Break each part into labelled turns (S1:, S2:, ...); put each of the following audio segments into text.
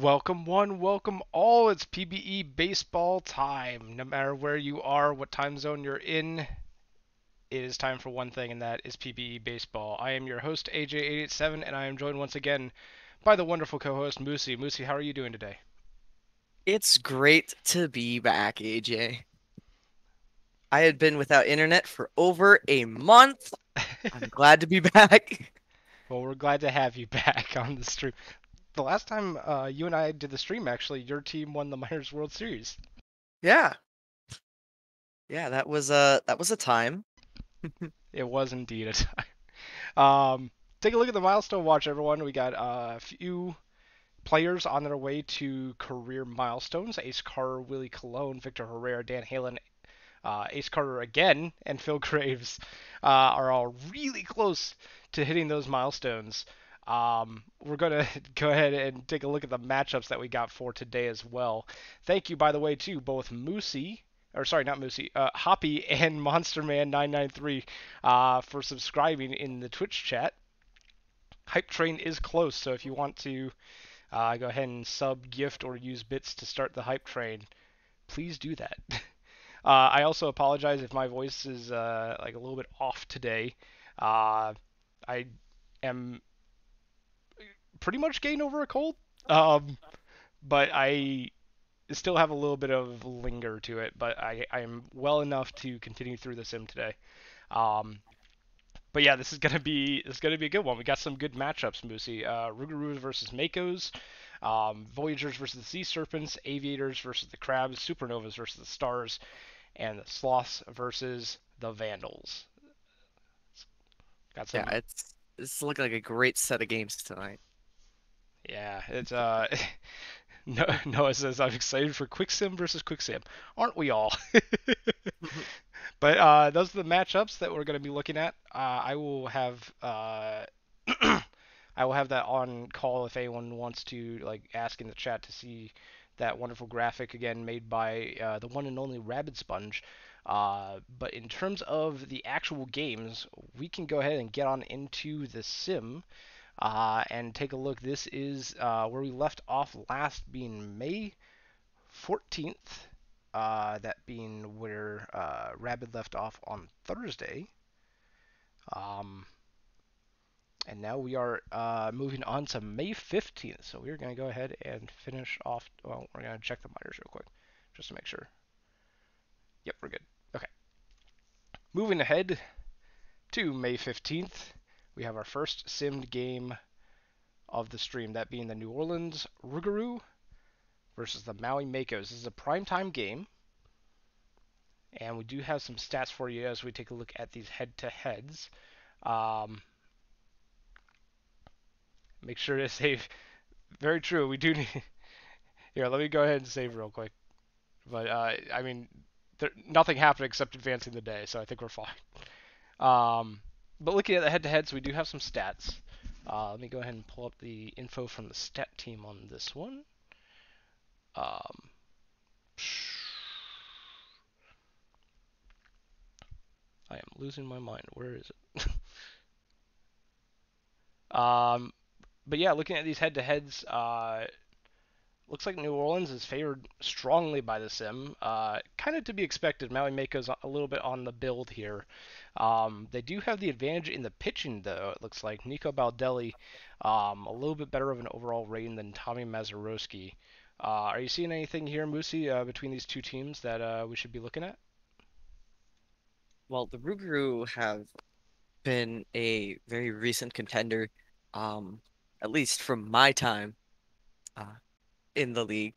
S1: Welcome one, welcome all. It's PBE baseball time. No matter where you are, what time zone you're in, it is time for one thing, and that is PBE baseball. I am your host, AJ887, and I am joined once again by the wonderful co-host, Moosey. Moosey, how are you doing today?
S2: It's great to be back, AJ. I had been without internet for over a month. I'm glad to be back.
S1: Well, we're glad to have you back on the stream. The last time you and I did the stream, actually, your team won the Miners World Series.
S2: Yeah. Yeah, that was a time.
S1: It was indeed a time. Take a look at the milestone watch, everyone. We got a few players on their way to career milestones. Ace Carter, Willie Colon, Victor Herrera, Dan Halen, Ace Carter again, and Phil Graves are all really close to hitting those milestones. We're going to go ahead and take a look at the matchups that we got for today as well. Thank you, by the way, to both Moosey, or sorry, not Moosey, Hoppy and Monster Man 993 for subscribing in the Twitch chat. Hype Train is close, so if you want to go ahead and sub, gift, or use bits to start the hype train, please do that. I also apologize if my voice is like a little bit off today. Uh, I am pretty much getting over a cold, um, but I still have a little bit of linger to it. But I am well enough to continue through the sim today. Um, but yeah, this is gonna be a good one. We got some good matchups, Moosey. Rougarous versus Makos, Voyagers versus the Sea Serpents, Aviators versus the Crabs, Supernovas versus the Stars, and the Sloths versus the Vandals. Got
S2: Yeah,
S1: some.
S2: it's looking like a great set of games tonight.
S1: Yeah, it's no, Noah says I'm excited for Quicksim versus Quicksam. Aren't we all? But those are the matchups that we're going to be looking at. I will have I will have that on call if anyone wants to like ask in the chat to see that wonderful graphic again made by the one and only Rabbit Sponge. But in terms of the actual games, we can go ahead and get on into the sim and take a look. This is where we left off last, being May 14th. That being where Rabbit left off on Thursday. Um, and now we are moving on to May 15th. So we're going to go ahead and finish off. Well, we're going to check the minors real quick just to make sure. Yep, we're good. Okay. Moving ahead to May 15th, we have our first simmed game of the stream, that being the New Orleans Rougarou versus the Maui Makos. This is a primetime game, and we do have some stats for you as we take a look at these head-to-heads. Um, make sure to save. Very true. We do need. Here, let me go ahead and save real quick. But I mean, nothing happened except advancing the day, so I think we're fine. Um, but looking at the head-to-heads, we do have some stats. Let me go ahead and pull up the info from the stat team on this one. Um, I am losing my mind. Where is it? But yeah, looking at these head-to-heads, looks like New Orleans is favored strongly by the sim. Kind of to be expected. Maui Mako's a little bit on the build here. They do have the advantage in the pitching, though. It looks like Nico Baldelli, a little bit better of an overall rating than Tommy Mazeroski. Are you seeing anything here, Moosey, between these two teams that we should be looking at?
S2: Well, the Rougarou have been a very recent contender, um, at least from my time uh, in the league.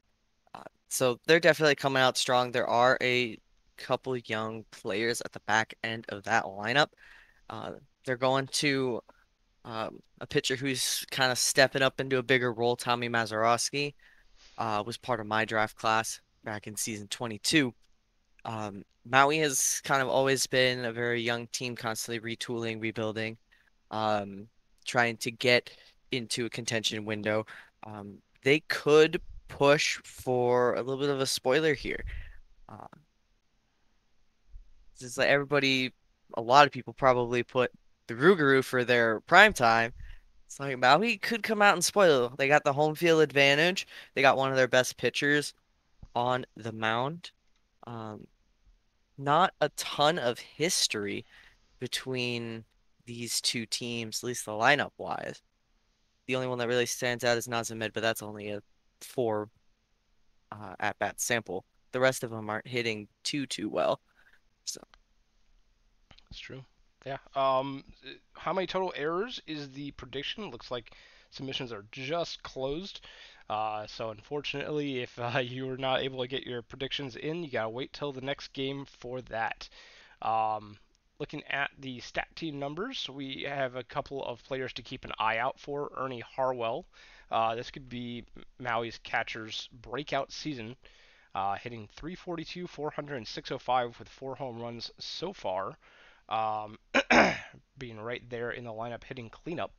S2: So they're definitely coming out strong. There are a couple young players at the back end of that lineup. Uh, they're going to a pitcher who's kind of stepping up into a bigger role. Tommy Mazeroski was part of my draft class back in season 22. Maui has kind of always been a very young team, constantly retooling, rebuilding, um, trying to get into a contention window. They could push for a little bit of a spoiler here. Uh, it's like a lot of people probably put the Rougarou for their prime time. So like Maui could come out and spoil. They got the home field advantage. They got one of their best pitchers on the mound. Um, Not a ton of history between these two teams, at least the lineup wise. The only one that really stands out is Nazem, but that's only a four at bat sample. The rest of them aren't hitting too well. So
S1: That's true. Yeah. How many total errors is the prediction? Looks like submissions are just closed. So unfortunately, if you were not able to get your predictions in, you gotta wait till the next game for that. Um, Looking at the stat team numbers, we have a couple of players to keep an eye out for. Ernie Harwell. This could be Maui's catcher's breakout season, hitting 342, 400, and 605 with 4 home runs so far, um, being right there in the lineup hitting cleanup.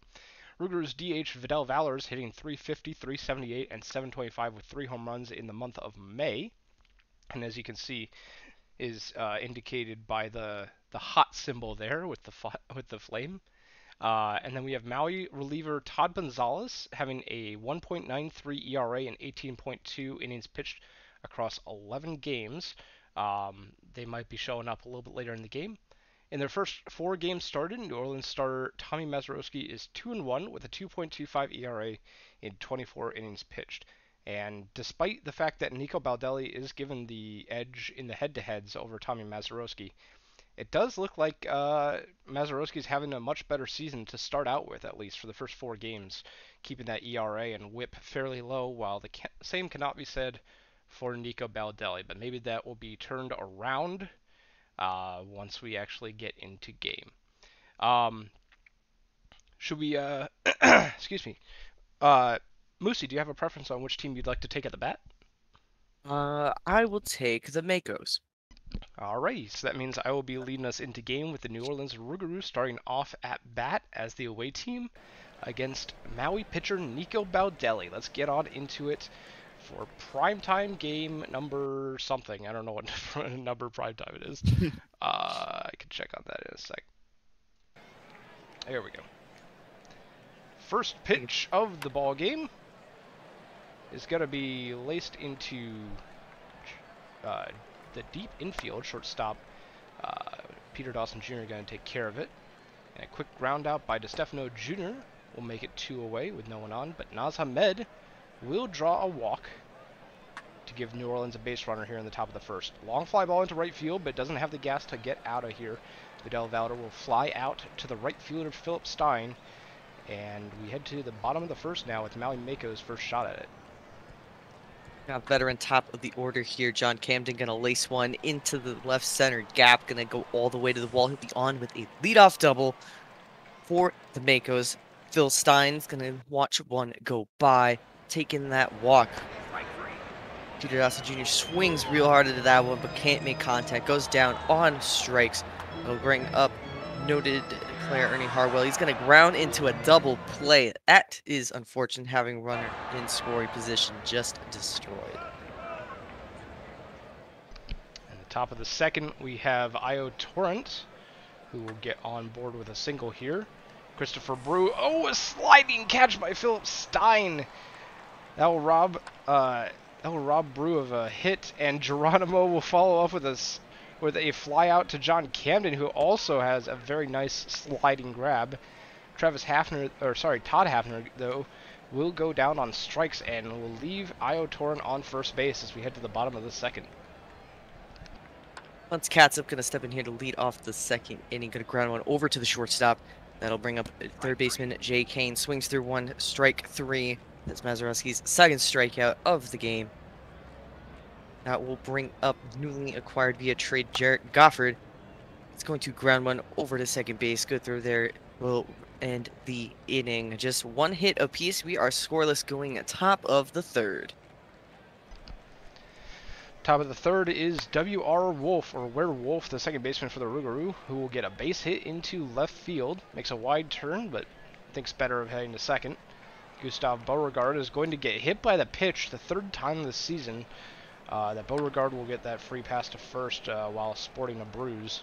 S1: Rougarou's DH Vidal Valors hitting 350, 378, and 725 with 3 home runs in the month of May. And as you can see, is indicated by the hot symbol there with the flame. And then we have Maui reliever Todd Gonzalez having a 1.93 ERA and 18.2 innings pitched across 11 games. They might be showing up a little bit later in the game. In their first 4 games started, New Orleans starter Tommy Mazeroski is 2-1 with a 2.25 ERA in 24 innings pitched. And despite the fact that Nico Baldelli is given the edge in the head-to-heads over Tommy Mazeroski, it does look like Mazeroski's having a much better season to start out with, at least for the first 4 games, keeping that ERA and WHIP fairly low, while the same cannot be said for Nico Baldelli. But maybe that will be turned around once we actually get into game. Um, should we, excuse me, Moosey, do you have a preference on which team you'd like to take at the bat?
S2: I will take the Makos.
S1: Alrighty, so that means I will be leading us into game with the New Orleans Rougarou starting off at bat as the away team against Maui pitcher Nico Baldelli. Let's get on into it for primetime game number something. I don't know what number primetime it is. I can check on that in a sec. There we go. First pitch of the ball game is going to be laced into the deep infield. Shortstop Peter Dawson Jr. going to take care of it. And a quick ground out by DeStefano Jr. will make it 2 away with no one on. But Naz Hamed will draw a walk to give New Orleans a base runner here in the top of the first. Long fly ball into right field, but doesn't have the gas to get out of here. Vidal Valor will fly out to the right fielder Philip Stein. And we head to the bottom of the first now with Maui Mako's first shot at it.
S2: Got veteran top of the order here. John Camden gonna lace one into the left center gap. Gonna go all the way to the wall. He'll be on with a leadoff double for the Makos. Phil Stein's gonna watch one go by, taking that walk. Peter Dawson Jr. swings real hard into that one, but can't make contact. Goes down on strikes. It'll bring up noted player Ernie Harwell. He's going to ground into a double play. That is unfortunate, having runner in scoring position just destroyed.
S1: At the top of the second, we have Io Torrent, who will get on board with a single here. Christopher Brew. Oh, a sliding catch by Philip Stein. That will rob Brew of a hit, and Geronimo will follow up with a fly out to John Camden, who also has a very nice sliding grab. Todd Hafner, though, will go down on strikes and will leave Io Torrent on first base as we head to the bottom of the second.
S2: Once Catsup going to step in here to lead off the second inning. Going to ground one over to the shortstop. That'll bring up third baseman Jay Kane. Swings through one, strike 3. That's Mazeroski's second strikeout of the game. That will bring up newly acquired via trade Jarrett Goffard. It's going to ground one over to second base. Good throw there will end the inning. Just one hit apiece. We are scoreless going top of the third.
S1: Top of the third is W.R. Wolf, or Werewolf, the second baseman for the Rougarou, who will get a base hit into left field. Makes a wide turn, but thinks better of heading to second. Gustav Beauregard is going to get hit by the pitch the third time this season. That Beauregard will get that free pass to first while sporting a bruise.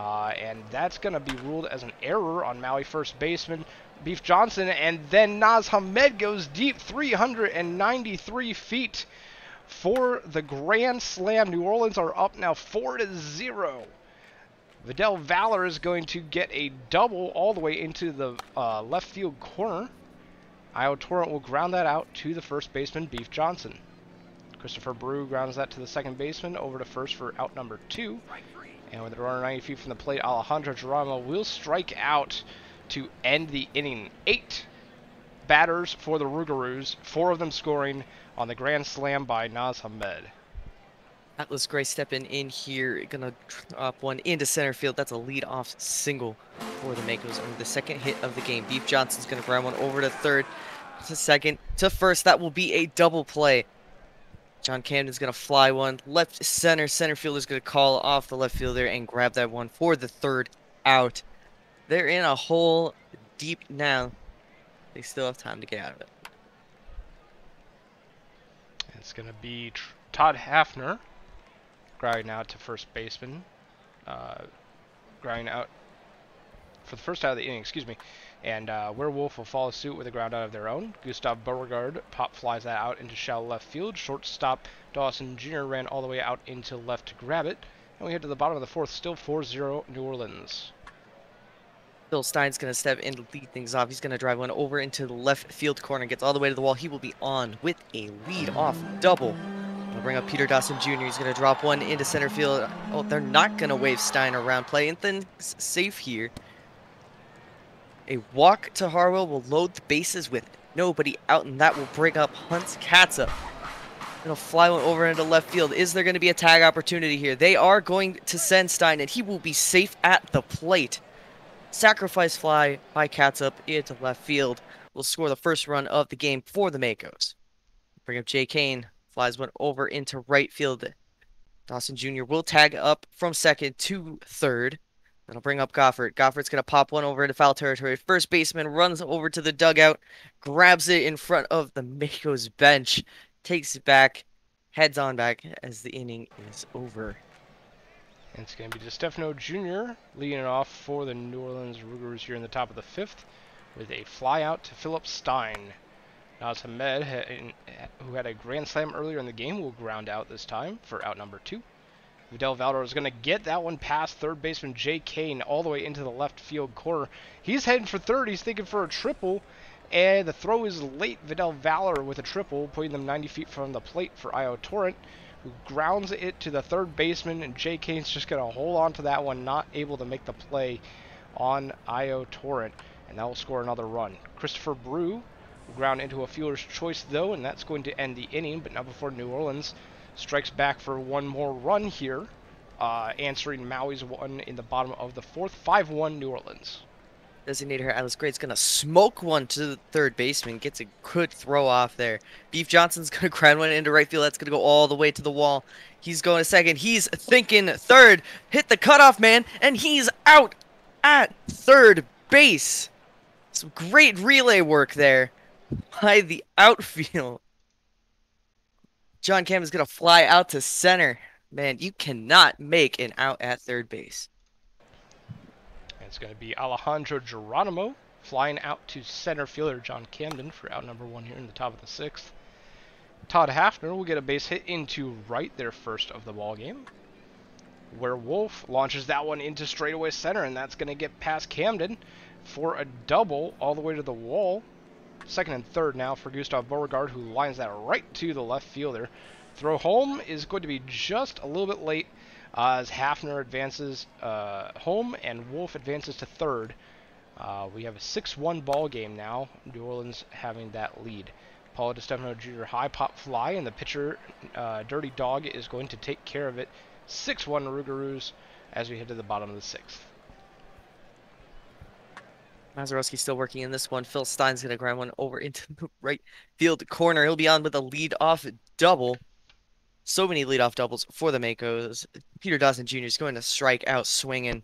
S1: And that's going to be ruled as an error on Maui first baseman Beef Johnson. And then Naz Hamed goes deep, 393 feet for the grand slam. New Orleans are up now 4-0. Vidal Valor is going to get a double all the way into the left field corner. Io Torrent will ground that out to the first baseman, Beef Johnson. Christopher Brew grounds that to the second baseman, over to first for out number 2. And with a runner 90 feet from the plate, Alejandro Geronimo will strike out to end the inning. 8 batters for the Rougarous, 4 of them scoring on the grand slam by Naz Hamed.
S2: Atlas Gray stepping in here, gonna drop one into center field. That's a lead-off single for the Makos on the second hit of the game. Beef Johnson's gonna ground one over to third, to second, to first. That will be a double play. John Camden's gonna fly one left center. Center fielder's gonna call off the left fielder and grab that one for the third out. They're in a hole deep now. They still have time to get out of it.
S1: It's gonna be Todd Hafner grounding out to first baseman, grounding out for the first out of the inning, excuse me. And Werewolf will follow suit with a ground out of their own. Gustav Beauregard pop flies that out into shallow left field. Shortstop Dawson Jr. ran all the way out into left to grab it. And we head to the bottom of the fourth, still 4-0 New Orleans.
S2: Phil Stein's going to step in to lead things off. He's going to drive one over into the left field corner, gets all the way to the wall. He will be on with a lead-off double. They'll bring up Peter Dawson Jr. He's going to drop one into center field. Oh, they're not going to wave Stein around. Playing things safe here. A walk to Harwell will load the bases with nobody out, and that will bring up Hunt's Katza. It'll fly one over into left field. Is there going to be a tag opportunity here? They are going to send Stein, and he will be safe at the plate. Sacrifice fly by Katsup into left field will score the first run of the game for the Makos. Bring up Jay Kane, flies one over into right field. Dawson Jr. will tag up from second to third. That'll bring up Goffert. Goffert's going to pop one over into foul territory. First baseman runs over to the dugout, grabs it in front of the Makos bench, takes it back, heads on back as the inning is over.
S1: And it's going to be DeStefano Jr. leading it off for the New Orleans Rougarous here in the top of the fifth with a fly out to Philip Stein. Naz Hamed, who had a grand slam earlier in the game, will ground out this time for out number 2. Vidal Valor is going to get that one past third baseman Jay Kane all the way into the left field corner. He's heading for third. He's thinking for a triple. And the throw is late. Vidal Valor with a triple, putting them 90 feet from the plate for Io Torrent, who grounds it to the third baseman. And Jay Kane's just going to hold on to that one, not able to make the play on Io Torrent. And that will score another run. Christopher Brew will ground into a fielder's choice, though, and that's going to end the inning. But not before New Orleans strikes back for one more run here, answering Maui's one in the bottom of the fourth. 5-1 New Orleans.
S2: Designator Atlas Gray's going to smoke one to the third baseman. Gets a good throw off there. Beef Johnson's going to ground one into right field. That's going to go all the way to the wall. He's going to second. He's thinking third. Hit the cutoff man, and he's out at third base. Some great relay work there by the outfield. John Cam is going to fly out to center. Man, you cannot make an out at third base.
S1: It's going to be Alejandro Geronimo flying out to center fielder John Camden for out number 1 here in the top of the sixth. Todd Hafner will get a base hit into right, their first of the ball game. Werewolf launches that one into straightaway center, and that's going to get past Camden for a double all the way to the wall. Second and third now for Gustav Beauregard, who lines that right to the left fielder. Throw home is going to be just a little bit late as Hafner advances home and Wolf advances to third. We have a 6-1 ball game now, New Orleans having that lead. Paulo DeStefano Jr. high pop fly, and the pitcher, Dirty Dog, is going to take care of it. 6-1 Rougarous as we head to the bottom of the sixth.
S2: Mazurowski still working in this one. Phil Stein's going to grind one over into the right field corner. He'll be on with a lead-off double. So many lead-off doubles for the Makos. Peter Dawson Jr. is going to strike out swinging.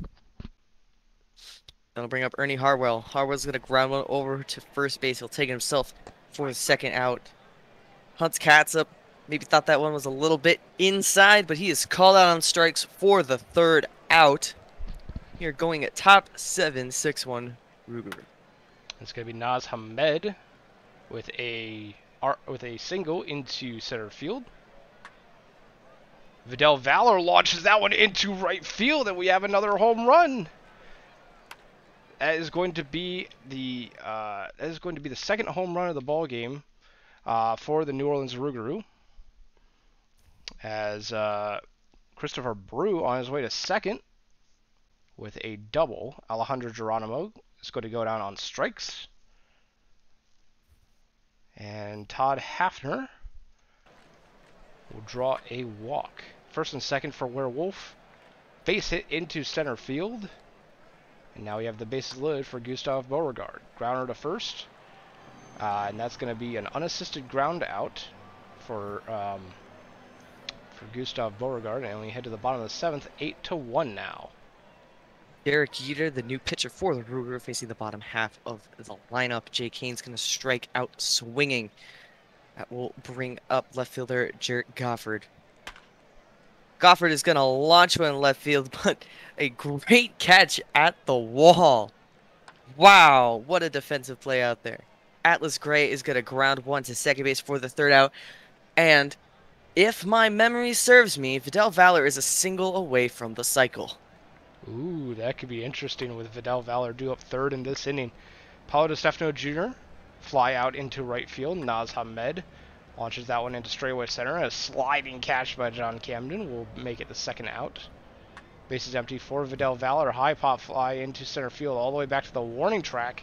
S2: That'll bring up Ernie Harwell. Harwell's going to ground one over to first base. He'll take it himself for the second out. Hunt's Katsup maybe thought that one was a little bit inside, but he is called out on strikes for the third out. You're going at top 7, 6-1 Rougarou.
S1: It's going to be Naz Hamed with a single into center field. Vidal Valor launches that one into right field, and we have another home run. That is going to be the second home run of the ball game for the New Orleans Rougarou. As Christopher Brew on his way to second with a double. Alejandro Geronimo is going to go down on strikes. And Todd Hafner will draw a walk. First and second for Werewolf. Base hit into center field. And now we have the bases loaded for Gustav Beauregard. Grounder to first. And that's going to be an unassisted ground out for Gustav Beauregard. And we head to the bottom of the seventh, 8-1 now.
S2: Derek Jeter, the new pitcher for the Rougarou, facing the bottom half of the lineup. Jay Kane's going to strike out swinging. That will bring up left fielder Jarrett Goffard. Goffard is going to launch one in left field, but a great catch at the wall. Wow, what a defensive play out there. Atlas Gray is going to ground one to second base for the third out. And if my memory serves me, Vidal Valor is a single away from the cycle.
S1: Ooh, that could be interesting with Vidal Valor due up third in this inning. Paulo DeStefano Jr. fly out into right field. Naz Hamed launches that one into straightaway center. A sliding catch by John Camden will make it the second out. Base is empty for Vidal Valor. High pop fly into center field all the way back to the warning track.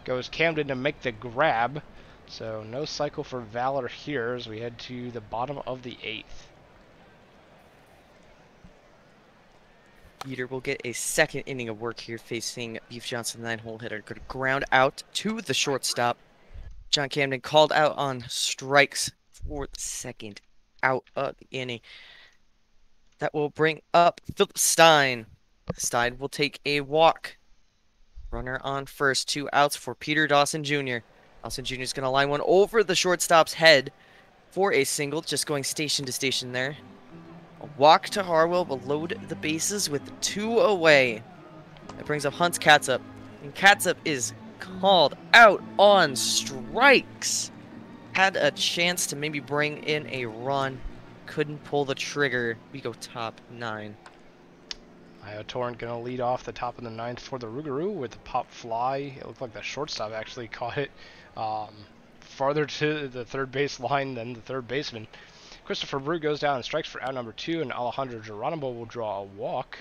S1: Goes Camden to make the grab. So no cycle for Valor here as we head to the bottom of the eighth.
S2: Jeter will get a second inning of work here facing Beef Johnson, 9-hole hitter. Good ground out to the shortstop. John Camden called out on strikes for the second out of the inning. That will bring up Philip Stein. Stein will take a walk. Runner on first, 2 outs for Peter Dawson Jr. Dawson Jr. is going to line one over the shortstop's head for a single, just going station to station there. A walk to Harwell will load the bases with 2 away. That brings up Hunts Catsup. And Catsup is called out on strikes. Had a chance to maybe bring in a run. Couldn't pull the trigger. We go top 9.
S1: Io Torrent going to lead off the top of the ninth for the Rougarou with the pop fly. It looked like the shortstop actually caught it farther to the third base line than the third baseman. Christopher Brew goes down and strikes for out number 2, and Alejandro Geronimo will draw a walk.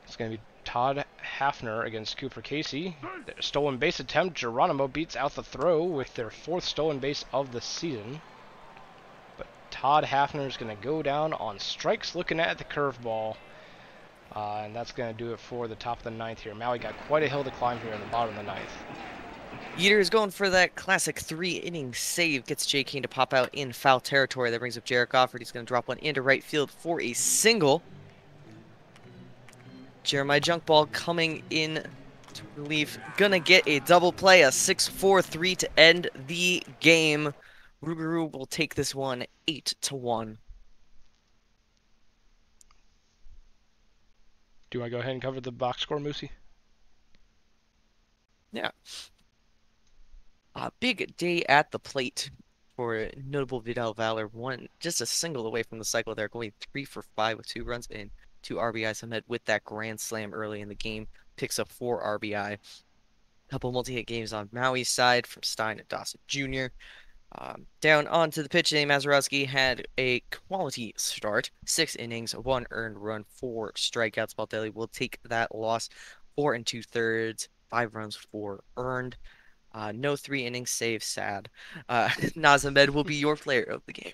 S1: It's going to be Todd Hafner against Cooper Casey. Stolen base attempt. Geronimo beats out the throw with their 4th stolen base of the season. But Todd Hafner is going to go down on strikes looking at the curveball. And that's going to do it for the top of the ninth here. Maui got quite a hill to climb here in the bottom of the ninth.
S2: Jeter is going for that classic 3-inning save. Gets Jay Kane to pop out in foul territory. That brings up Jarrett Goffard. He's going to drop one into right field for a single. Jeremiah Junkball coming in to relief. Gonna get a double play, a 6-4-3 to end the game. Rougarou will take this one 8-1.
S1: Do I go ahead and cover the box score, Moosey?
S2: Yeah. A big day at the plate for notable Vidal Valor. One, just a single away from the cycle there, going 3 for 5 with 2 runs and 2 RBIs. Hamed with that grand slam early in the game picks up 4 RBI. Couple multi-hit games on Maui's side from Stein and Dawson Jr. Down onto the pitching, Mazeroski had a quality start. 6 innings, 1 earned run, 4 strikeouts. Baldelli will take that loss. 4 2/3, 5 runs, 4 earned. No 3 innings save, sad. Naz Hamed will be your player of the game.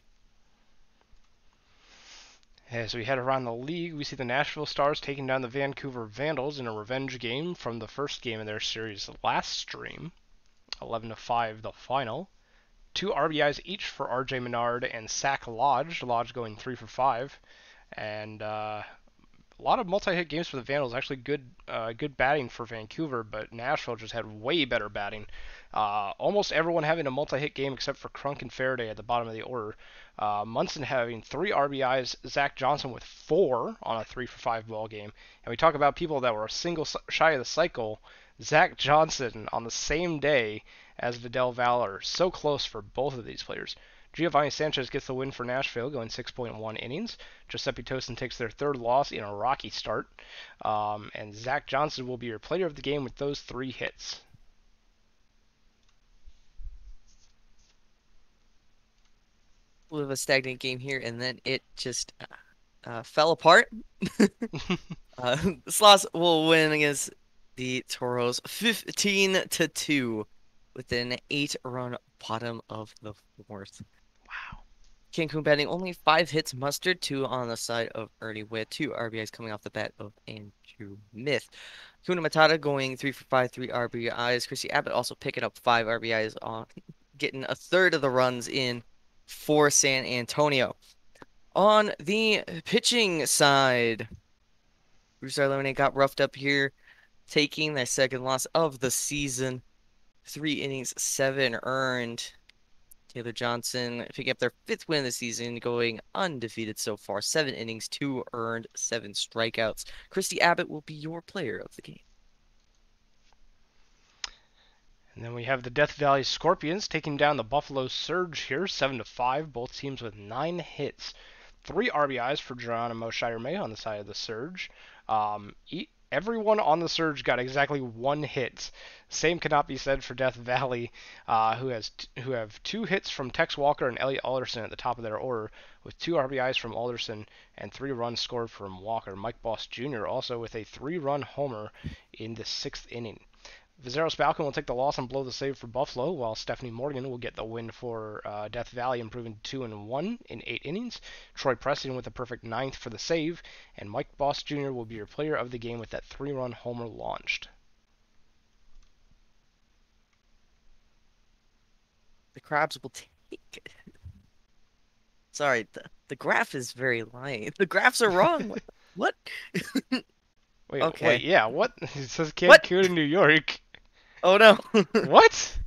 S1: As we head around the league, we see the Nashville Stars taking down the Vancouver Vandals in a revenge game from the first game in their series last stream. 11-5 the final. 2 RBIs each for RJ Menard and Zach Lodge. Lodge going 3 for 5. And a lot of multi-hit games for the Vandals. Actually good batting for Vancouver, but Nashville just had way better batting. Almost everyone having a multi-hit game except for Crunk and Faraday at the bottom of the order. Munson having 3 RBIs, Zach Johnson with 4 on a 3 for 5 ball game. And we talk about people that were a single shy of the cycle. Zach Johnson on the same day as Vidal Valor. So close for both of these players. Giovanni Sanchez gets the win for Nashville, going 6.1 innings. Giuseppe Tosin takes their third loss in a rocky start. And Zach Johnson will be your player of the game with those 3 hits.
S2: A little of a stagnant game here, and then it just fell apart. Sloss will win against the Toros 15-2 with an 8-run bottom of the fourth.
S1: Wow.
S2: Cancun batting only 5 hits mustered, 2 on the side of Ernie Witt, 2 RBIs coming off the bat of Andrew Myth. Kuna Matata going 3 for 5, 3 RBIs. Chrissy Abbott also picking up 5 RBIs on getting a third of the runs in for San Antonio. On the pitching side, Brusar Lemonade got roughed up here, taking their second loss of the season. 3 innings, 7 earned. Taylor Johnson picking up their 5th win of the season, going undefeated so far. 7 innings, 2 earned, 7 strikeouts. Christy Abbott will be your player of the game.
S1: And then we have the Death Valley Scorpions taking down the Buffalo Surge here, 7-5. Both teams with 9 hits. 3 RBIs for Geronimo Shiremay on the side of the Surge. Everyone on the Surge got exactly 1 hit. Same cannot be said for Death Valley, who have 2 hits from Tex Walker and Elliot Alderson at the top of their order, with 2 RBIs from Alderson and 3 runs scored from Walker. Mike Boss Jr. also with a 3-run homer in the 6th inning. Vizeros Balcon will take the loss and blow the save for Buffalo, while Stephanie Morgan will get the win for Death Valley, improving 2-1 in 8 innings. Troy Preston with a perfect 9th for the save, and Mike Boss Jr. will be your player of the game with that 3-run homer launched.
S2: The Crabs will take it. Sorry, the graph is very lying. The graphs are wrong. What?
S1: Wait, yeah, what? It says Cancun in New York.
S2: Oh no.
S1: What?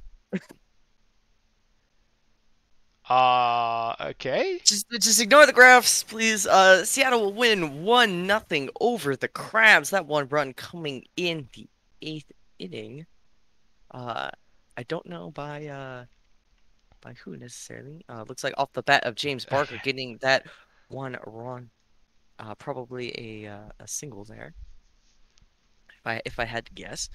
S1: Okay.
S2: Just ignore the graphs, please. Seattle will win 1-0 over the Crabs. That 1 run coming in the 8th inning. I don't know by who necessarily. Looks like off the bat of James Barker getting that 1 run. Probably a single there. If I had to guess.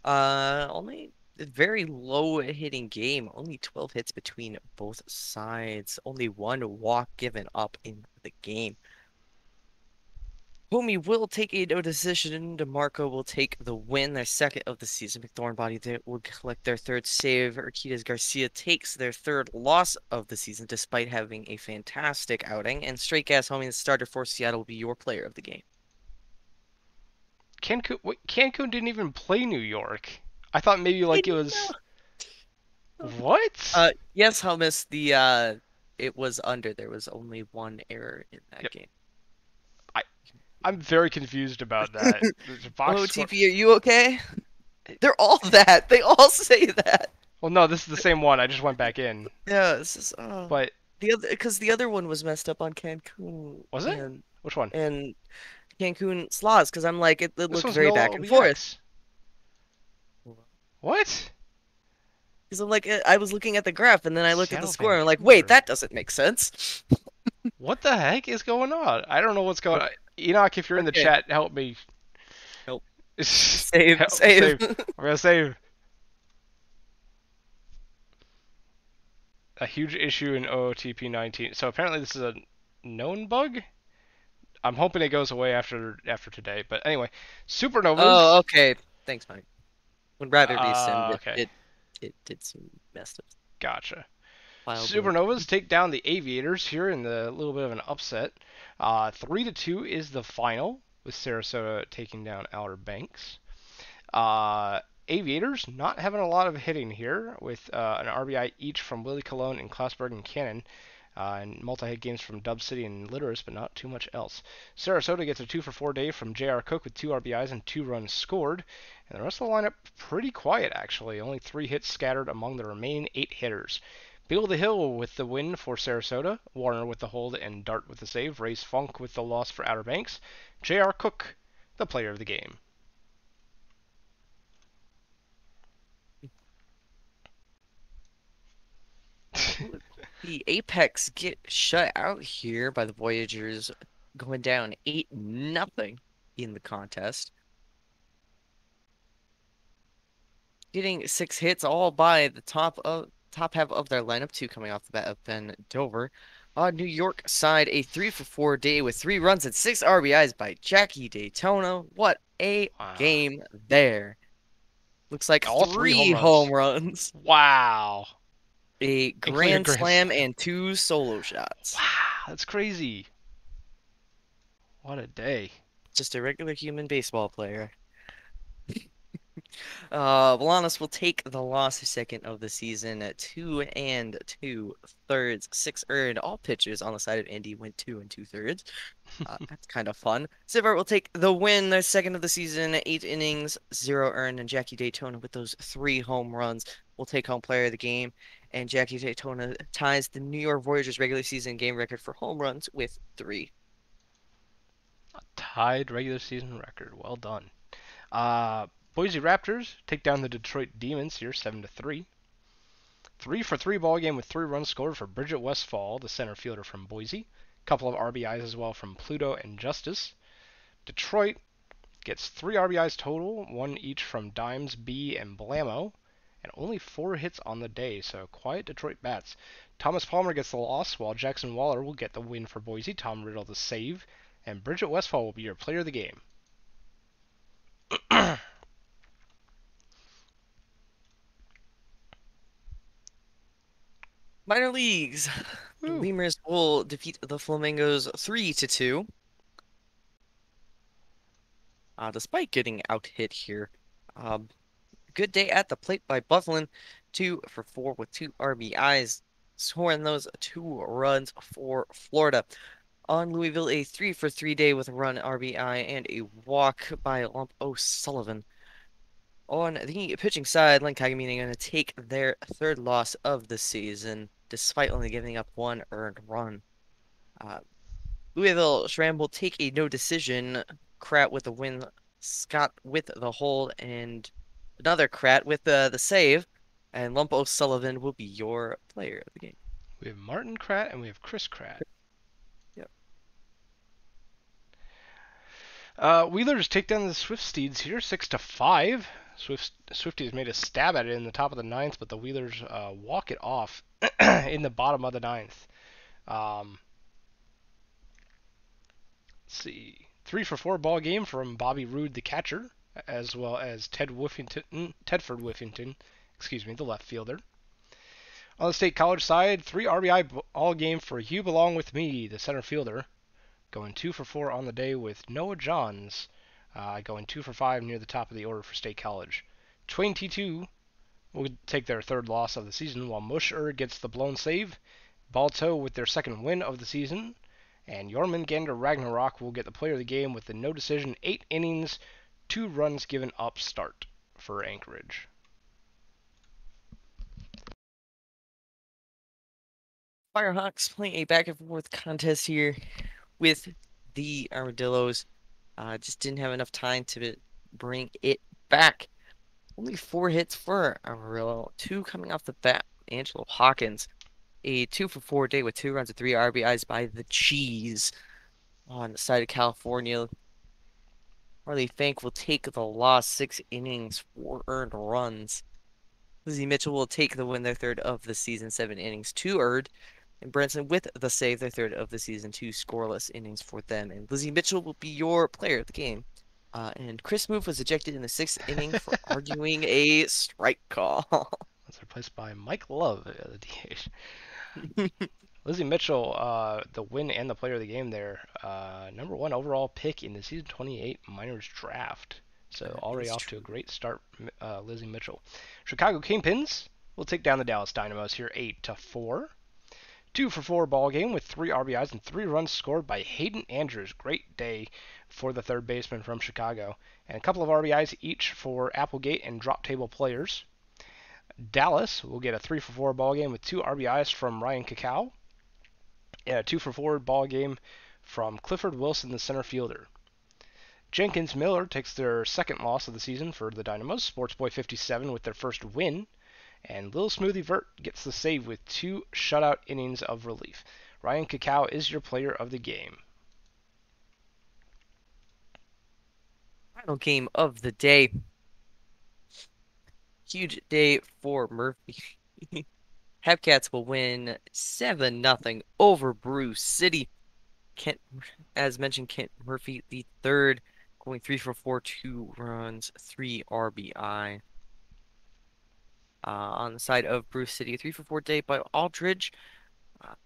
S2: Only a very low hitting game. Only 12 hits between both sides. Only 1 walk given up in the game. Homie will take a no decision. DeMarco will take the win, their 2nd of the season. McThornbody will collect their 3rd save. Urquidez Garcia takes their 3rd loss of the season despite having a fantastic outing. And Straight Gas Homie, the starter for Seattle, will be your player of the game.
S1: Cancun didn't even play New York. I thought maybe like it was. What?
S2: Yes, Hummus. It was under. There was only 1 error in that game.
S1: I'm very confused about that.
S2: OTP, are you okay? They're all that. They all say that.
S1: Well, no, this is the same one. I just went back in.
S2: Yeah, this is.
S1: But
S2: because the other one was messed up on Cancun.
S1: Was it? Which one?
S2: And Cancun Slots, because I'm like, it looks very back and forth.
S1: What?
S2: Because I'm like, I was looking at the graph, and then I looked at the score, and I'm like, wait, that doesn't make sense.
S1: What the heck is going on? I don't know what's going on. Enoch, if you're in the chat, help me.
S2: Help. Save.
S1: I'm gonna save. A huge issue in OOTP 19. So apparently this is a known bug. I'm hoping it goes away after today. But anyway, Supernovas.
S2: Oh, okay. Thanks, Mike. Would rather be send.
S1: Okay.
S2: It did seem messed up.
S1: Gotcha. Supernovas take down the Aviators here in the little bit of an upset. 3-2 is the final, with Sarasota taking down Outer Banks. Aviators not having a lot of hitting here, with an RBI each from Willie Colon and Klausberg and Cannon. and multi-hit games from Dub City and Litterus, but not too much else. Sarasota gets a 2-for-4 day from J.R. Cook with 2 RBIs and 2 runs scored. And the rest of the lineup pretty quiet, actually. Only 3 hits scattered among the remaining 8 hitters. Beal the Hill with the win for Sarasota, Warner with the hold and Dart with the save, Race Funk with the loss for Outer Banks, J.R. Cook, the player of the game.
S2: The Apex get shut out here by the Voyagers, going down 8-0 in the contest. Getting 6 hits all by the top half of their lineup, 2 coming off the bat of Ben Dover. On New York side, a 3-for-4 day with 3 runs and 6 RBIs by Jackie Daytona. What a game there. Looks like
S1: All
S2: 3 home runs.
S1: Wow.
S2: A grand slam and 2 solo shots.
S1: Wow, that's crazy. What a day.
S2: Just a regular human baseball player. Bolanos will take the loss second of the season at 2 2/3, 6 earned. All pitchers on the side of Indy went 2 2/3. That's kind of fun. Sivart will take the win, their second of the season, 8 innings, 0 earned, and Jackie Daytona with those 3 home runs will take home player of the game. And Jackie Daytona ties the New York Voyagers regular season game record for home runs with 3.
S1: A tied regular season record. Well done. Boise Raptors take down the Detroit Demons here 7-3. 3-for-3 ball game with 3 runs scored for Bridget Westfall, the center fielder from Boise. Couple of RBIs as well from Pluto and Justice. Detroit gets 3 RBIs total, 1 each from Dimes, B, and Blamo, and only 4 hits on the day, so quiet Detroit bats. Thomas Palmer gets the loss, while Jackson Waller will get the win for Boise, Tom Riddle the save, and Bridget Westfall will be your player of the game.
S2: Minor leagues. The Lemurs will defeat the Flamingos 3-2. Despite getting out hit here. Good day at the plate by Bufflin. 2-for-4 with 2 RBIs. Scoring those 2 runs for Florida. On Louisville, a 3-for-3 day with a run, RBI, and a walk by Lump O'Sullivan. On the pitching side, Len Kagamine going to take their 3rd loss of the season, despite only giving up 1 earned run. Louisville Schramm will take a no decision. Krat with the win, Scott with the hold, and another Krat with the save. And Lump O'Sullivan will be your player of the game.
S1: We have Martin Krat and we have Chris Krat.
S2: Yep.
S1: Wheelers take down the Swifties here 6-5. Swifties made a stab at it in the top of the 9th, but the Wheelers walk it off in the bottom of the 9th. Let's see. 3-for-4 ball game from Bobby Roode, the catcher, as well as Tedford Whiffington, the left fielder. On the State College side, 3 RBI ball game for You Belong With Me, the center fielder, going 2-for-4 on the day with Noah Johns, going 2-for-5 near the top of the order for State College. Twain T2 will take their 3rd loss of the season, while Musher gets the blown save. Balto with their 2nd win of the season. And Jormungandr Ragnarok will get the player of the game with the no decision 8 innings, 2 runs given up start for Anchorage.
S2: Firehawks playing a back and forth contest here with the Armadillos. Just didn't have enough time to bring it back. Only 4 hits for Amarillo, 2 coming off the bat. Angelo Hawkins, a 2-for-4 day with 2 runs and 3 RBIs by the Cheese. On the side of California, Harley Fank will take the loss, 6 innings, 4 earned runs. Lizzie Mitchell will take the win, their 3rd of the season, 7 innings, 2 earned. And Branson with the save, their 3rd of the season, 2 scoreless innings for them. And Lizzie Mitchell will be your player of the game. And Chris Move was ejected in the 6th inning for arguing a strike call.
S1: That's replaced by Mike Love, the DH. Lizzie Mitchell, the win and the player of the game there. Number 1 overall pick in the season 28 minors draft. So already off to a great start, Lizzie Mitchell. Chicago Kingpins will take down the Dallas Dynamos here 8-4. 2-for-4 ball game with 3 RBIs and 3 runs scored by Hayden Andrews. Great day for the third baseman from Chicago. And a couple of RBIs each for Applegate and drop table players. Dallas will get a 3-for-4 ball game with 2 RBIs from Ryan Cacao and a 2-for-4 ball game from Clifford Wilson, the center fielder. Jenkins Miller takes their second loss of the season for the Dynamos. Sportsboy 57 with their first win. And Lil Smoothie Vert gets the save with 2 shutout innings of relief. Ryan Cacao is your player of the game.
S2: Final game of the day. Huge day for Murphy. Hepcats will win 7-0 over Brew City. Kent, as mentioned, Kent Murphy, the third, going 3-for-4, 2 runs, 3 RBI. On the side of Brew City, 3-for-4 day by Aldridge,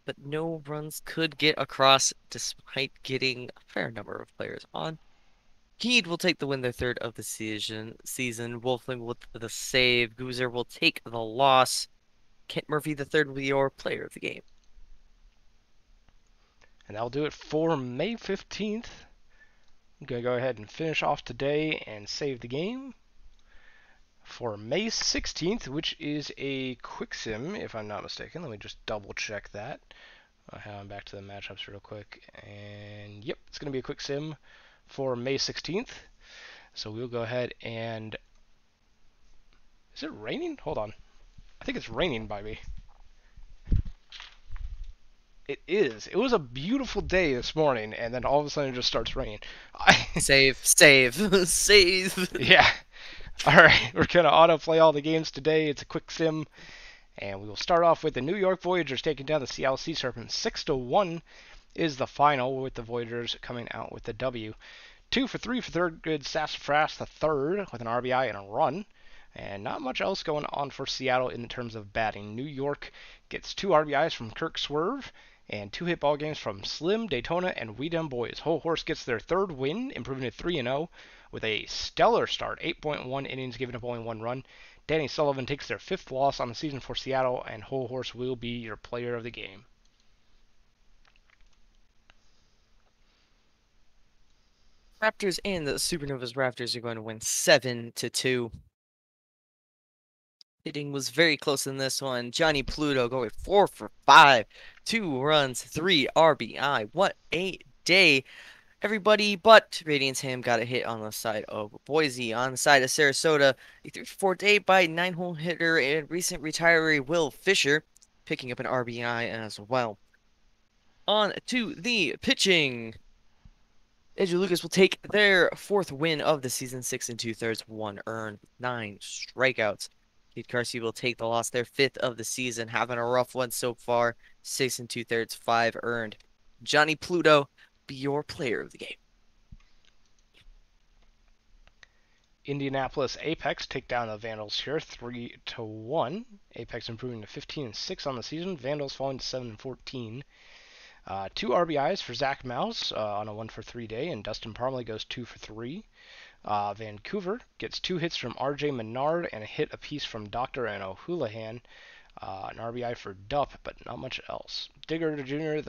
S2: but no runs could get across despite getting a fair number of players on. Heed will take the win, their third of the season. Wolfling with the save. Goozer will take the loss. Kent Murphy, the third, will be your player of the game.
S1: And that'll do it for May 15th. I'm going to go ahead and finish off today and save the game. For May 16th, which is a quick sim, if I'm not mistaken. Let me just double check that. I'm back to the matchups real quick. And yep, it's going to be a quick sim for May 16th. So we'll go ahead and... Is it raining? Hold on. I think it's raining by me. It is. It was a beautiful day this morning, and then all of a sudden it just starts raining.
S2: Save.
S1: Yeah. All right, we're going to autoplay all the games today. It's a quick sim, and we will start off with the New York Voyagers taking down the Seattle Sea Serpents. 6-1 is the final, with the Voyagers coming out with the W. 2-for-3 for Thurgood Sassafras the third with an RBI and a run. And not much else going on for Seattle in terms of batting. New York gets 2 RBIs from Kirk Swerve and 2 hit ball games from Slim, Daytona, and We Dem Boys. Whole Horse gets their third win, improving to 3-0 with a stellar start. 8.1 innings, giving up only 1 run. Danny Sullivan takes their 5th loss on the season for Seattle, and Whole Horse will be your player of the game.
S2: Raptors and the Supernovas Raptors are going to win 7-2. Hitting was very close in this one. Johnny Pluto going 4-for-5, 2 runs, 3 RBI. What a day. Everybody but Radiance Ham got a hit on the side of Boise. On the side of Sarasota, a 3-for-4 day by 9-hole hitter and recent retiree Will Fisher, picking up an RBI as well. On to the pitching. Edgy Lucas will take their 4th win of the season, 6 2/3, 1 earned, 9 strikeouts. Kid Carsey will take the loss, their 5th of the season, having a rough one so far, 6 2/3, 5 earned. Johnny Pluto, be your player of the game.
S1: Indianapolis Apex take down the Vandals here, 3-1. Apex improving to 15-6 on the season. Vandals falling to 7-14. 2 RBIs for Zach Mouse on a 1-for-3 day, and Dustin Parmley goes 2-for-3. Vancouver gets 2 hits from R.J. Menard and a hit apiece from Doctor and O'Houlihan. An RBI for Dupp, but not much else. Digger Jr.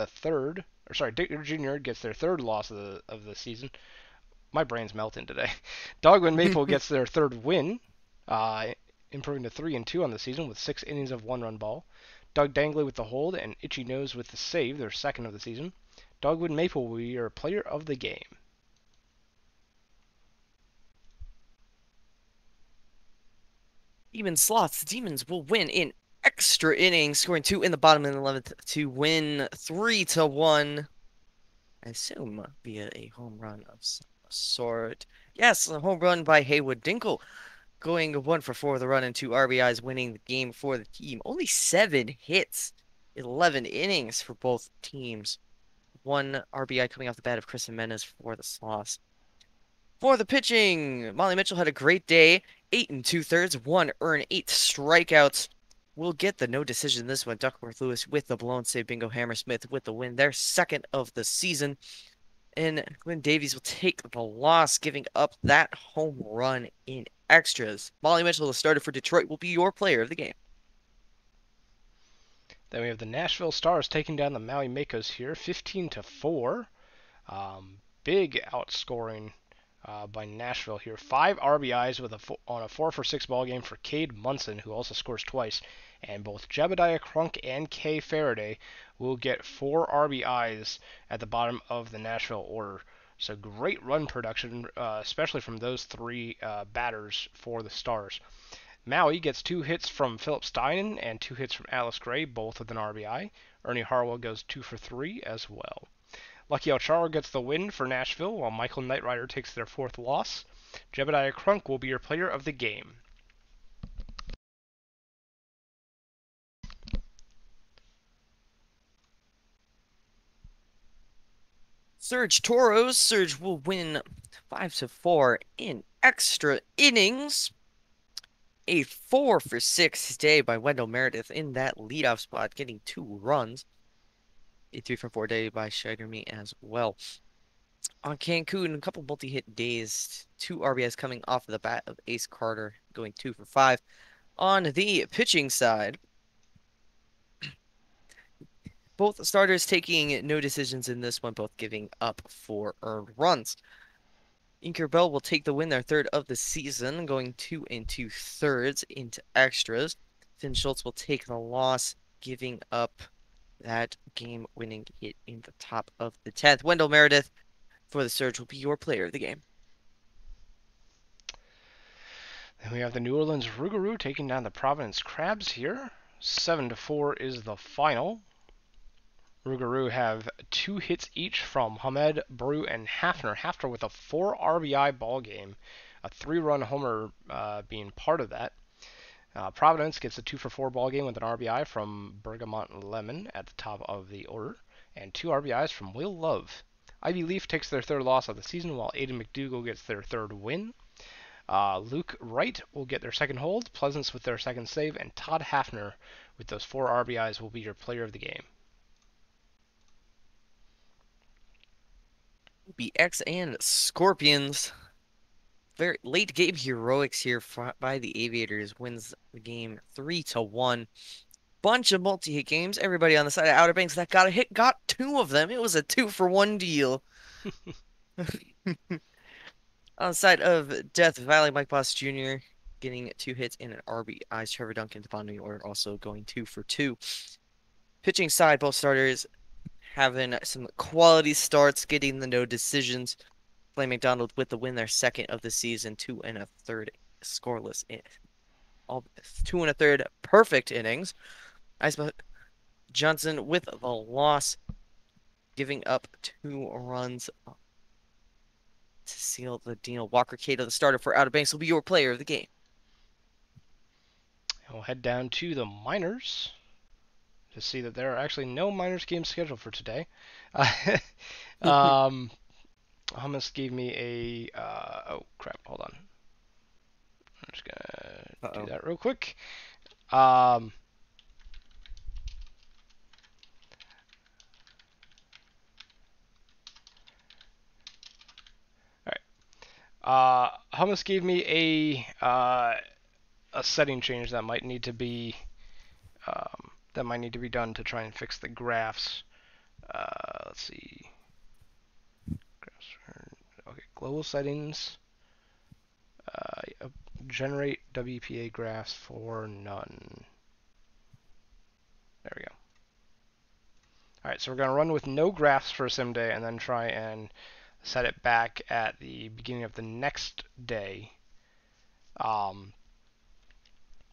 S1: Digger Jr. gets their 3rd loss of the season. My brain's melting today. Dogwood Maple gets their 3rd win, improving to 3-2 on the season with 6 innings of 1-run ball. Doug Dangley with the hold and Itchy Nose with the save, their 2nd of the season. Dogwood Maple will be your player of the game.
S2: Demon Sloths. The Demons will win in extra innings, scoring 2 in the bottom of the 11th to win 3-1. I assume via a home run of some sort. Yes, a home run by Haywood Dinkle, going 1-for-4 with a run and 2 RBIs, winning the game for the team. Only 7 hits, 11 innings for both teams. 1 RBI coming off the bat of Chris Jimenez for the Sloths. For the pitching, Molly Mitchell had a great day. 8 2/3, 1 earned, 8 strikeouts. We'll get the no decision this one. Duckworth Lewis with the blown save. Bingo Hammersmith with the win. Their 2nd of the season. And Glenn Davies will take the loss, giving up that home run in extras. Molly Mitchell, the starter for Detroit, will be your player of the game.
S1: Then we have the Nashville Stars taking down the Maui Makos here, 15-4. Big outscoring by Nashville here. 5 RBIs on a 4-for-6 ball game for Cade Munson, who also scores twice. And both Jebediah Crunk and Kay Faraday will get 4 RBIs at the bottom of the Nashville order. So great run production, especially from those 3 batters for the Stars. Maui gets 2 hits from Philip Steinen and 2 hits from Atlas Gray, both with an RBI. Ernie Harwell goes 2 for 3 as well. Lucky Ocharo gets the win for Nashville, while Michael Knightrider takes their 4th loss. Jebediah Crunk will be your player of the game.
S2: Surge Toros. Surge will win 5-4 in extra innings. A 4-for-6 day by Wendell Meredith in that leadoff spot, getting 2 runs. A 3-for-4 day by Shigerme as well. On Cancun, a couple multi-hit days. 2 RBIs coming off of the bat of Ace Carter, going 2 for 5. On the pitching side, both starters taking no decisions in this one, both giving up 4 earned runs. Inker Bell will take the win, their 3rd of the season, going 2 2/3 into extras. Finn Schultz will take the loss, giving up that game-winning hit in the top of the 10th. Wendell Meredith for the Surge will be your player of the game.
S1: Then we have the New Orleans Rougarou taking down the Providence Crabs here. 7-4 is the final. Rougarou have 2 hits each from Hamed, Brew, and Hafner. Hafner with a 4 RBI ball game, a 3-run homer being part of that. Providence gets a 2-for-4 ball game with an RBI from Bergamot Lemon at the top of the order, and 2 RBIs from Will Love. Ivy Leaf takes their 3rd loss of the season, while Aiden McDougall gets their 3rd win. Luke Wright will get their 2nd hold, Pleasance with their 2nd save, and Todd Hafner with those 4 RBIs will be your player of the game.
S2: BX and Scorpions. Very late game heroics here by the Aviators, wins the game 3-1. Bunch of multi-hit games. Everybody on the side of Outer Banks that got a hit got 2 of them. It was a 2-for-1 deal. On the side of Death Valley, Mike Boss Jr. getting 2 hits and an RBI. Trevor Duncan, Devon Order also going 2 for 2. Pitching side, both starters having some quality starts, getting the no decisions. Blaine McDonald with the win, their 2nd of the season, 2 1/3 scoreless in all 2 1/3 perfect innings. Icebug Johnson with the loss, giving up 2 runs to seal the deal. Walker Cato, the starter for Outer Banks, will be your player of the game.
S1: We'll head down to the minors to see that there are actually no minors games scheduled for today. Hummus gave me a oh crap, hold on. I'm just gonna do that real quick. All right. Hummus gave me a setting change that might need to be done to try and fix the graphs. Let's see. Okay, global settings. Generate WPA graphs for none. There we go. Alright, so we're going to run with no graphs for a sim day and then try and set it back at the beginning of the next day,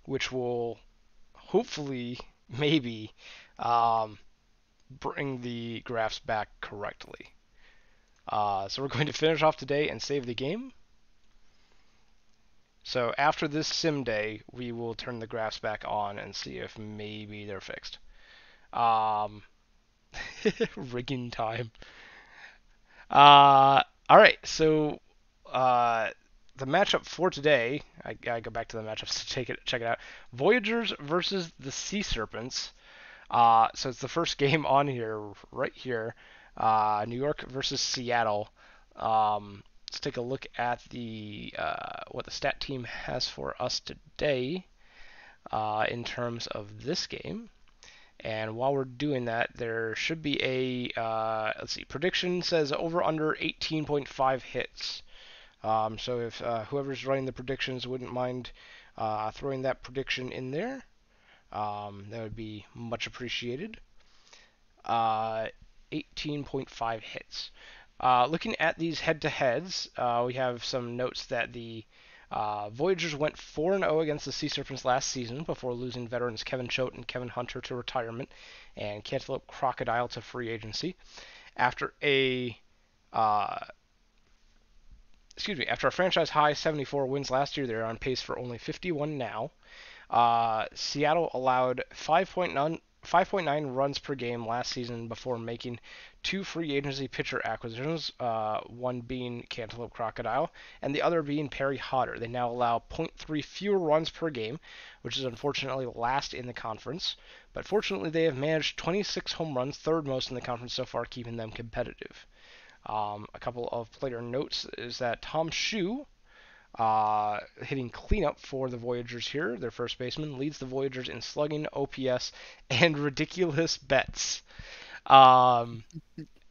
S1: which will hopefully, maybe, bring the graphs back correctly. So we're going to finish off today and save the game. So after this sim day, we will turn the graphs back on and see if maybe they're fixed. Rigging time. Alright, so the matchup for today, I go back to the matchups to check it out. Voyagers versus the Sea Serpents. So it's the first game on here, right here. New York versus Seattle. Let's take a look at the what the stat team has for us today in terms of this game. And while we're doing that, there should be let's see, prediction says over under 18.5 hits. So if whoever's running the predictions wouldn't mind throwing that prediction in there, that would be much appreciated. uh, 18.5 hits. Looking at these head-to-heads, we have some notes that the Voyagers went 4-0 against the Sea Serpents last season before losing veterans Kevin Choate and Kevin Hunter to retirement and Cantaloupe Crocodile to free agency. After a uh, after a franchise high 74 wins last year, they're on pace for only 51 now. Seattle allowed 5.9 runs per game last season before making two free agency pitcher acquisitions, one being Cantaloupe Crocodile and the other being Perry Hodder. They now allow zero point 0.3 fewer runs per game, which is unfortunately last in the conference. But fortunately, they have managed 26 home runs, third most in the conference so far, keeping them competitive. A couple of player notes is that Tom Shue, hitting cleanup for the Voyagers here. Their first baseman leads the Voyagers in slugging, OPS, and ridiculous bets. Um,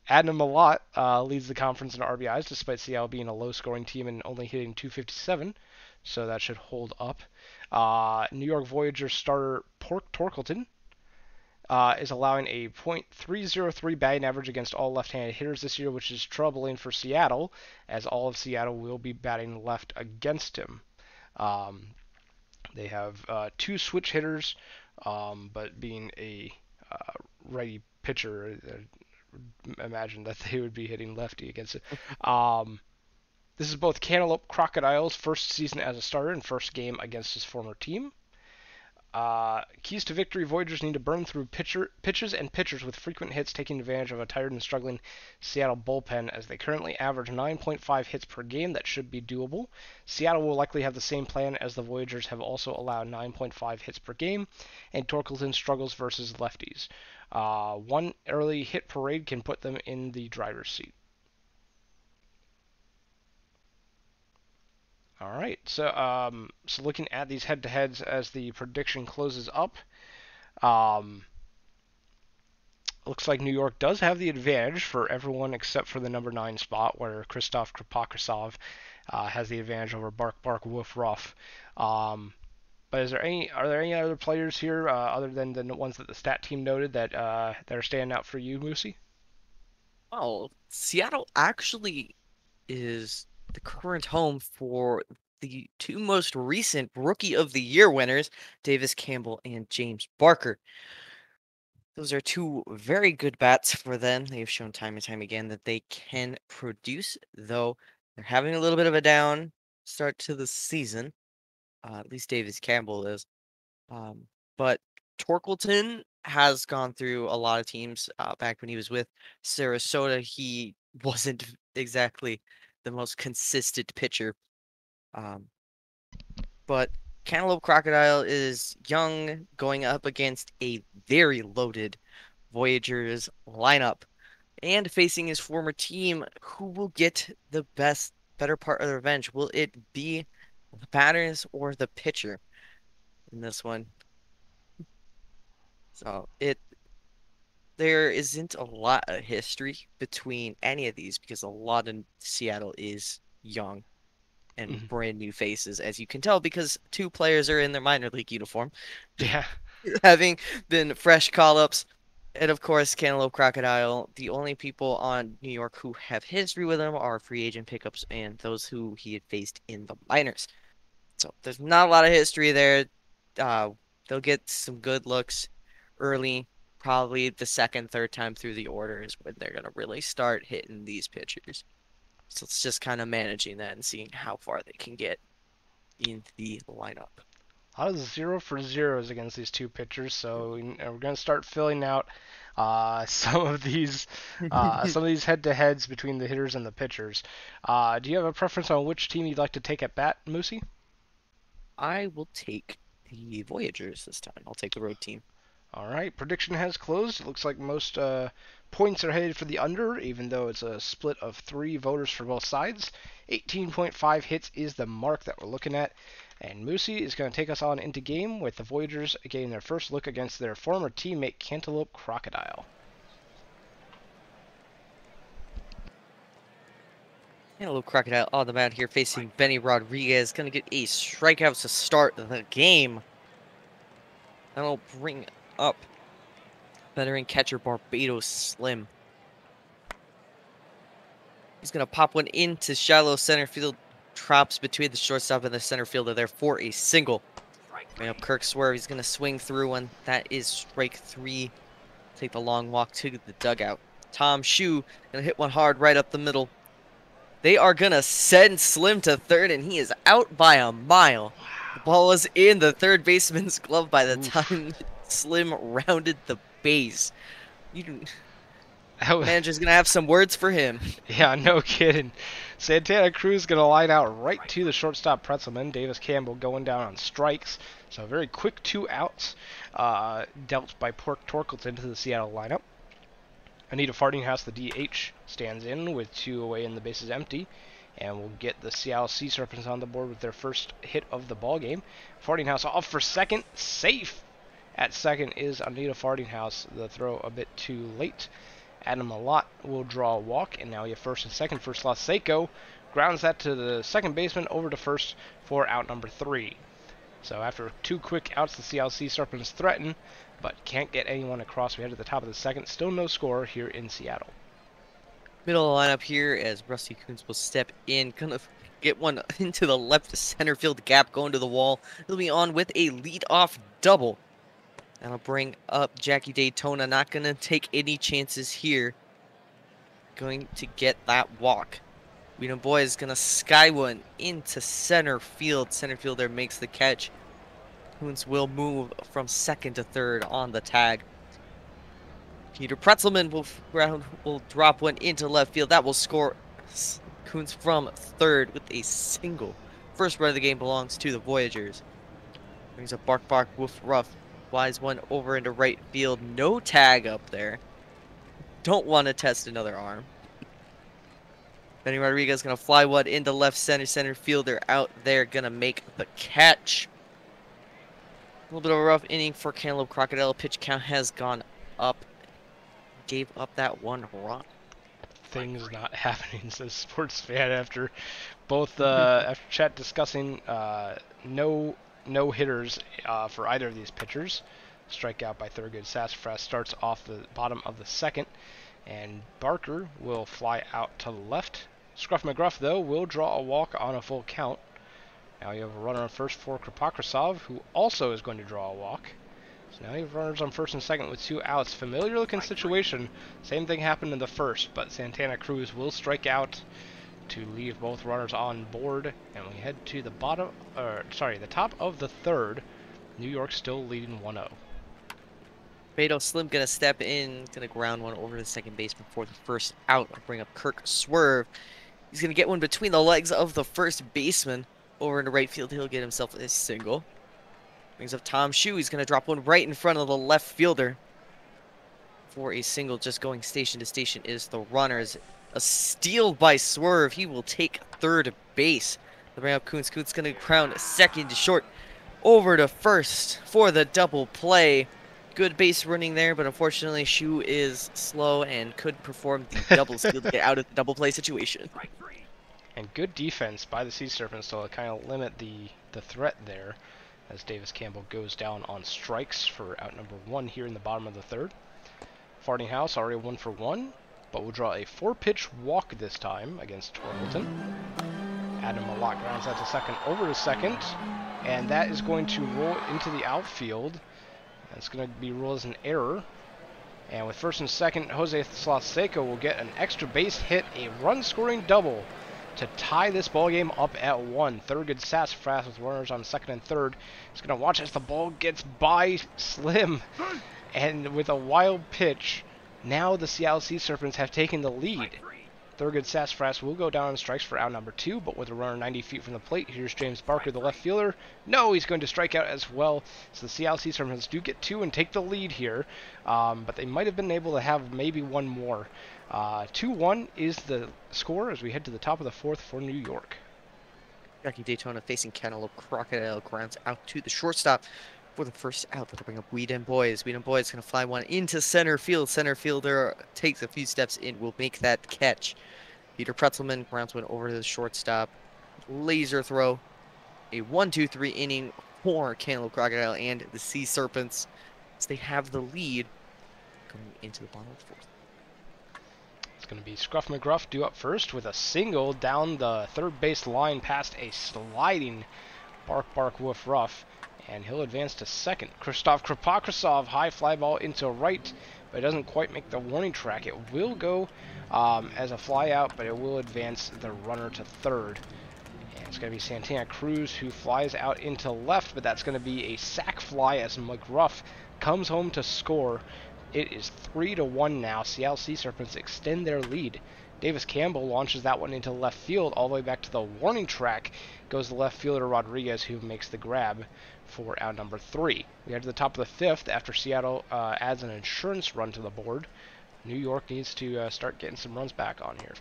S1: Adnan Malat leads the conference in RBIs, despite Seattle being a low-scoring team and only hitting 257, so that should hold up. New York Voyagers starter Pork Torkelton is allowing a .303 batting average against all left-handed hitters this year, which is troubling for Seattle, as all of Seattle will be batting left against him. Um, they have two switch hitters, but being a righty pitcher, imagine that they would be hitting lefty against it. This is both Cantaloupe Crocodile's first season as a starter and first game against his former team. Keys to victory: Voyagers need to burn through pitches and pitchers with frequent hits, taking advantage of a tired and struggling Seattle bullpen as they currently average 9.5 hits per game. That should be doable. Seattle will likely have the same plan as the Voyagers have also allowed 9.5 hits per game, and Torkelton struggles versus lefties. One early hit parade can put them in the driver's seat. All right, so looking at these head-to-heads as the prediction closes up, um, looks like New York does have the advantage for everyone except for the number 9 spot, where Christoph Kripakosov has the advantage over Bark Bark Woof Ruff. But are there any other players here other than the ones that the stat team noted that are standing out for you, Moosey?
S2: Oh, Seattle actually is the current home for the two most recent Rookie of the Year winners, Davis Campbell and James Barker. Those are two very good bats for them. They've shown time and time again that they can produce, though they're having a little bit of a down start to the season. At least Davis Campbell is. But Torkelton has gone through a lot of teams. Back when he was with Sarasota, he wasn't exactly the most consistent pitcher. Um, but Cantaloupe Crocodile is young, going up against a very loaded Voyagers lineup and facing his former team. Who will get the better part of the revenge? Will it be the batters or the pitcher in this one? So there isn't a lot of history between any of these because a lot of Seattle is young and
S1: Mm-hmm.
S2: brand new faces, as you can tell, because two players are in their minor league uniform,
S1: Yeah.
S2: having been fresh call-ups. And of course, Cantaloupe Crocodile, the only people on New York who have history with him are free agent pickups and those who he had faced in the minors. So there's not a lot of history there. Uh, they'll get some good looks early. Probably the second, third time through the order is when they're gonna really start hitting these pitchers. So it's just kind of managing that and seeing how far they can get in the lineup.
S1: A lot of 0 for 0s against these two pitchers, so we're going to start filling out some of these head-to-heads between the hitters and the pitchers. Do you have a preference on which team you'd like to take at bat, Moosey?
S2: I will take the Voyagers this time. I'll take the road team.
S1: All right, prediction has closed. It looks like most points are headed for the under, even though it's a split of 3 voters for both sides. 18.5 hits is the mark that we're looking at. And Moosey is going to take us on into game with the Voyagers getting their first look against their former teammate Cantaloupe Crocodile.
S2: Cantaloupe Crocodile on the mound here facing Benny Rodriguez. Going to get a strikeout to start the game. That'll bring up veteran catcher Barbados Slim. He's going to pop one into shallow center field. Drops between the shortstop and the center fielder there for a single. Bring up Kirk Swerve. He's going to swing through one. That is strike 3. Take the long walk to the dugout. Tom Shue going to hit one hard right up the middle. They are going to send Slim to third, and he is out by a mile. The ball was in the third baseman's glove by the time Slim rounded the base. Manager's going to have some words for him.
S1: Yeah, no kidding. Santana Cruz going to line out right to the shortstop Pretzelman. Davis Campbell going down on strikes. So a very quick 2 outs dealt by Pork Torkelton to the Seattle lineup. Anita Fardinghouse, the DH, stands in with 2 away and the bases empty. And we'll get the Seattle Sea Serpents on the board with their first hit of the ball game. Fardinghouse off for second, safe. At second is Anita Fardinghouse. The throw a bit too late. Adam Malott will draw a walk, and now you have first and second for Sloth Seiko. Grounds that to the second baseman over to first for out number 3. So after 2 quick outs, the Seattle Sea Serpents threaten, but can't get anyone across. We head to the top of the second. Still no score here in Seattle.
S2: Middle of the lineup here as Rusty Coons will step in. Gonna get one into the left center field gap, going to the wall. He'll be on with a leadoff double. That'll bring up Jackie Daytona. Not going to take any chances here. Going to get that walk. Whedon Boy is going to sky one into center field. Center fielder makes the catch. Coons will move from second to third on the tag. Peter Pretzelman will drop one into left field. That will score Coons from third with a single. First run of the game belongs to the Voyagers. Brings up Bark Bark Woof Ruff. Flies one over into right field. No tag up there. Don't want to test another arm. Benny Rodriguez going to fly one into left center. Center fielder out there going to make the catch. A little bit of a rough inning for Cantaloupe Crocodile. Pitch count has gone up. Gave up that 1 run.
S1: Things not happening, says sports fan after both after chat discussing no hitters for either of these pitchers. Strikeout by Thurgood Sassafras starts off the bottom of the second, and Barker will fly out to the left. Scruff McGruff, though, will draw a walk on a full count. Now you have a runner on first for Krapokrasov, who also is going to draw a walk. So now you have runners on first and second with 2 outs. Familiar looking situation. Same thing happened in the first, but Santana Cruz will strike out to leave both runners on board, and we head to the the top of the third. New York still leading 1-0.
S2: Beto Slim gonna step in, gonna ground one over to second base before the first out. I'll bring up Kirk Swerve. He's gonna get one between the legs of the first baseman over into right field. He'll get himself a single. Brings up Tom Shue. He's gonna drop one right in front of the left fielder for a single. Just going station to station is the runners. A steal by Swerve. He will take third base. They'll bring up Coons. Coons going to ground second to short. Over to first for the double play. Good base running there, but unfortunately Shue is slow and could perform the double steal to get out of the double play situation.
S1: And good defense by the Sea Serpents to kind of limit the threat there, as Davis Campbell goes down on strikes for out number 1 here in the bottom of the third. Fardinghouse already 1 for 1. But we'll draw a 4-pitch walk this time against Torkelton. Adam Malott grounds that to second, over to second, and that is going to roll into the outfield. It's going to be ruled as an error. And with first and second, Jose Sloth Seiko will get an extra base hit, a run-scoring double to tie this ball game up at 1. Thurgood Sassafras with runners on second and third. He's going to watch as the ball gets by Slim, and with a wild pitch, now the Seattle Sea Serpents have taken the lead. Thurgood Sassafras will go down on strikes for out number 2, but with a runner 90 feet from the plate, here's James Barker, the left fielder. No, he's going to strike out as well. So the Seattle Sea Serpents do get 2 and take the lead here, but they might have been able to have maybe one more. 2-1 is the score as we head to the top of the fourth for New York.
S2: Jackie Daytona facing Cantaloupe Crocodile, grounds out to the shortstop for the first out. That'll bring up Weedon Boys. Weedon Boys gonna fly one into center field. Center fielder takes a few steps in, will make that catch. Peter Pretzelman grounds one over to the shortstop. Laser throw. A 1-2-3 inning for Cantaloupe Crocodile and the Sea Serpents, as they have the lead going into the bottom of the fourth.
S1: It's going to be Scruff McGruff due up first with a single down the third base line past a sliding Bark Bark Woof Ruff, and he'll advance to second. Krzysztof Kropotkrasov high fly ball into right, but it doesn't quite make the warning track. It will go as a fly out, but it will advance the runner to third. And it's going to be Santana Cruz who flies out into left, but that's going to be a sac fly as McGruff comes home to score. It is 3-1 now. Seattle Sea Serpents extend their lead. Davis Campbell launches that one into left field all the way back to the warning track. Goes the left fielder Rodriguez, who makes the grab for out number 3. We head to the top of the fifth after Seattle adds an insurance run to the board. New York needs to start getting some runs back on here.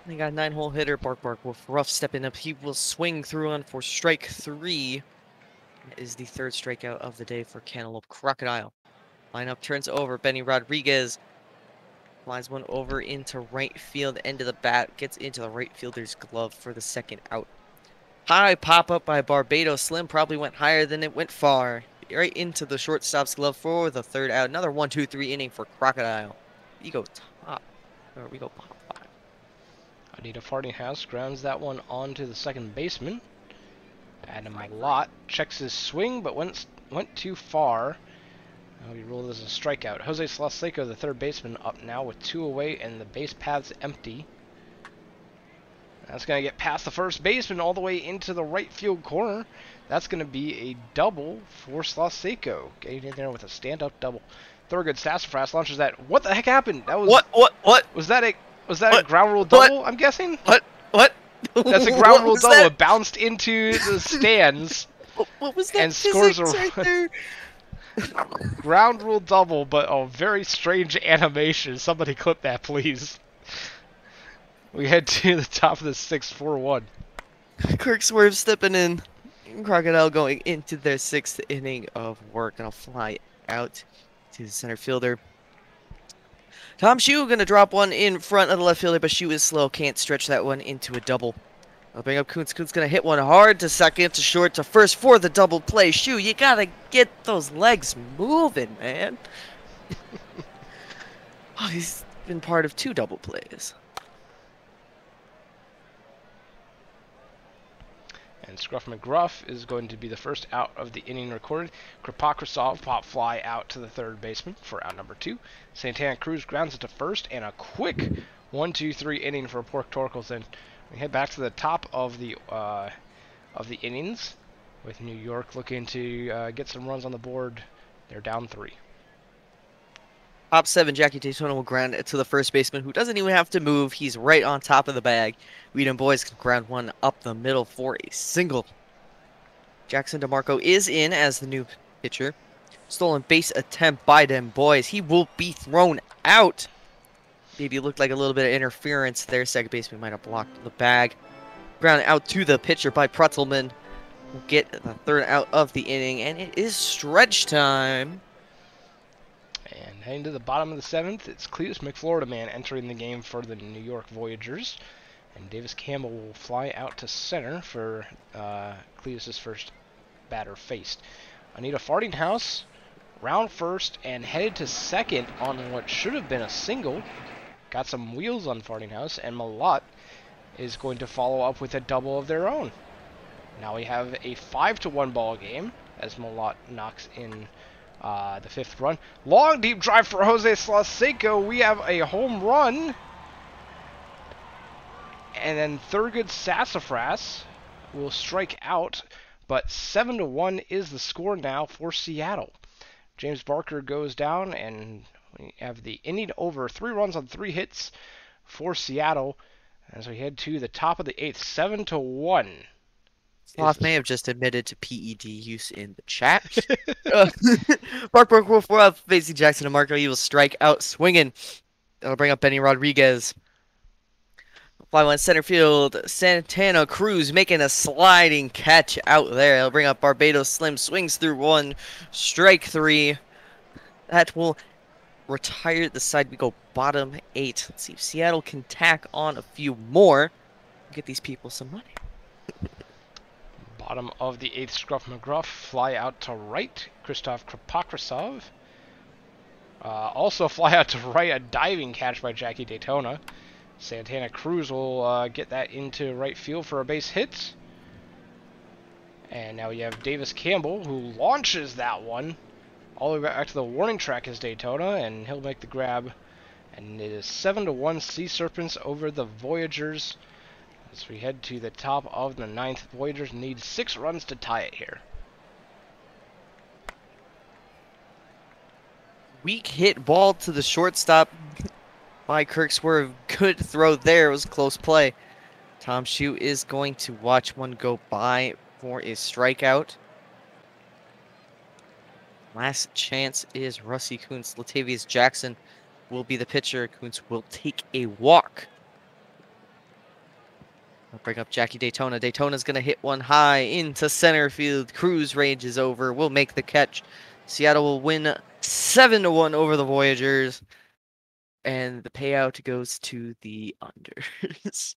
S2: They got a 9-hole hitter, Bark Bark Wolf Ruff stepping up. He will swing through on for strike 3. That is the third strikeout of the day for Cantaloupe Crocodile. Lineup turns over. Benny Rodriguez flies one over into right field. End of the bat. Gets into the right fielder's glove for the second out. High pop-up by Barbados Slim. Probably went higher than it went far. Right into the shortstop's glove for the third out. Another 1-2-3 inning for Crocodile. We go top. Or we go pop 5.
S1: Anita Fartinghouse grounds that one onto the second baseman. Adam Malott checks his swing, but went too far. He ruled as a strikeout. Jose Slaseco, the third baseman, up now with 2 away, and the base path's empty. That's going to get past the first baseman all the way into the right field corner. That's going to be a double for Slaseco. Getting in there with a stand-up double. Thurgood Sassafras launches that. What the heck happened? That was
S2: What?
S1: Was that a ground rule double? I'm guessing.
S2: What?
S1: That's a ground rule double. It bounced into the stands.
S2: What was that?
S1: And scores a
S2: right there?
S1: Ground rule double, but a very strange animation. Somebody clip that, please. We head to the top of the 6th, 4-1.
S2: Kirk Swerve stepping in. Crocodile going into their 6th inning of work. Gonna fly out to the center fielder. Tom Shue gonna drop one in front of the left fielder, but Shue is slow. Can't stretch that one into a double. I'll bring up Kuntz. Kuntz gonna hit one hard to second, to short, to first for the double play. Shue, you gotta get those legs moving, man. Oh, he's been part of 2 double plays.
S1: And Scruff McGruff is going to be the first out of the inning recorded. Kropotkrasov pop fly out to the third baseman for out number 2. Santana Cruz grounds it to first, and a quick 1-2-3 inning for Pork Torkelson. We head back to the top of the innings, with New York looking to get some runs on the board. They're down 3.
S2: Top 7, Jackie Daytona will ground it to the first baseman, who doesn't even have to move. He's right on top of the bag. Weedon Boys can ground one up the middle for a single. Jackson DeMarco is in as the new pitcher. Stolen base attempt by them boys. He will be thrown out. Maybe it looked like a little bit of interference there. Second baseman might have blocked the bag. Ground out to the pitcher by Pretzelman. We'll get the third out of the inning, and it is stretch time.
S1: And heading to the bottom of the 7th, it's Cletus McFlorida Man entering the game for the New York Voyagers. And Davis Campbell will fly out to center for Cletus' first batter faced. Anita Fartinghouse round first and headed to second on what should have been a single. Got some wheels on Fartinghouse, and Malott is going to follow up with a double of their own. Now we have a 5-1 ball game as Malott knocks in the 5th run. Long deep drive for Jose Slaseco. We have a home run. And then Thurgood Sassafras will strike out, but 7-1 is the score now for Seattle. James Barker goes down, and we have the inning over. 3 runs on 3 hits for Seattle as we head to the top of the 8th. 7-1.
S2: Sloth may have just admitted to PED use in the chat. Bark Wolf facing Jackson DeMarco. He will strike out swinging. That'll bring up Benny Rodriguez. Fly one center field. Santana Cruz making a sliding catch out there. He'll bring up Barbados Slim. Swings through one. Strike three. That will retire the side. We go bottom 8. Let's see if Seattle can tack on a few more. Get these people some money.
S1: Bottom of the 8th, Scruff McGruff. Fly out to right. Krzysztof Pokrasov. Also fly out to right. A diving catch by Jackie Daytona. Santana Cruz will get that into right field for a base hit. And now you have Davis Campbell, who launches that one all the way back to the warning track as Daytona, and he'll make the grab. And it is 7-1 Sea Serpents over the Voyagers. As we head to the top of the 9th, Voyagers need 6 runs to tie it here.
S2: Weak hit ball to the shortstop by Kirk Swerve. Good throw there. It was close play. Tom Shue is going to watch one go by for a strikeout. Last chance is Rusty Kuntz. Latavius Jackson will be the pitcher. Kuntz will take a walk. I'll bring up Jackie Daytona. Daytona's going to hit one high into center field. Cruz ranges over. Will make the catch. Seattle will win 7-1 over the Voyagers. And the payout goes to the unders.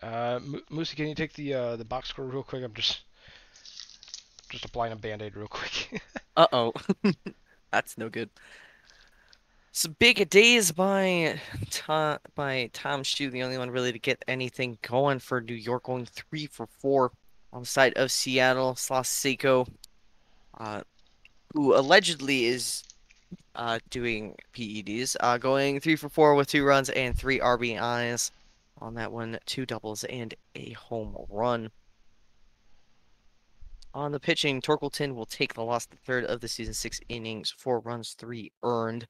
S1: Moosey, can you take the box score real quick? I'm just applying a band-aid real quick.
S2: Uh-oh. That's no good. So big days by Tom Shue, the only one really to get anything going for New York, going 3 for 4 on the side of Seattle. Sloseko, who allegedly is doing PEDs, going 3 for 4 with 2 runs and 3 RBIs on that one, 2 doubles and a home run. On the pitching, Torkelton will take the loss, the third of the season, 6 innings, 4 runs, 3 earned.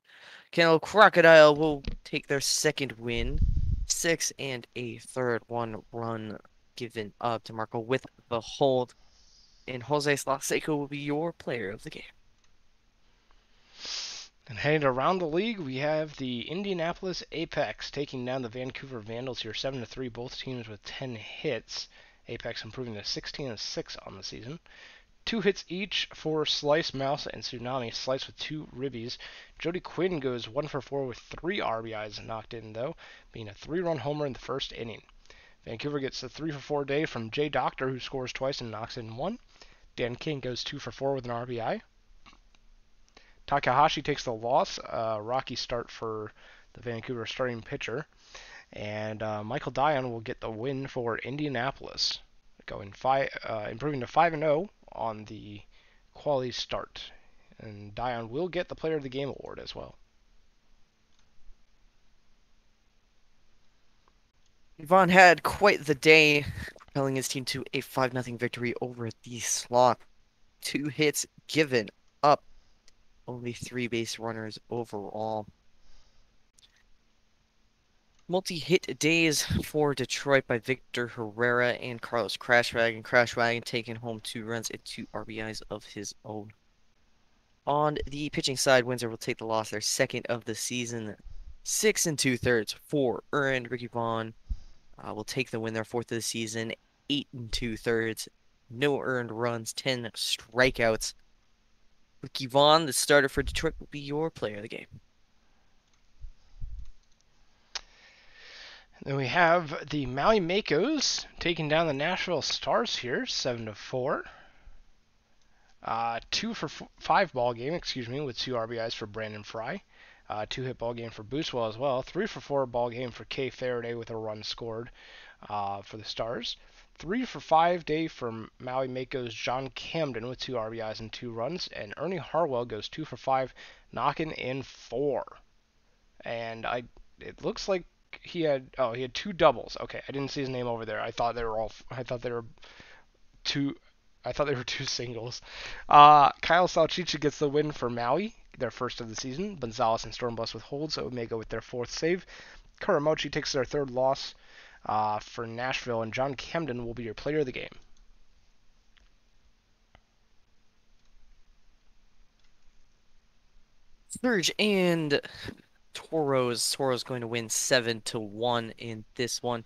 S2: Kendall Crocodile will take their second win, 6 and a third, 1 run given up to Marco with the hold. And Jose Sloseko will be your player of the game.
S1: And heading around the league, we have the Indianapolis Apex taking down the Vancouver Vandals here, 7-3. Both teams with 10 hits. Apex improving to 16-6 on the season. 2 hits each for Slice, Mouse, and Tsunami. Slice with 2 ribbies. Jody Quinn goes 1 for 4 with 3 RBIs knocked in, though, being a 3-run homer in the first inning. Vancouver gets a 3 for 4 day from Jay Doctor, who scores twice and knocks in 1. Dan King goes 2 for 4 with an RBI. Takahashi takes the loss. Rocky start for the Vancouver starting pitcher. And Michael Dion will get the win for Indianapolis, improving to 5-0 on the quality start. And Dion will get the Player of the Game award as well.
S2: Yvonne had quite the day, propelling his team to a 5-0 victory over the Sloth. 2 hits given up, only 3 base runners overall. Multi-hit days for Detroit by Victor Herrera and Carlos Crashwagon. Crashwagon taking home 2 runs and 2 RBIs of his own. On the pitching side, Windsor will take the loss, their second of the season. 6 2/3, 4 earned. Ricky Vaughn will take the win, their 4th of the season. 8 2/3, no earned runs, 10 strikeouts. Ricky Vaughn, the starter for Detroit, will be your player of the game.
S1: Then we have the Maui Makos taking down the Nashville Stars here, 7-4. 2 for 5 ball game, with 2 RBIs for Brandon Fry. 2 hit ball game for Booswell as well. 3 for 4 ball game for Kay Faraday with a run scored for the Stars. 3 for 5 day from Maui Mako's John Camden with 2 RBIs and 2 runs. And Ernie Harwell goes 2 for 5, knocking in 4. And it looks like he had 2 doubles. Okay, I didn't see his name over there. I thought they were 2 singles. Kyle Salchicha gets the win for Maui, their first of the season. Gonzalez and Stormbus with holds, so Omega with their 4th save. Kuramochi takes their 3rd loss for Nashville, and John Camden will be your player of the game.
S2: Surge and Toros. Toros going to win 7-1 in this one,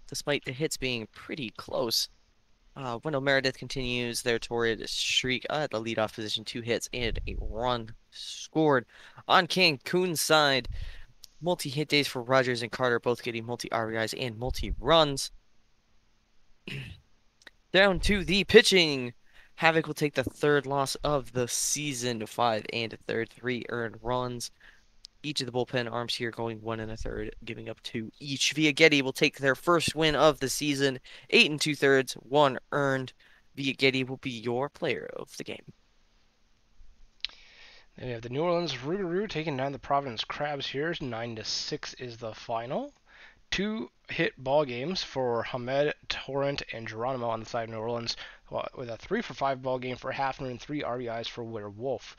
S2: despite the hits being pretty close. Wendell Meredith continues their torrid streak at the leadoff position, 2 hits and a run scored. On Cancun's side, multi-hit days for Rogers and Carter, both getting multi-RBIs and multi-runs. Down to the pitching. Havoc will take the third loss of the season, 5 1/3, 3 earned runs. Each of the bullpen arms here going 1 1/3, giving up 2 each. Getty will take their first win of the season, 8 2/3, 1 earned. Getty will be your player of the game.
S1: Then we have the New Orleans Rougarou taking down the Providence Crabs here. 9-6 is the final. 2-hit ball games for Hamed, Torrent, and Geronimo on the side of New Orleans, with a 3-for-5 ball game for Hafner and 3 RBIs for Werewolf.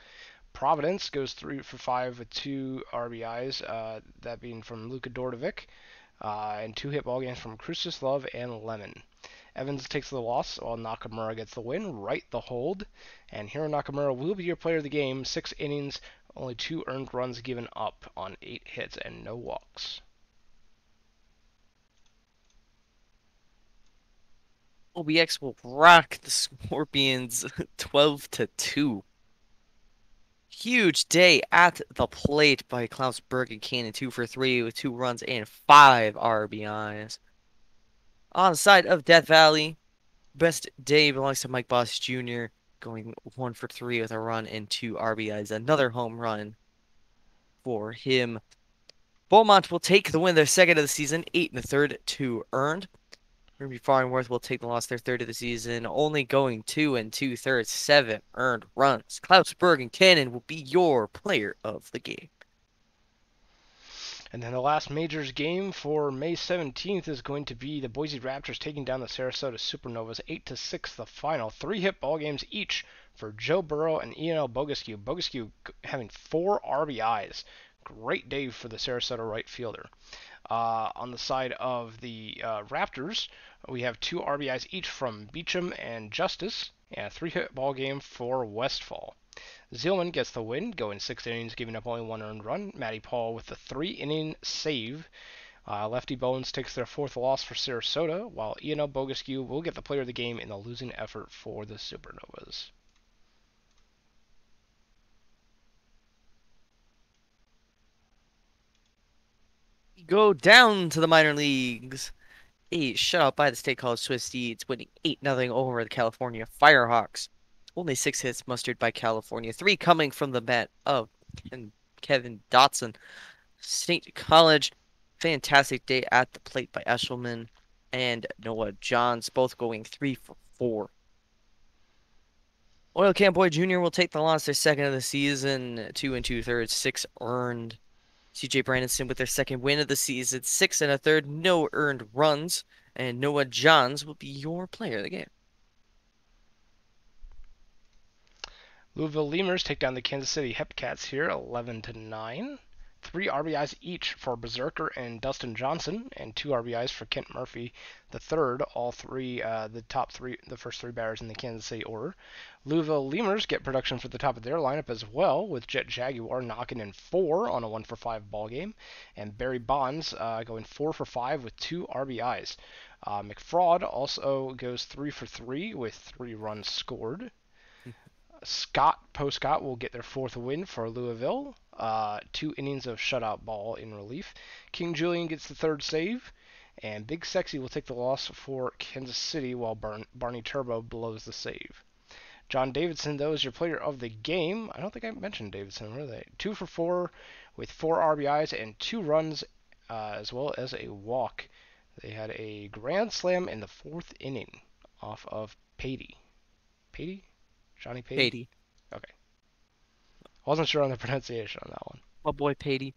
S1: Providence goes 3-for-5 with 2 RBIs, that being from Luka Dordovic, and 2-hit ball games from Crucis Love and Lemon. Evans takes the loss while Nakamura gets the win. Right the hold. And Hiro Nakamura will be your player of the game. 6 innings, only 2 earned runs given up on 8 hits and no walks.
S2: OBX will rock the Scorpions 12-2. Huge day at the plate by Klaus Bergen-Cannon, 2-for-3 with 2 runs and 5 RBIs. On the side of Death Valley, best day belongs to Mike Boss Jr., going 1-for-3 with a run and 2 RBIs. Another home run for him. Beaumont will take the win, their second of the season, 8 1/3, 2 earned. Ruby Farnworth will take the loss, their third of the season, only going 2 2/3, 7 earned runs. Klaus Bergen-Cannon will be your player of the game.
S1: And then the last Majors game for May 17th is going to be the Boise Raptors taking down the Sarasota Supernovas, 8-6 the final. 3-hit ball games each for Joe Burrow and Ian Bogescu. Bogescu having 4 RBIs. Great day for the Sarasota right fielder. On the side of the Raptors, we have 2 RBIs each from Beecham and Justice, and a 3-hit ball game for Westfall. Zielman gets the win, going 6 innings, giving up only 1 earned run. Matty Paul with the 3-inning save. Lefty Bones takes their 4th loss for Sarasota, while Ian Bogescu will get the player of the game in the losing effort for the Supernovas.
S2: Go down to the minor leagues. A shutout by the State College Swifties, winning 8-0 over the California Firehawks. Only 6 hits mustered by California, 3 coming from the bat of Kevin Dotson. State College, fantastic day at the plate by Eshelman and Noah Johns, both going 3-for-4. Oil Can Boy Jr. will take the loss, their second of the season, 2 2/3, 6 earned. CJ Brandon with their second win of the season, 6 1/3, no earned runs, and Noah Johns will be your player of the game.
S1: Louisville Lemurs take down the Kansas City Hepcats here, 11-9. 3 RBIs each for Berserker and Dustin Johnson, and 2 RBIs for Kent Murphy, the third. All 3, the first 3 batters in the Kansas City order. Louisville Lemurs get production for the top of their lineup as well, with Jet Jaguar knocking in 4 on a 1-for-5 ball game, and Barry Bonds going 4-for-5 with 2 RBIs. McFraud also goes 3-for-3 with 3 runs scored. Poe Scott will get their 4th win for Louisville. 2 innings of shutout ball in relief. King Julian gets the 3rd save, and Big Sexy will take the loss for Kansas City while Barney Turbo blows the save. John Davidson, though, is your player of the game. I don't think I mentioned Davidson, were they? 2-for-4 with 4 RBIs and 2 runs, as well as a walk. They had a grand slam in the 4th inning off of Patey. Patey? Johnny Patey?
S2: Patey.
S1: Okay. Wasn't sure on the pronunciation on that one.
S2: My boy Patey.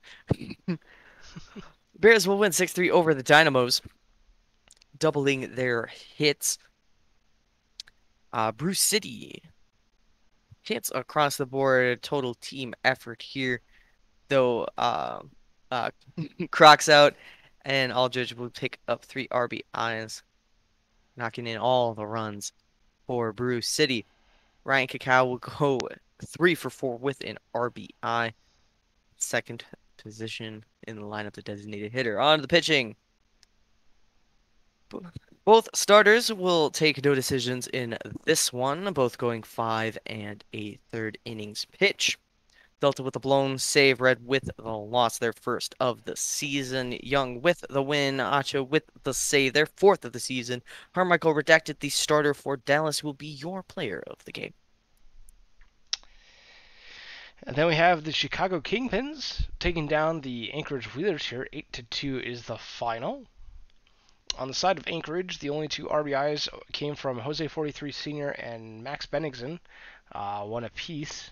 S2: Bears will win 6-3 over the Dynamos, doubling their hits. Bruce City hits across the board, total team effort here. Though Croc's out, and Aldridge will pick up 3 RBIs, knocking in all the runs for Bruce City. Ryan Cacao will go 3 for 4 with an RBI. Second position in the lineup, the designated hitter. On to the pitching. Both starters will take no decisions in this one, both going 5 and a third innings pitch. Delta with the blown save, Red with the loss, their first of the season. Young with the win, Acho with the save, their fourth of the season. Carmichael redacted, the starter for Dallas, will be your player of the game.
S1: And then we have the Chicago Kingpins taking down the Anchorage Wheelers here. 8-2 is the final. On the side of Anchorage, the only two RBIs came from Jose 43 Sr. and Max Bennington, one apiece.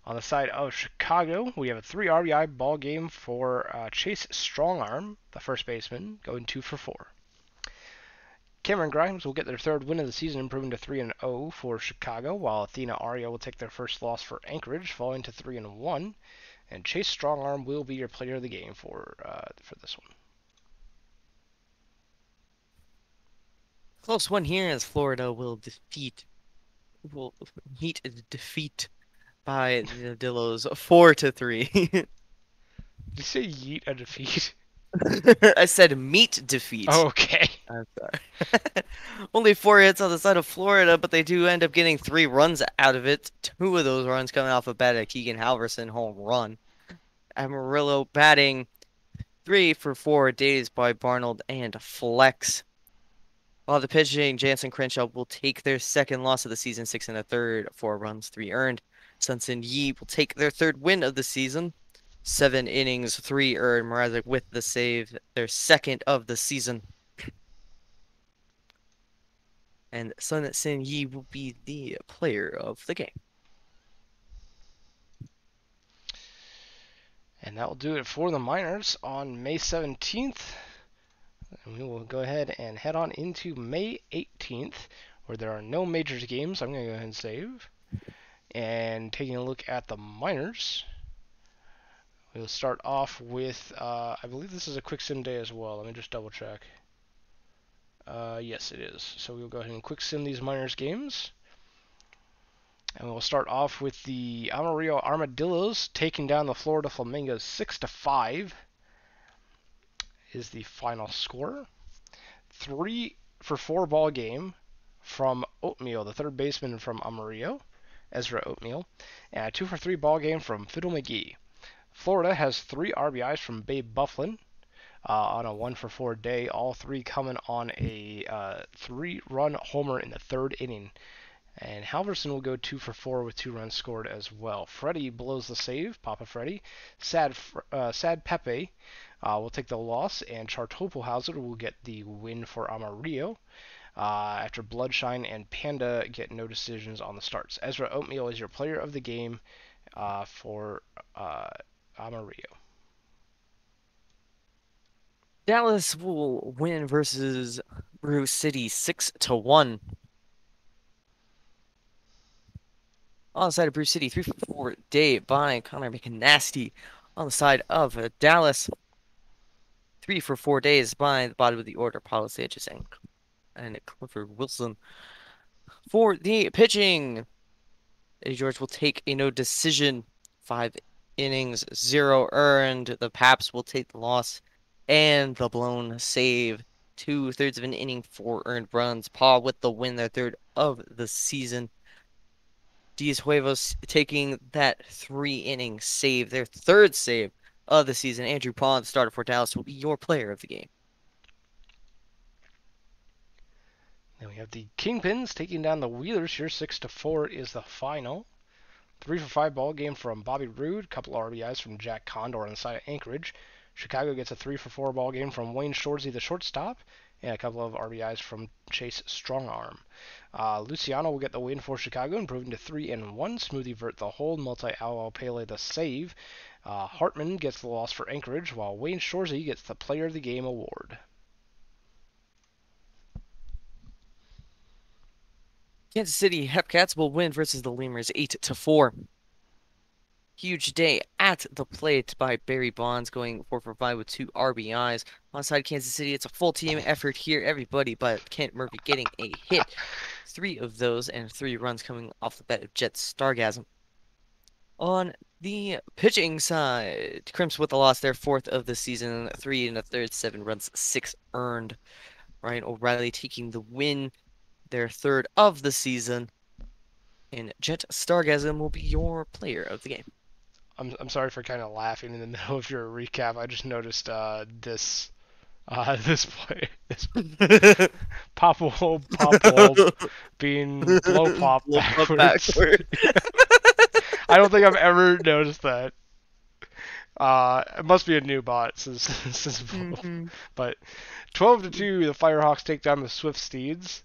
S1: On the side of Chicago, we have a 3 RBI ball game for Chase Strongarm, the first baseman, going 2 for 4. Cameron Grimes will get their third win of the season, improving to 3-0 for Chicago, while Athena Aria will take their first loss for Anchorage, falling to 3-1. And Chase Strongarm will be your player of the game for this one.
S2: Close one here as Florida will meet a defeat by the Dillos 4-3.
S1: Did you say yeet a defeat?
S2: I said meet defeat.
S1: Oh, okay.
S2: I'm sorry. Only 4 hits on the side of Florida, but they do end up getting 3 runs out of it. 2 of those runs coming off a bat at Keegan Halverson home run. Amarillo batting 3 for 4 days by Barnold and Flex. While the pitching, Jansen Crenshaw will take their second loss of the season, 6 1/3, 4 runs, 3 earned. Sunson Yi will take their third win of the season, 7 innings, 3 earned. Mrazek with the save, their second of the season. And Sunson Yi will be the player of the game.
S1: And that will do it for the minors on May 17th. And we will go ahead and head on into May 18th, where there are no majors games. I'm going to go ahead and save. And taking a look at the minors, we'll start off with, I believe this is a quick sim day as well. Let me just double check. Yes, it is. So we'll go ahead and quick sim these minors games. And we'll start off with the Amarillo Armadillos taking down the Florida Flamingos 6-5 is the final score. 3 for 4 ball game from Oatmeal, the third baseman from Amarillo, Ezra Oatmeal, and a 2 for 3 ball game from Fiddle McGee. Florida has 3 RBIs from Babe Bufflin on a 1 for 4 day, all 3 coming on a 3-run homer in the third inning. And Halverson will go 2 for 4 with 2 runs scored as well. Freddie blows the save, Papa Freddie. Sad Pepe will take the loss, and Chartopelhauser will get the win for Amarillo. After Bloodshine and Panda get no decisions on the starts. Ezra Oatmeal is your player of the game for Amarillo.
S2: Dallas will win versus Brew City 6-1. On the side of Brew City, 3 for 4 day by Connor McNasty. On the side of Dallas, 3 for 4 days by the bottom of the order, Paulo Sanchez and Clifford Wilson. For the pitching, Eddie George will take a no decision, 5 innings, 0 earned. The Paps will take the loss and the blown save, 2/3 of an inning, 4 earned runs. Paul with the win, their third of the season. Diaz Huevos taking that 3-inning save, their third save of the season. Andrew Paul, the starter for Dallas, will be your player of the game.
S1: Then we have the Kingpins taking down the Wheelers here. 6-4 is the final. 3 for 5 ball game from Bobby Roode. Couple RBIs from Jack Condor on the side of Anchorage. Chicago gets a 3 for 4 ball game from Wayne Shorzy, the shortstop, and a couple of RBIs from Chase Strongarm. Luciano will get the win for Chicago, improving to 3-1. Smoothie Vert the hold, Multi-Owl Pele the save. Hartman gets the loss for Anchorage, while Wayne Shorzy gets the Player of the Game award.
S2: Kansas City Hepcats will win versus the Lemurs 8-4. Huge day at the plate by Barry Bonds, going 4 for 5 with 2 RBIs. Onside Kansas City, it's a full team effort here, everybody, but Kent Murphy getting a hit. 3 of those and 3 runs coming off the bat of Jet Stargasm. On the pitching side, Crimps with a loss, their fourth of the season, 3 1/3, 7 runs, 6 earned. Ryan O'Reilly taking the win, their third of the season. And Jet Stargasm will be your player of the game.
S1: I'm sorry for kind of laughing in the middle of your recap. I just noticed this this play, this pop bulb being blow pop
S2: Blow up
S1: backwards.
S2: backward.
S1: I don't think I've ever noticed that. It must be a new bot since
S2: Mhm.
S1: but 12-2, the Firehawks take down the Swift Steeds.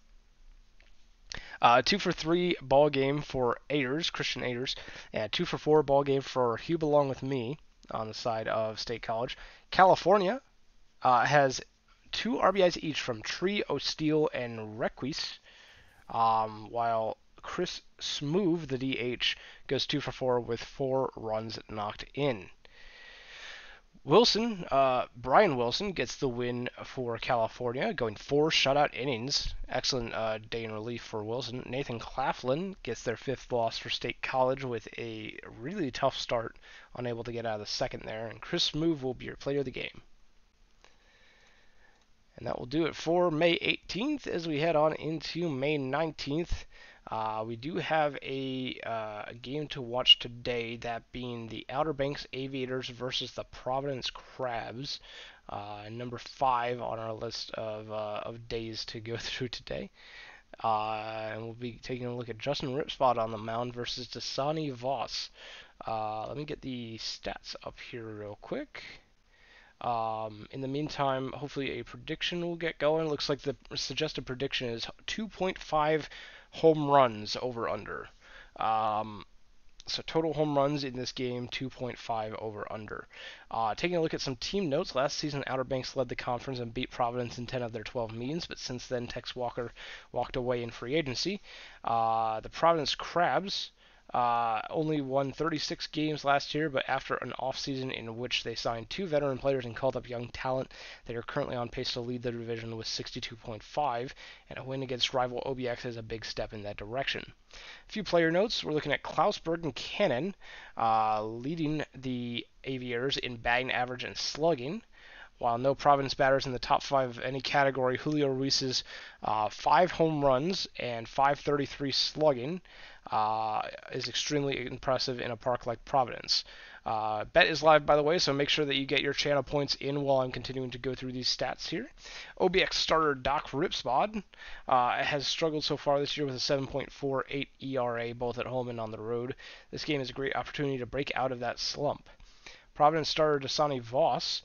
S1: 2 for 3 ball game for Ayers, Christian Ayers, and 2 for 4 ball game for Hugh Belong with Me on the side of State College. California has 2 RBIs each from Tree, O'Steele, and Requis, while Chris Smoove, the DH, goes 2 for 4 with 4 runs knocked in. Brian Wilson gets the win for California, going 4 shutout innings. Excellent day in relief for Wilson. Nathan Claflin gets their 5th loss for State College with a really tough start, unable to get out of the second there. And Chris Smoove will be your player of the game. And that will do it for May 18th as we head on into May 19th. We do have a game to watch today, that being the Outer Banks Aviators versus the Providence Crabs, number 5 on our list of days to go through today. And we'll be taking a look at Justin Ripspot on the mound versus Dasani Voss. Let me get the stats up here real quick. In the meantime, hopefully a prediction will get going. Looks like the suggested prediction is 2.5 home runs over under. So total home runs in this game, 2.5 over under. Taking a look at some team notes, last season Outer Banks led the conference and beat Providence in 10 of their 12 meetings, but since then Tex Walker walked away in free agency. The Providence Crabs only won 36 games last year, but after an offseason in which they signed 2 veteran players and called up young talent, they are currently on pace to lead the division with 62.5, and a win against rival OBX is a big step in that direction. A few player notes. We're looking at Klausberg and Cannon leading the Aviators in batting average and slugging. While no Providence batters in the top 5 of any category, Julio Ruiz's 5 home runs and 533 slugging is extremely impressive in a park like Providence. Bet is live, by the way, so make sure that you get your channel points in while I'm continuing to go through these stats here. OBX starter Doc Ripspod has struggled so far this year with a 7.48 ERA, both at home and on the road. This game is a great opportunity to break out of that slump. Providence starter Dasani Voss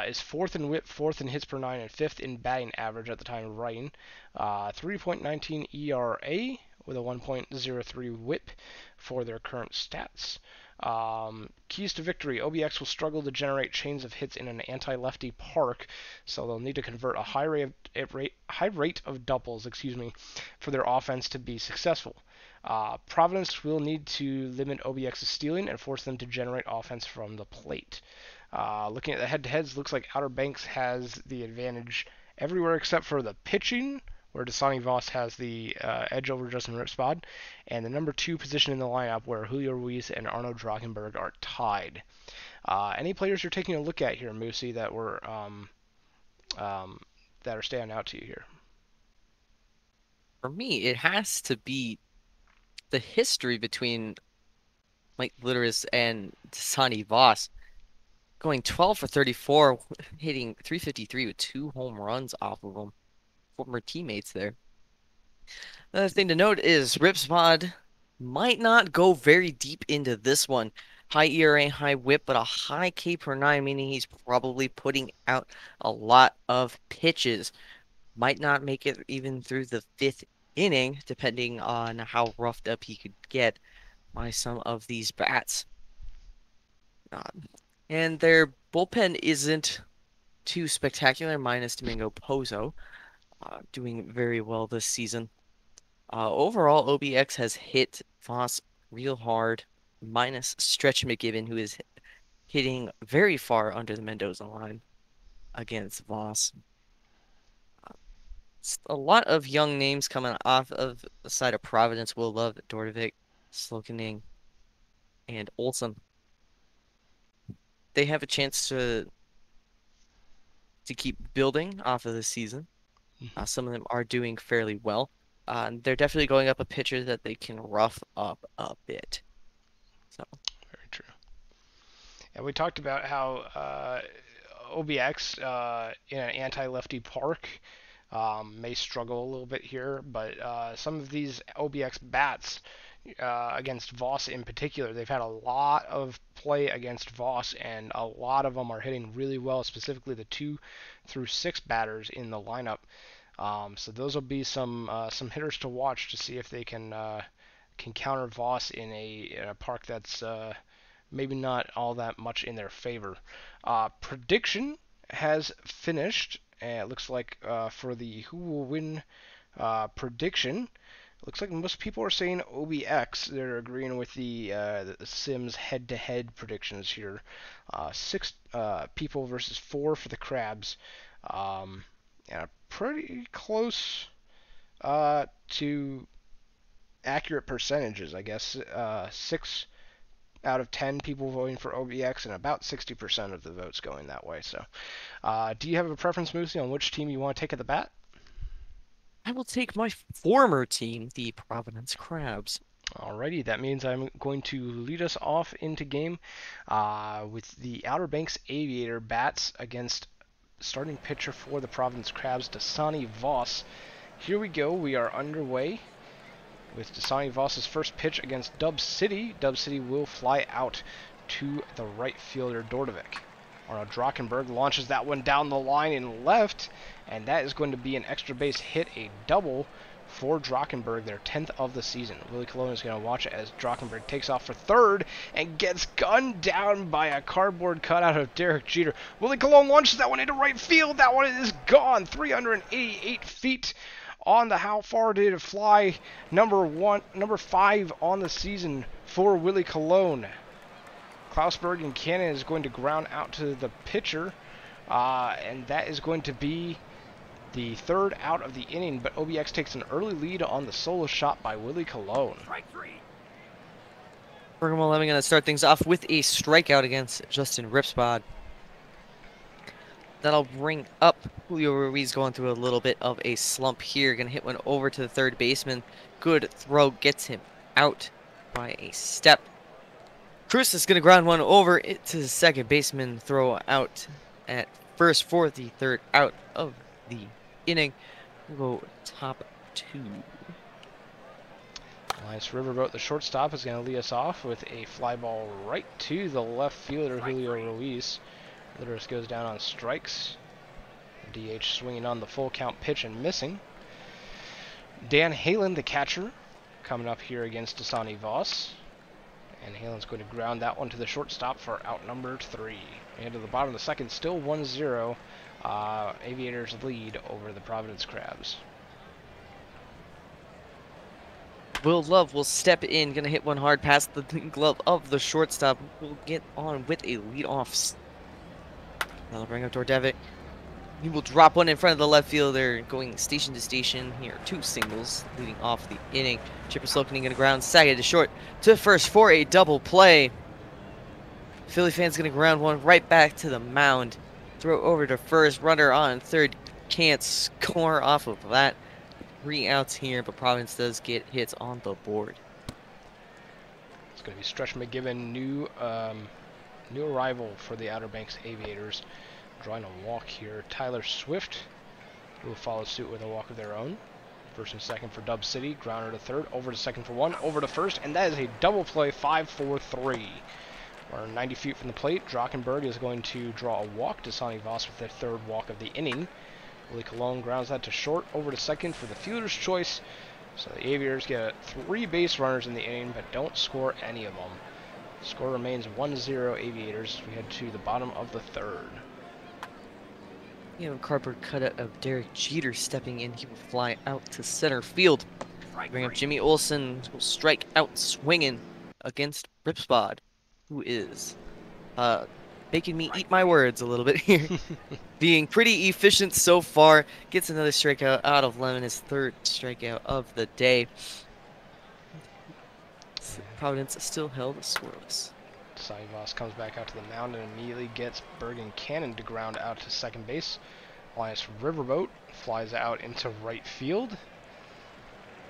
S1: is 4th in whip, 4th in hits per 9, and 5th in batting average at the time of writing. 3.19 ERA with a 1.03 whip for their current stats. Keys to victory. OBX will struggle to generate chains of hits in an anti-lefty park, so they'll need to convert a high rate of doubles, for their offense to be successful. Providence will need to limit OBX's stealing and force them to generate offense from the plate. Looking at the head-to-heads, looks like Outer Banks has the advantage everywhere except for the pitching, where Dasani Voss has the edge over Justin Ripspod, and the number 2 position in the lineup, where Julio Ruiz and Arno Drakenberg are tied. Any players you're taking a look at here, Moosey, that are standing out to you here?
S2: For me, it has to be the history between Mike Glitteris and Dasani Voss. Going 12 for 34, hitting 353 with 2 home runs off of them. Former teammates there. Another thing to note is Ripspod might not go very deep into this one. High ERA, high whip, but a high K per 9, meaning he's probably putting out a lot of pitches. Might not make it even through the 5th inning, depending on how roughed up he could get by some of these bats. And their bullpen isn't too spectacular, minus Domingo Pozo, doing very well this season. Overall, OBX has hit Voss real hard, minus Stretch McGibbon, who is hitting very far under the Mendoza line against Voss. A lot of young names coming off of the side of Providence. Will Love, Dordovic, Slokening, and Olsen. They have a chance to keep building off of this season. Some of them are doing fairly well. They're definitely going up a pitcher that they can rough up a bit. So
S1: Very true. And we talked about how OBX in an anti-lefty park may struggle a little bit here, but some of these OBX bats against Voss in particular, they've had a lot of play against Voss, and a lot of them are hitting really well, specifically the 2 through 6 batters in the lineup. So those will be some hitters to watch to see if they can counter Voss in a park that's maybe not all that much in their favor. Prediction has finished. And it looks like for the who will win prediction, it looks like most people are saying OBX. They're agreeing with the Sims head-to-head predictions here. 6 people versus 4 for the Crabs. Yeah, pretty close to accurate percentages, I guess. 6 out of 10 people voting for OBX, and about 60% of the votes going that way. So, do you have a preference, Moosey, on which team you want to take at the bat?
S2: I will take my former team, the Providence Crabs.
S1: Alrighty, that means I'm going to lead us off into game with the Outer Banks Aviator bats against starting pitcher for the Providence Crabs, Dasani Voss. Here we go. We are underway with Dasani Voss's first pitch against Dub City. Dub City will fly out to the right fielder, Dordovic. Arnold Drachenberg launches that one down the line and left, and that is going to be an extra base hit, a double for Drachenberg, their 10th of the season. Willie Colon is going to watch it as Drachenberg takes off for third and gets gunned down by a cardboard cutout of Derek Jeter. Willie Colon launches that one into right field. That one is gone. 388 feet on the how far did it fly? Number 5 on the season for Willie Colon. Klausberg and Cannon is going to ground out to the pitcher, and that is going to be the 3rd out of the inning, but OBX takes an early lead on the solo shot by Willie Colon.
S2: Bergamo 11 going to start things off with a strikeout against Justin Ripspod. That'll bring up Julio Ruiz, going through a little bit of a slump here. Going to hit one over to the third baseman. Good throw, gets him out by a step. Cruz is going to ground one over it to the second baseman. Throw out at first for the 3rd out of the inning. We'll go top 2.
S1: Elias Riverboat, the shortstop, is going to lead us off with a fly ball right to the left fielder, Julio Ruiz. Litteris goes down on strikes. DH swinging on the full count pitch and missing. Dan Halen, the catcher, coming up here against Dasani Voss. And Halen's going to ground that one to the shortstop for out number 3. And to the bottom of the second, still 1-0. Aviators lead over the Providence Crabs.
S2: Will Love will step in, gonna hit one hard past the glove of the shortstop. Will get on with a leadoff. That'll bring up Dordevic. He will drop one in front of the left fielder, going station to station here. 2 singles leading off the inning. Chipper Slokening gonna ground second to short to first for a double play. Philly fans gonna ground one right back to the mound. Throw over to first, runner on third. Can't score off of that. 3 outs here, but Providence does get hits on the board.
S1: It's going to be Stretch McGibbon, new arrival for the Outer Banks Aviators, drawing a walk here. Tyler Swift will follow suit with a walk of their own. First and second for Dub City. Grounder to third, over to second for 1, over to first, and that is a double play, 5-4-3. We're 90 feet from the plate. Drachenberg is going to draw a walk to Sonny Voss with their 3rd walk of the inning. Willie Colon grounds that to short, over to second for the fielder's choice. So the Aviators get 3 base runners in the inning, but don't score any of them. Score remains 1-0 Aviators. We head to the bottom of the 3rd.
S2: You have a cardboard cutout of Derek Jeter stepping in. He will fly out to center field. Bring up Jimmy Olsen, will strike out swinging against Ripspod, who is making me eat my words a little bit here. Being pretty efficient so far. Gets another strikeout out of Lemon, his 3rd strikeout of the day. Providence still held scoreless.
S1: Sonny Voss comes back out to the mound and immediately gets Bergen Cannon to ground out to second base. Linus Riverboat flies out into right field.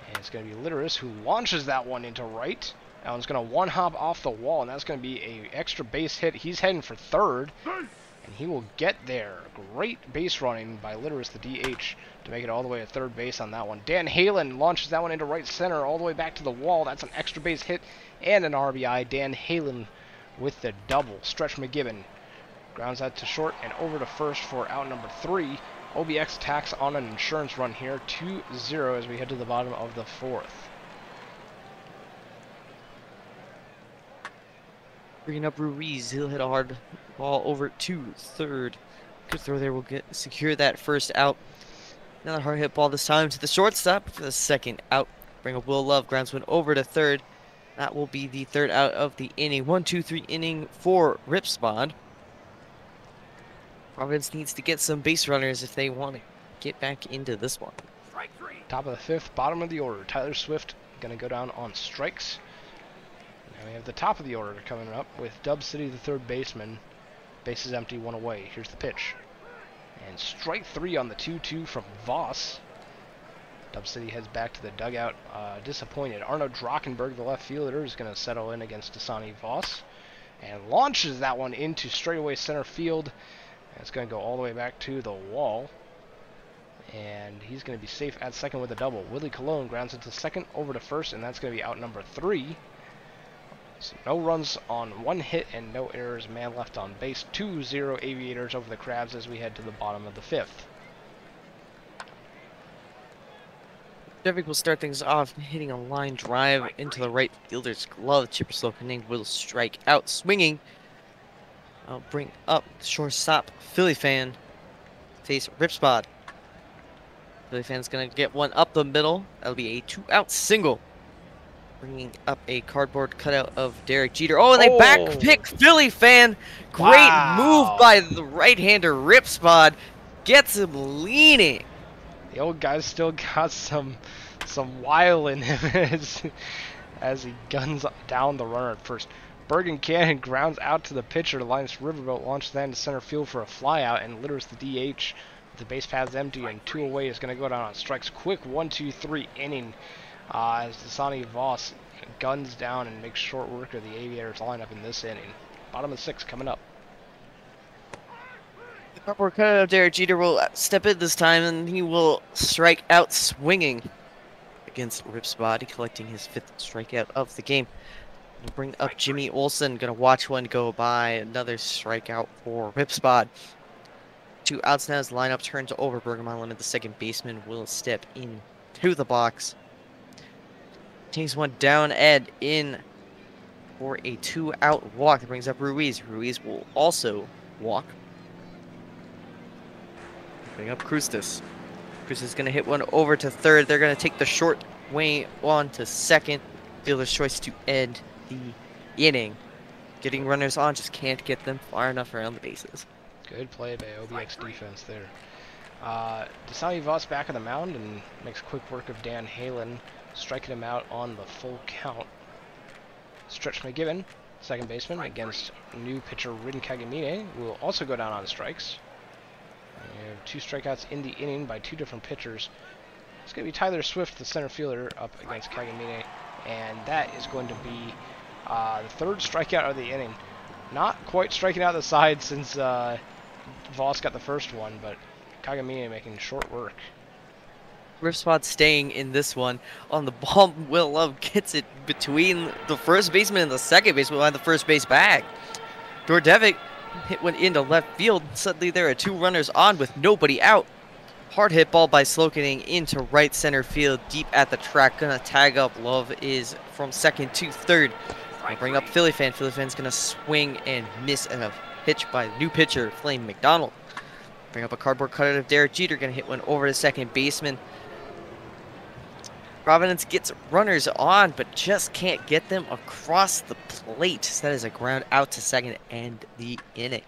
S1: And it's going to be Litteris who launches that one into right. That one's going to one hop off the wall, and that's going to be a extra base hit. He's heading for third, and he will get there. Great base running by Litteris, the DH, to make it all the way to third base on that one. Dan Halen launches that one into right center all the way back to the wall. That's an extra base hit and an RBI. Dan Halen with the double. Stretch McGibbon grounds out to short and over to first for out number 3. OBX attacks on an insurance run here, 2-0 as we head to the bottom of the 4th.
S2: Bringing up Ruiz, he'll hit a hard ball over to third. Good throw there, will secure that first out. Another hard hit ball this time to the shortstop for the second out. Bring up Will Love, grounds one over to third. That will be the third out of the inning. 1-2-3 inning for Ripspond. Providence needs to get some base runners if they want to get back into this one.
S1: Top of the 5th, bottom of the order. Tyler Swift going to go down on strikes. Now we have the top of the order coming up with Dub City, the third baseman. Bases empty, one away. Here's the pitch. And strike 3 on the 2-2 from Voss. Dub City heads back to the dugout, disappointed. Arno Drachenberg, the left fielder, is going to settle in against Dasani Voss. And launches that one into straightaway center field. It's going to go all the way back to the wall. And he's going to be safe at second with a double. Willie Colon grounds into second, over to first, and that's going to be out number 3. So no runs on one hit and no errors. Man left on base. 2-0 Aviators over the Crabs as we head to the bottom of the 5th.
S2: Devik will start things off hitting a line drive into the right fielder's glove. Chipper Slokaning will strike out swinging. I'll bring up shortstop Philly fan. Face Ripspod. Philly fan's gonna get one up the middle. That'll be a 2-out single. Bringing up a cardboard cutout of Derek Jeter. Oh, and they back pick Philly fan. Great move by the right-hander Ripspod. Gets him leaning.
S1: The old guy's still got some wile in him as he guns down the runner at first. Bergen Cannon grounds out to the pitcher. Linus Riverboat launches that into center field for a flyout, and Litteris, the DH, with the base paths empty and 2 away, is going to go down on strikes. Quick 1-2-3 inning as Dasani Voss guns down and makes short work of the Aviators lineup in this inning. Bottom of the 6th coming up.
S2: The cardboard cutout of Derek Jeter will step in this time, and he will strike out swinging against Ripspod, collecting his 5th strikeout of the game. We'll bring up Jimmy Olsen, gonna watch one go by. Another strikeout for Ripspod. 2 outs now as the lineup turns over. Bergen Island, the second baseman, will step in to the box. Takes one down and in for a 2-out walk. That brings up Ruiz. Ruiz will also walk. Bring up Krustis. Krustis is gonna hit one over to third. They're gonna take the short way on to second. Fielder's choice to end the inning. Getting runners on, just can't get them far enough around the bases.
S1: Good play by OBX defense there. Dasani Voss back on the mound and makes quick work of Dan Halen, striking him out on the full count. Stretch McGibbon, second baseman, against new pitcher Rin Kagamine, will also go down on strikes. We have 2 strikeouts in the inning by 2 different pitchers. It's going to be Tyler Swift, the center fielder, up against Kagamine, and that is going to be the 3rd strikeout of the inning. Not quite striking out the side since Voss got the first one, but Kagamine making short work.
S2: Ripspod staying in this one. On the ball, Will Love gets it between the first baseman and the second baseman behind the first base bag. Dordevic hit one into left field. Suddenly there are 2 runners on with nobody out. Hard hit ball by Slokaning into right center field, deep at the track. Gonna tag up. Love is from second to third. I'll bring up Philly fan. Philly fan's gonna swing and miss a pitch by new pitcher Flame McDonald. Bring up a cardboard cutout of Derek Jeter. Gonna hit one over to second baseman. Providence gets runners on, but just can't get them across the plate. So that is a ground out to second and the inning.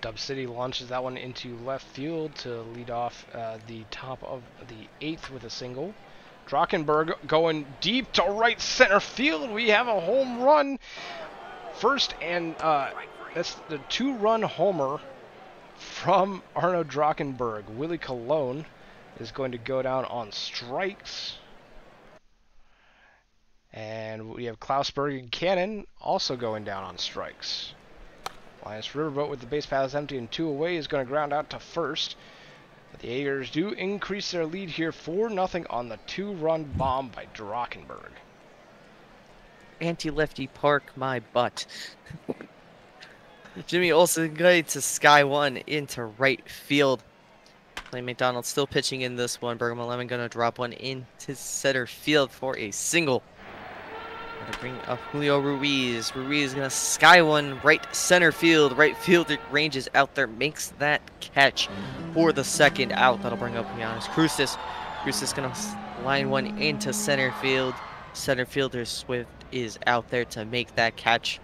S1: Dub City launches that one into left field to lead off the top of the 8th with a single. Drockenberg going deep to right center field. We have a home run. First, and that's the 2-run homer from Arno Drockenberg. Willie Colon is going to go down on strikes. And we have Klausberg and Cannon also going down on strikes. Linus Riverboat with the base paths empty and 2 away is going to ground out to first. But the A's do increase their lead here 4-0 on the 2-run bomb by Drockenberg.
S2: Anti-lefty park my butt. Jimmy Olsen going to sky one into right field. Clay McDonald still pitching in this one. Bergamo Lemon going to drop one into center field for a single. Going to bring up Julio Ruiz. Ruiz going to sky one right center field. Right fielder ranges out there, makes that catch for the second out. That'll bring up Giannis Cruces. Cruces going to line one into center field. Center fielder Swift is out there to make that catch.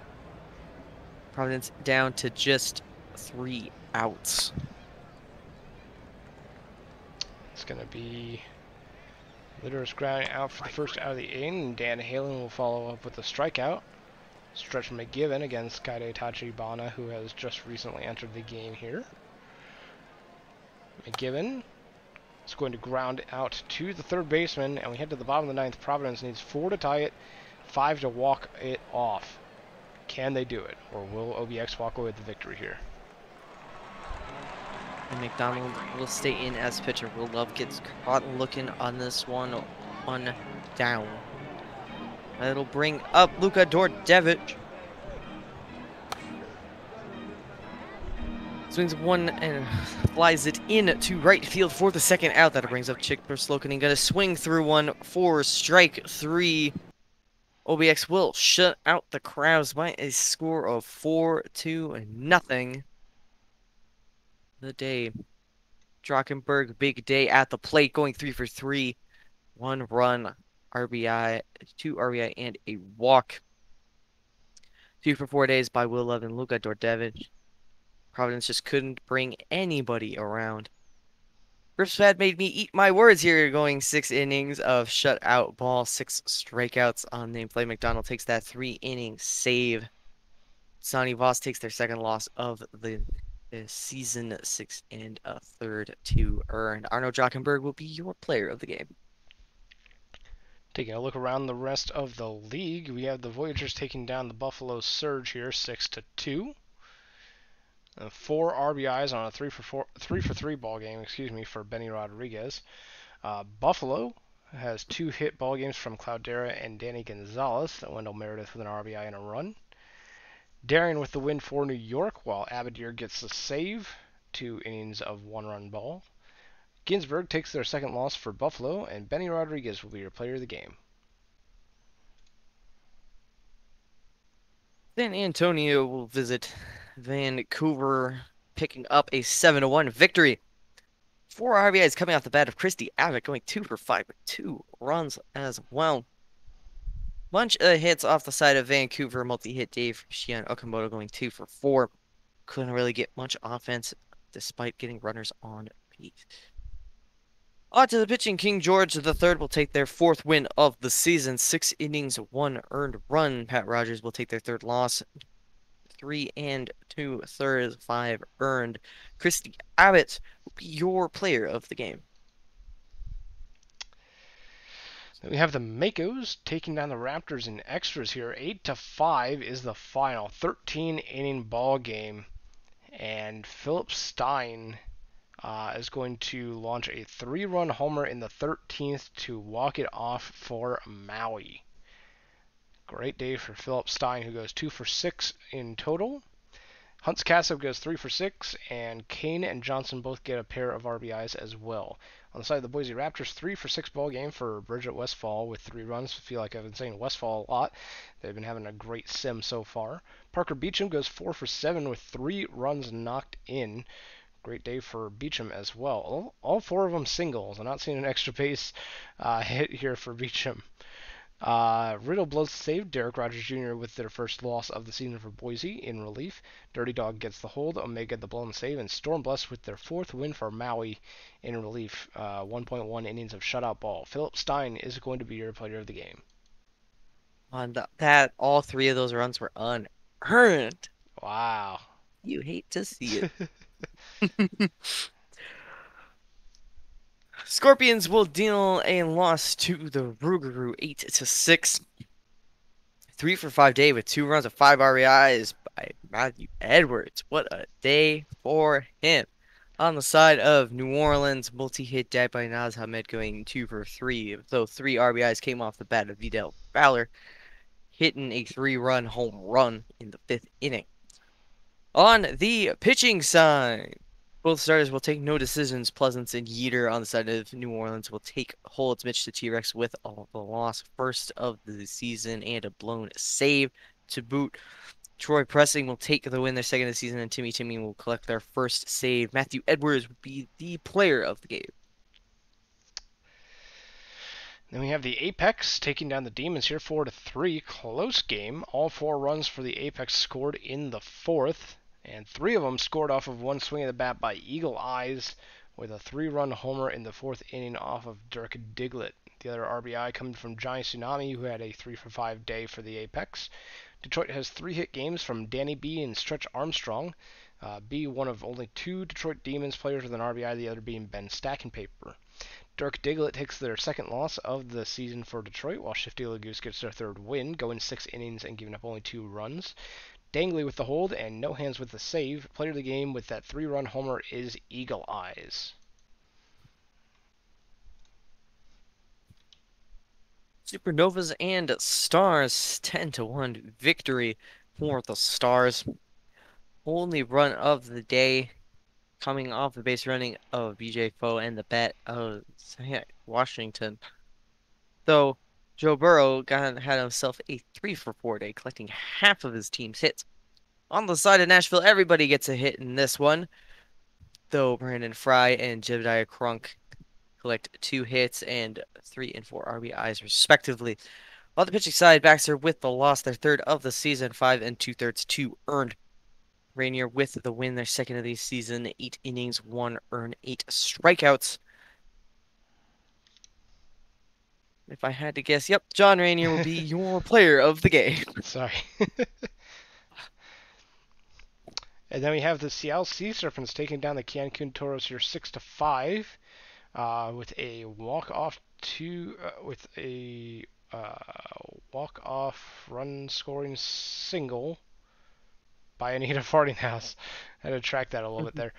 S2: Providence down to just 3 outs.
S1: It's going to be Litteris grounding out for the first out of the inning, and Dan Halen will follow up with a strikeout. Stretch McGiven against Kaide Tachibana, who has just recently entered the game here. McGiven is going to ground out to the third baseman, and we head to the bottom of the 9th. Providence needs 4 to tie it, 5 to walk it off. Can they do it, or will OBX walk away with the victory here?
S2: And McDonald will stay in as pitcher. Will Love gets caught looking on this one down. That'll bring up Luka Dordevic. Swings one and flies it in to right field for the second out. That brings up Chick Perslokin. Gonna swing through one for strike 3. OBX will shut out the Crabs by a score of 4-0. The day. Drockenberg, big day at the plate, going 3 for 3. 1 run, RBI, 2 RBI, and a walk. 2 for 4 days by Will Love and Luka Dordevic. Providence just couldn't bring anybody around. Gripspad made me eat my words here, going 6 innings of shutout ball, 6 strikeouts on the play. McDonald takes that 3-inning save. Sonny Voss takes their second loss of the season, 6 1/3 to earn. Arno Drockenberg will be your player of the game.
S1: Taking a look around the rest of the league, we have the Voyagers taking down the Buffalo Surge here, 6-2. 4 RBIs on a 3 for 3 ball game, for Benny Rodriguez. Buffalo has 2 hit ball games from Cloudera and Danny Gonzalez. Wendell Meredith with an RBI and a run. Darien with the win for New York, while Abadir gets the save. 2 innings of 1-run ball. Ginsburg takes their second loss for Buffalo, and Benny Rodriguez will be your player of the game.
S2: San Antonio will visit Vancouver, picking up a 7-1 victory. 4 RBIs coming off the bat of Christy Abbott, going 2 for 5 with 2 runs as well. Bunch of hits off the side of Vancouver. Multi-hit Dave Shion Okamoto going 2 for 4. Couldn't really get much offense despite getting runners on base. On to the pitching. King George III will take their 4th win of the season. 6 innings, 1 earned run. Pat Rogers will take their 3rd loss. 3 2/3, 5 earned. Christy Abbott will be your player of the game.
S1: Then we have the Makos taking down the Raptors in extras here. 8-5 is the final. 13-inning ball game. And Philip Stein is going to launch a 3-run homer in the 13th to walk it off for Maui. Great day for Philip Stein, who goes 2 for 6 in total. Hunts Kassow goes 3 for 6, and Kane and Johnson both get a pair of RBIs as well. On the side of the Boise Raptors, 3 for 6 ball game for Bridget Westfall with 3 runs. I feel like I've been saying Westfall a lot. They've been having a great sim so far. Parker Beecham goes 4 for 7 with 3 runs knocked in. Great day for Beecham as well. All 4 of them singles. I'm not seeing an extra base hit here for Beecham. Riddle blows the save. Derek Rogers Jr. with their first loss of the season for Boise in relief. Dirty Dog gets the hold. Omega the blown save. And Stormbless with their fourth win for Maui in relief. 1.1 innings of shutout ball. Philip Stein is going to be your player of the game.
S2: On that, all three of those runs were unearned.
S1: Wow.
S2: You hate to see it. Scorpions will deal a loss to the Rougarou 8-6. 3 for 5 day with 2 runs of 5 RBIs by Matthew Edwards. What a day for him. On the side of New Orleans, multi-hit day by Naz Hamed going 2 for 3, though 3 RBIs came off the bat of Vidal Fowler, hitting a 3-run home run in the 5th inning. On the pitching side, both starters will take no decisions. Pleasance and Yeater on the side of New Orleans will take holds. Mitch the T-Rex with all the loss. First of the season and a blown save to boot. Troy Pressing will take the win, their second of the season, and Timmy will collect their first save. Matthew Edwards will be the player of the game.
S1: Then we have the Apex taking down the Demons here 4-3. Close game. All 4 runs for the Apex scored in the 4th. And 3 of them scored off of one swing of the bat by Eagle Eyes with a 3-run homer in the 4th inning off of Dirk Diglett. The other RBI coming from Johnny Tsunami, who had a 3 for 5 day for the Apex. Detroit has 3 hit games from Danny B and Stretch Armstrong. B, one of only 2 Detroit Demons players with an RBI, the other being Ben Stackenpaper. Dirk Diglett takes their second loss of the season for Detroit, while Shifty Lagoose gets their third win, going 6 innings and giving up only 2 runs. Dangley with the hold and No Hands with the save. Player of the game with that 3-run homer is Eagle Eyes.
S2: Supernovas and Stars, 10-1 victory for the Stars. Only run of the day coming off the base running of BJ Foe and the bat of Washington. Though Joe Burrow had himself a 3 for 4 day, collecting half of his team's hits. On the side of Nashville, everybody gets a hit in this one, though Brandon Fry and Jebediah Crunk collect 2 hits and 3 and 4 RBIs respectively. On the pitching side, Baxter with the loss, their third of the season, 5 2/3, 2 earned. Rainier with the win, their second of the season, 8 innings, 1 earned, 8 strikeouts. If I had to guess, yep, John Rainier will be your player of the game.
S1: Sorry. And then we have the Seattle Sea Serpents taking down the Cancun Toros here 6-5 with a walk-off walk-off run scoring single by Anita Fartinghouse. I had to track that a little bit there.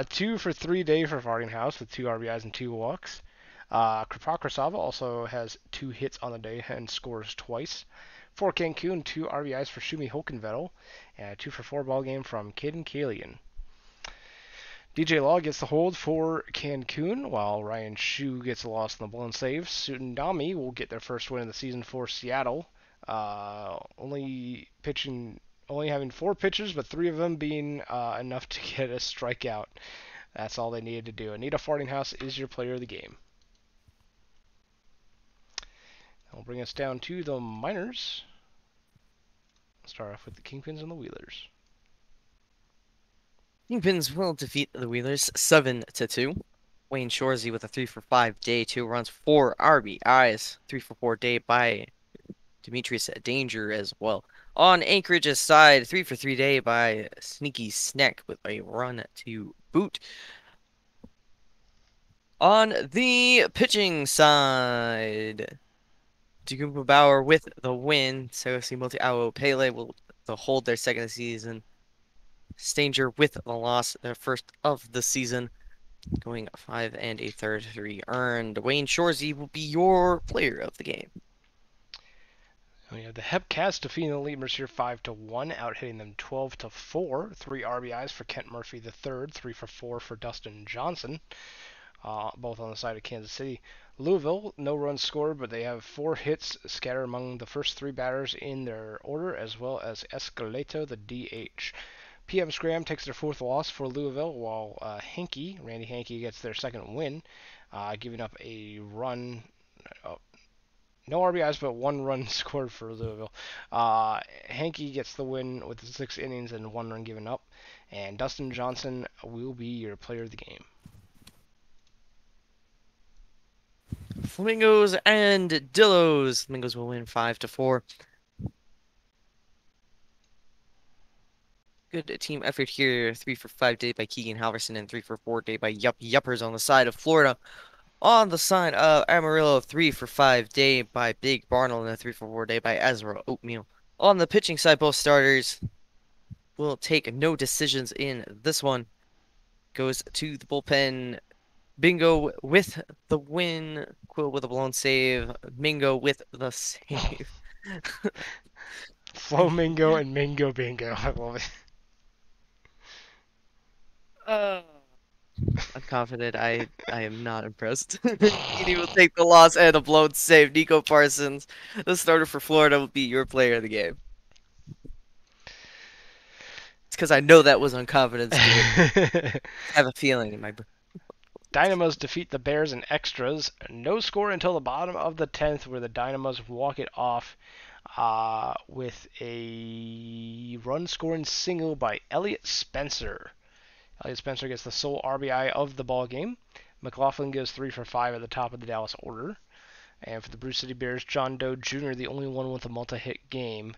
S1: 2 for 3 day for Fartinghouse with 2 RBIs and 2 walks. Krapokrasava also has 2 hits on the day and scores twice. For Cancun, 2 RBIs for Shumi Hokenvettel, and a 2 for 4 ball game from Caden Kalian. DJ Law gets the hold for Cancun, while Ryan Shu gets a loss in the blown save. Tsunami will get their first win of the season for Seattle. Only having 4 pitches, but 3 of them being enough to get a strikeout. That's all they needed to do. Anita Fartinghouse is your player of the game. That'll bring us down to the minors. We'll start off with the Kingpins and the Wheelers.
S2: Kingpins will defeat the Wheelers 7-2. Wayne Shorzy with a 3 for 5 day, 2 runs, 4 RBIs, 3 for 4 day by Demetrius Danger as well. On Anchorage's side, 3 for 3 day by Sneaky Snack with a run to boot. On the pitching side, Tugumpa Bauer with the win. Sagosi Multi-Awo Pele will hold their second of the season. Stanger with the loss, their first of the season, going 5 1/3, 3 earned. Wayne Shorzy will be your player of the game.
S1: We have the Hepcats defeating the Lemurs here 5-1, out hitting them 12-4. 3 RBIs for Kent Murphy III, 3 for 4 for Dustin Johnson, both on the side of Kansas City. Louisville, no runs scored, but they have 4 hits scattered among the first 3 batters in their order, as well as Escaleto, the DH. PM Scram takes their 4th loss for Louisville, while Randy Hankey gets their second win, giving up a run. no RBIs, but 1 run scored for Louisville. Hankey gets the win with 6 innings and 1 run given up. And Dustin Johnson will be your player of the game.
S2: Flamingos and Dillos. Flamingos will win 5-4. Good team effort here. 3 for 5 day by Keegan Halverson and 3 for 4 day by Yuppers on the side of Florida. On the side of Amarillo, 3 for 5 day by Big Barnell and a 3 for 4 day by Ezra Oatmeal. On the pitching side, both starters will take no decisions in this one. Goes to the bullpen. Bingo with the win. Quill with a blown save. Mingo with the save.
S1: Flamingo and Mingo Bingo. I love it.
S2: I'm confident. I am not impressed. He will take the loss and a blown save. Nico Parsons, the starter for Florida, will be your player of the game. It's because I know that was on confidence. I have a feeling in my brain.
S1: Dynamos defeat the Bears in extras. No score until the bottom of the 10th, where the Dynamos walk it off with a run-scoring single by Elliot Spencer. Elliot Spencer gets the sole RBI of the ball game. McLaughlin goes 3 for 5 at the top of the Dallas order. And for the Brew City Bears, John Doe Jr., the only one with a multi-hit game.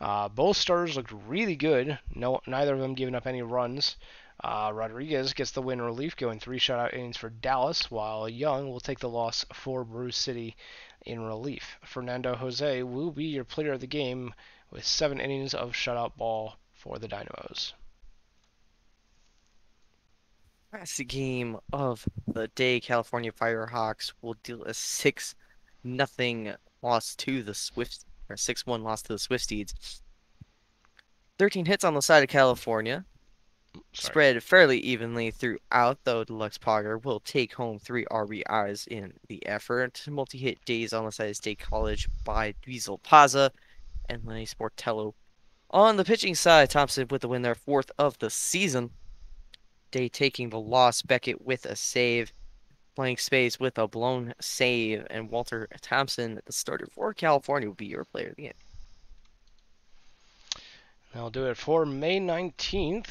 S1: Both starters looked really good. Neither of them giving up any runs. Rodriguez gets the win relief, going 3 shutout innings for Dallas, while Young will take the loss for Brew City in relief. Fernando Jose will be your player of the game with 7 innings of shutout ball for the Dynamos.
S2: Last game of the day, California Firehawks will deal a 6-0 loss to the Swift, or 6-1 loss to the Swifties. 13 hits on the side of California. Spread fairly evenly throughout, though Deluxe Pogger will take home 3 RBIs in the effort. Multi-hit days on the side of State College by Diesel Paza and Lenny Sportello. On the pitching side, Thompson with the win, their 4th of the season. Day taking the loss, Beckett with a save, blank space with a blown save, and Walter Thompson, the starter for California, will be your player of the game.
S1: That'll do it for May 19th.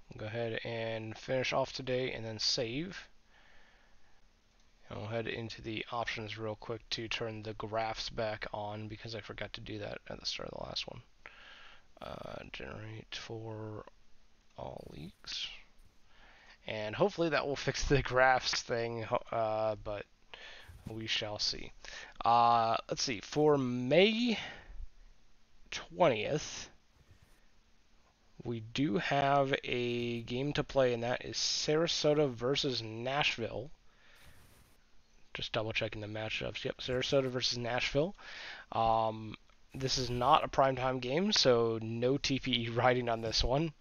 S1: We'll go ahead and finish off today and then save. And we'll head into the options real quick to turn the graphs back on because I forgot to do that at the start of the last one. Generate for all leagues. And hopefully that will fix the graphs thing, but we shall see. Let's see. For May 20th, we do have a game to play, and that is Sarasota versus Nashville. Just double checking the matchups. Yep, Sarasota versus Nashville. This is not a primetime game, so no TPE riding on this one.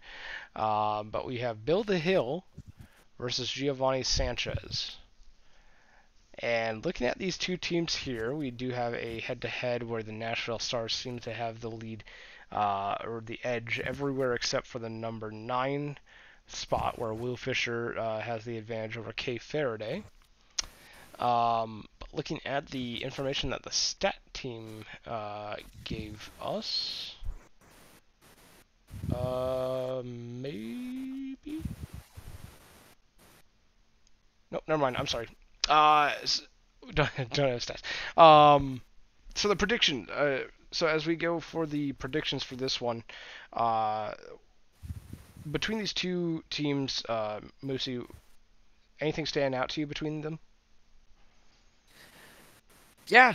S1: But we have Bill the Hill versus Giovanni Sanchez. And looking at these two teams here, we do have a head-to-head where the Nashville Stars seem to have the lead or the edge everywhere except for the number 9 spot where Will Fisher has the advantage over Kay Faraday. But looking at the information that the stat team gave us, maybe? Nope, never mind. I'm sorry. Don't have stats. So the prediction. So as we go for the predictions for this one, between these two teams, Moosey, anything stand out to you between them?
S2: Yeah,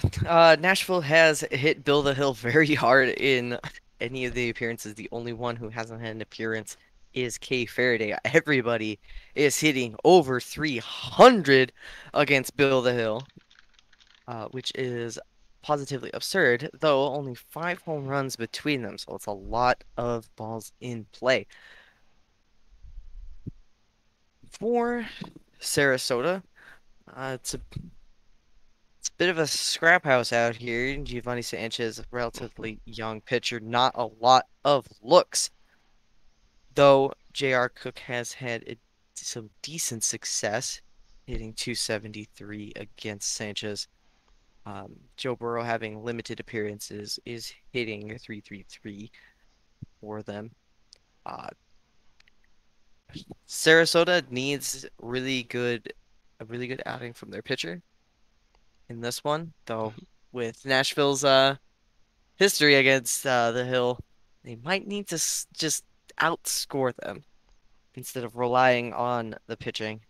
S2: Nashville has hit Bill the Hill very hard in any of the appearances. The only one who hasn't had an appearance is Kay Faraday. Everybody is hitting over 300 against Bill the Hill, which is positively absurd, though only 5 home runs between them, so it's a lot of balls in play. For Sarasota, it's a bit of a scrap house out here. Giovanni Sanchez, a relatively young pitcher, not a lot of looks. Though J.R. Cook has had some decent success, hitting .273 against Sanchez. Joe Burrow having limited appearances is hitting a 3.33 for them. Uh, Sarasota needs a really good outing from their pitcher in this one, though
S1: Mhm.
S2: with Nashville's history against the Hill, they might need to just outscore them instead of relying on the pitching.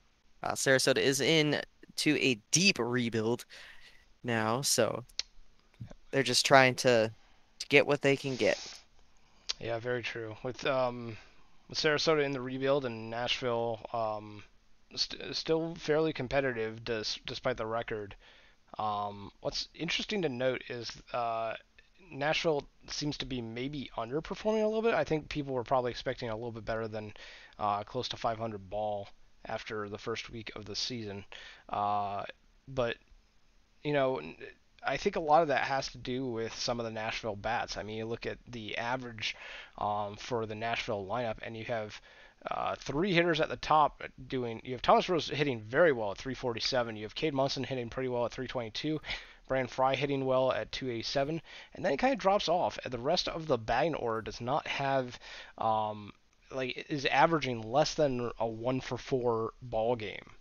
S2: Sarasota is in to a deep rebuild now, so they're just trying to get what they can get.
S1: Yeah, very true. With Sarasota in the rebuild and Nashville still fairly competitive despite the record. What's interesting to note is Nashville seems to be maybe underperforming a little bit. I think people were probably expecting a little bit better than close to 500 ball after the first week of the season. But you know, I think a lot of that has to do with some of the Nashville bats. I mean, you look at the average for the Nashville lineup, and you have three hitters at the top doing. You have Thomas Rose hitting very well at 347. You have Cade Munson hitting pretty well at 322. Brand Fry hitting well at 287, and then it kind of drops off. The rest of the batting order does not have is averaging less than a 1-for-4 ball game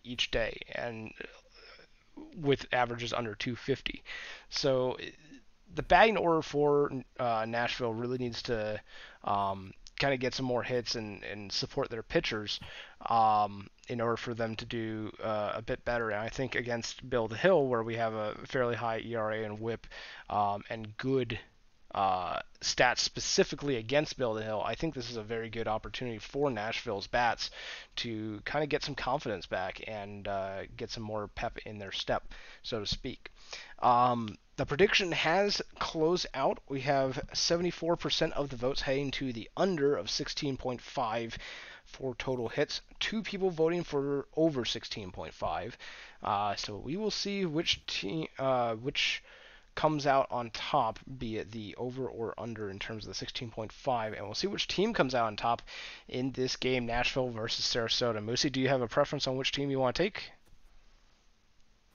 S1: each day, and with averages under 250. So the batting order for Nashville really needs to kind of get some more hits and support their pitchers in order for them to do a bit better. And I think against Bill the Hill, where we have a fairly high ERA and WHIP and good stats specifically against Bill the Hill, I think this is a very good opportunity for Nashville's bats to kind of get some confidence back and get some more pep in their step, so to speak. The prediction has closed out. We have 74% of the votes heading to the under of 16.5 for total hits. 2 people voting for over 16.5. So we will see which comes out on top, be it the over or under in terms of the 16.5, and we'll see which team comes out on top in this game, Nashville versus Sarasota. Moosey, do you have a preference on which team you want to take?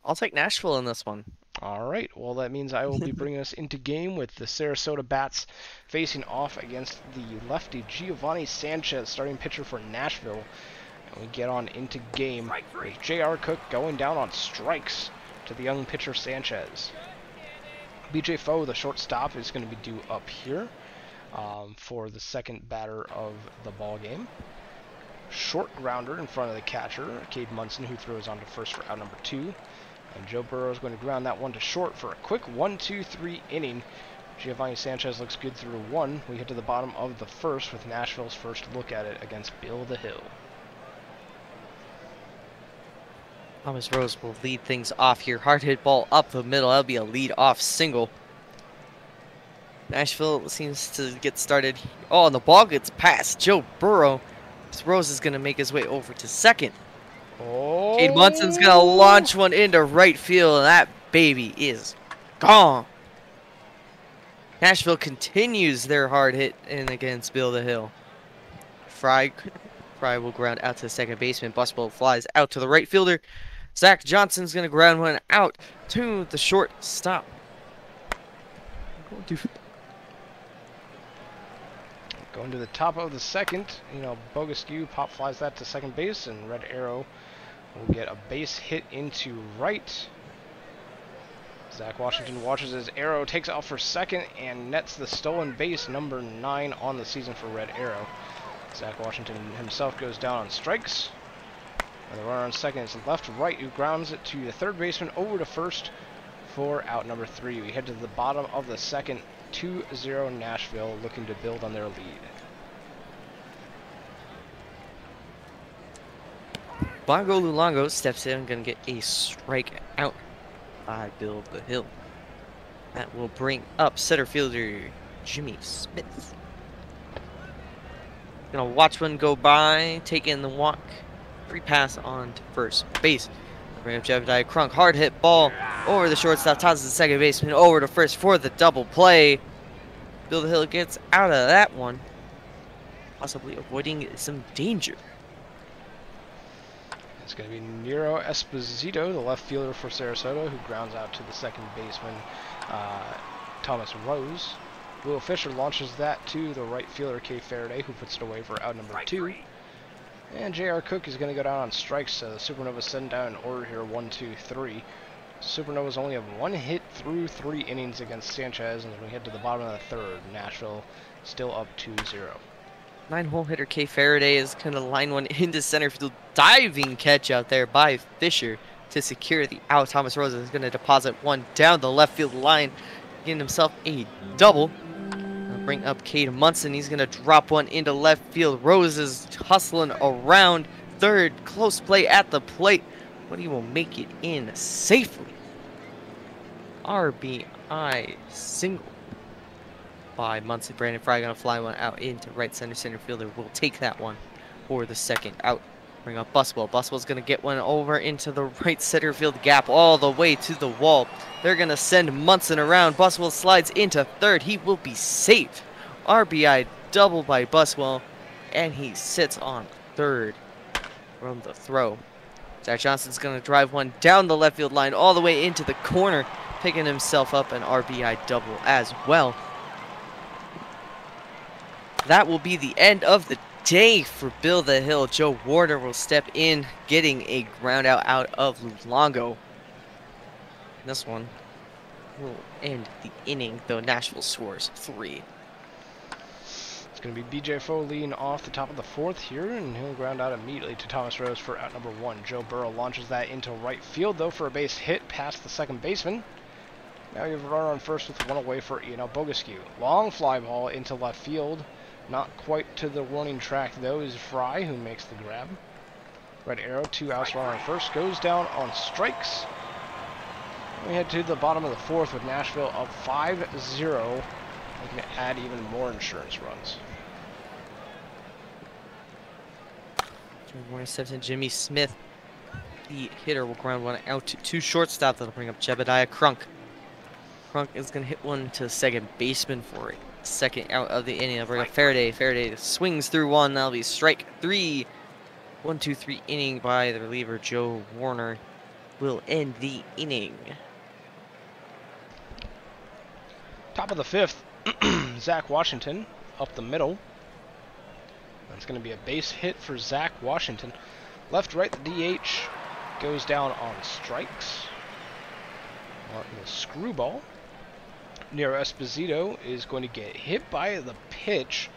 S2: I'll take Nashville in this one.
S1: All right, well, that means I will be bringing us into game with the Sarasota Bats facing off against the lefty Giovanni Sanchez, starting pitcher for Nashville. And we get on into game with J.R. Cook going down on strikes to the young pitcher Sanchez. BJ Foe, the shortstop, is going to be due up here for the second batter of the ball game. Short grounder in front of the catcher, Cade Munson, who throws on to first for out number 2. And Joe Burrow is going to ground that one to short for a quick 1-2-3 inning. Giovanni Sanchez looks good through 1. We head to the bottom of the first with Nashville's first look at it against Bill the Hill.
S2: Thomas Rose will lead things off here. Hard hit ball up the middle. That'll be a lead-off single. Nashville seems to get started. Oh, and the ball gets past Joe Burrow. Rose is going to make his way over to second.
S1: Oh!
S2: Cade Munson's going to launch one into right field, and that baby is gone. Nashville continues their hard hit in against Bill the Hill. Fry will ground out to the second baseman. Buswell flies out to the right fielder. Zach Johnson's going to ground one out to the shortstop.
S1: Going to the top of the second, Bogaskew pop flies that to second base, and Red Arrow will get a base hit into right. Zach Washington watches as Arrow takes off for second and nets the stolen base, number 9 on the season for Red Arrow. Zach Washington himself goes down on strikes. And the runner on second is left-right, who grounds it to the third baseman over to first for out number 3. We head to the bottom of the second, 2-0 Nashville, looking to build on their lead.
S2: Bongo Lulango steps in, going to get a strike out by Bill the Hill. That will bring up center fielder Jimmy Smith. Gonna watch one go by, take in the walk, free pass on to first base. Bring up Jebediah Crunk, hard hit ball over the shortstop, tosses the second baseman over to first for the double play. Bill the Hill gets out of that one, possibly avoiding some danger.
S1: It's going to be Nero Esposito, the left fielder for Sarasota, who grounds out to the second baseman, Thomas Rose. Will Fisher launches that to the right fielder, Kay Faraday, who puts it away for out number 2. And J.R. Cook is going to go down on strikes, so the Supernovas send down an order here, 1, 2, 3. Supernovas only have 1 hit through 3 innings against Sanchez, and as we head to the bottom of the third, Nashville still up 2-0.
S2: 9-hole hitter Kay Faraday is going to line one into center field. Diving catch out there by Fisher to secure the out. Thomas Rose is going to deposit one down the left field line, getting himself a double. Bring up Cade Munson. He's going to drop one into left field. Rose is hustling around third. Close play at the plate, but he will make it in safely. RBI single by Munson. Brandon Fry going to fly one out into right center. Center fielder will take that one for the second out. Bring up Buswell. Buswell's going to get one over into the right center field gap all the way to the wall. They're going to send Munson around. Buswell slides into third. He will be safe. RBI double by Buswell, and he sits on third from the throw. Zach Johnson's going to drive one down the left field line all the way into the corner, picking himself up an RBI double as well. That will be the end of the day for Bill the Hill. Joe Warner will step in, getting a ground out of Luongo. This one will end the inning, though Nashville scores 3.
S1: It's going to be BJ Foe leading off the top of the fourth here, and he'll ground out immediately to Thomas Rose for out number 1. Joe Burrow launches that into right field, though, for a base hit past the second baseman. Now you have a runner on first with one away for Ian Bogescu. Long fly ball into left field. Not quite to the warning track, though, is Fry, who makes the grab. Red arrow, 2 outs, runner on first, goes down on strikes. We head to the bottom of the fourth with Nashville up 5-0. Looking to add even more insurance runs.
S2: Warner steps in. Jimmy Smith, the hitter, will ground one out to shortstop. That'll bring up Jebediah Crunk. Crunk is going to hit one to second baseman for it. Second out of the inning. Bring up Faraday. Faraday swings through one. That'll be strike 3. 1-2-3 inning by the reliever Joe Warner will end the inning.
S1: Top of the fifth, Zach Washington up the middle. That's going to be a base hit for Zach Washington. Left, right, the DH goes down on strikes. On the screwball. Nero Esposito is going to get hit by the pitch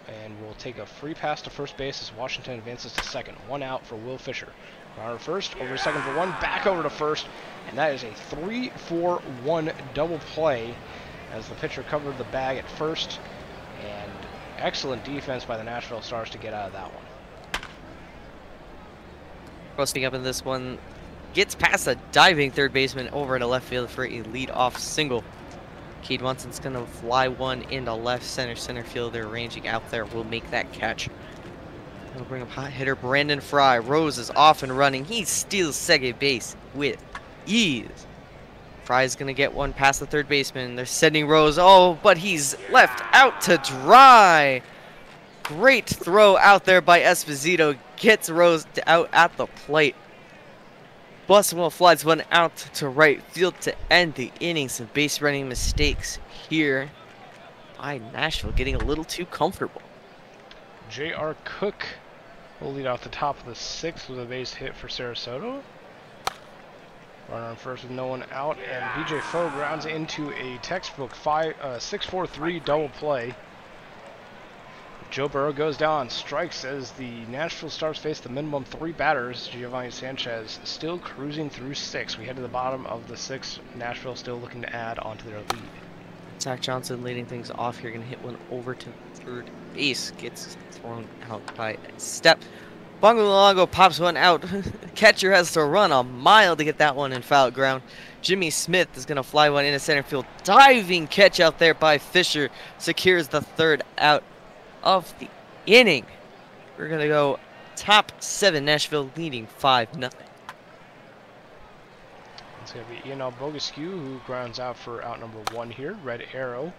S1: and will take a free pass to first base as Washington advances to second. 1 out for Will Fisher. Runner first, over to second for 1, back over to first, and that is a 3-4-1 double play as the pitcher covered the bag at first, and excellent defense by the Nashville Stars to get out of that one.
S2: Posting up in this one, gets past a diving third baseman over into left field for a lead-off single. Cade Munson's going to fly one into left center. Center fielder ranging out there will make that catch. He'll bring up hot hitter Brandon Fry. Rose is off and running. He steals second base with ease. Fry's going to get one past the third baseman. They're sending Rose. Oh, but he's left out to dry. Great throw out there by Esposito. Gets Rose out at the plate. Buswell flies one out to right field to end the inning. Some base running mistakes here by Nashville, getting a little too comfortable.
S1: J.R. Cook will lead off the top of the sixth with a base hit for Sarasota. Runner on first with no one out, and BJ Foe grounds into a textbook 6-4-3 double play. Joe Burrow goes down on strikes as the Nashville Stars face the minimum 3 batters. Giovanni Sanchez still cruising through 6. We head to the bottom of the 6th. Nashville still looking to add onto their lead.
S2: Zach Johnson leading things off here. Going to hit one over to third base. Gets thrown out by a step. Bongo Luongo pops one out. Catcher has to run a mile to get that one in foul ground. Jimmy Smith is going to fly one into center field. Diving catch out there by Fisher. Secures the third out of the inning. We're going to go top 7. Nashville leading 5-0.
S1: It's going to be Ian Bogescu who grounds out for out number 1 here. Red Arrow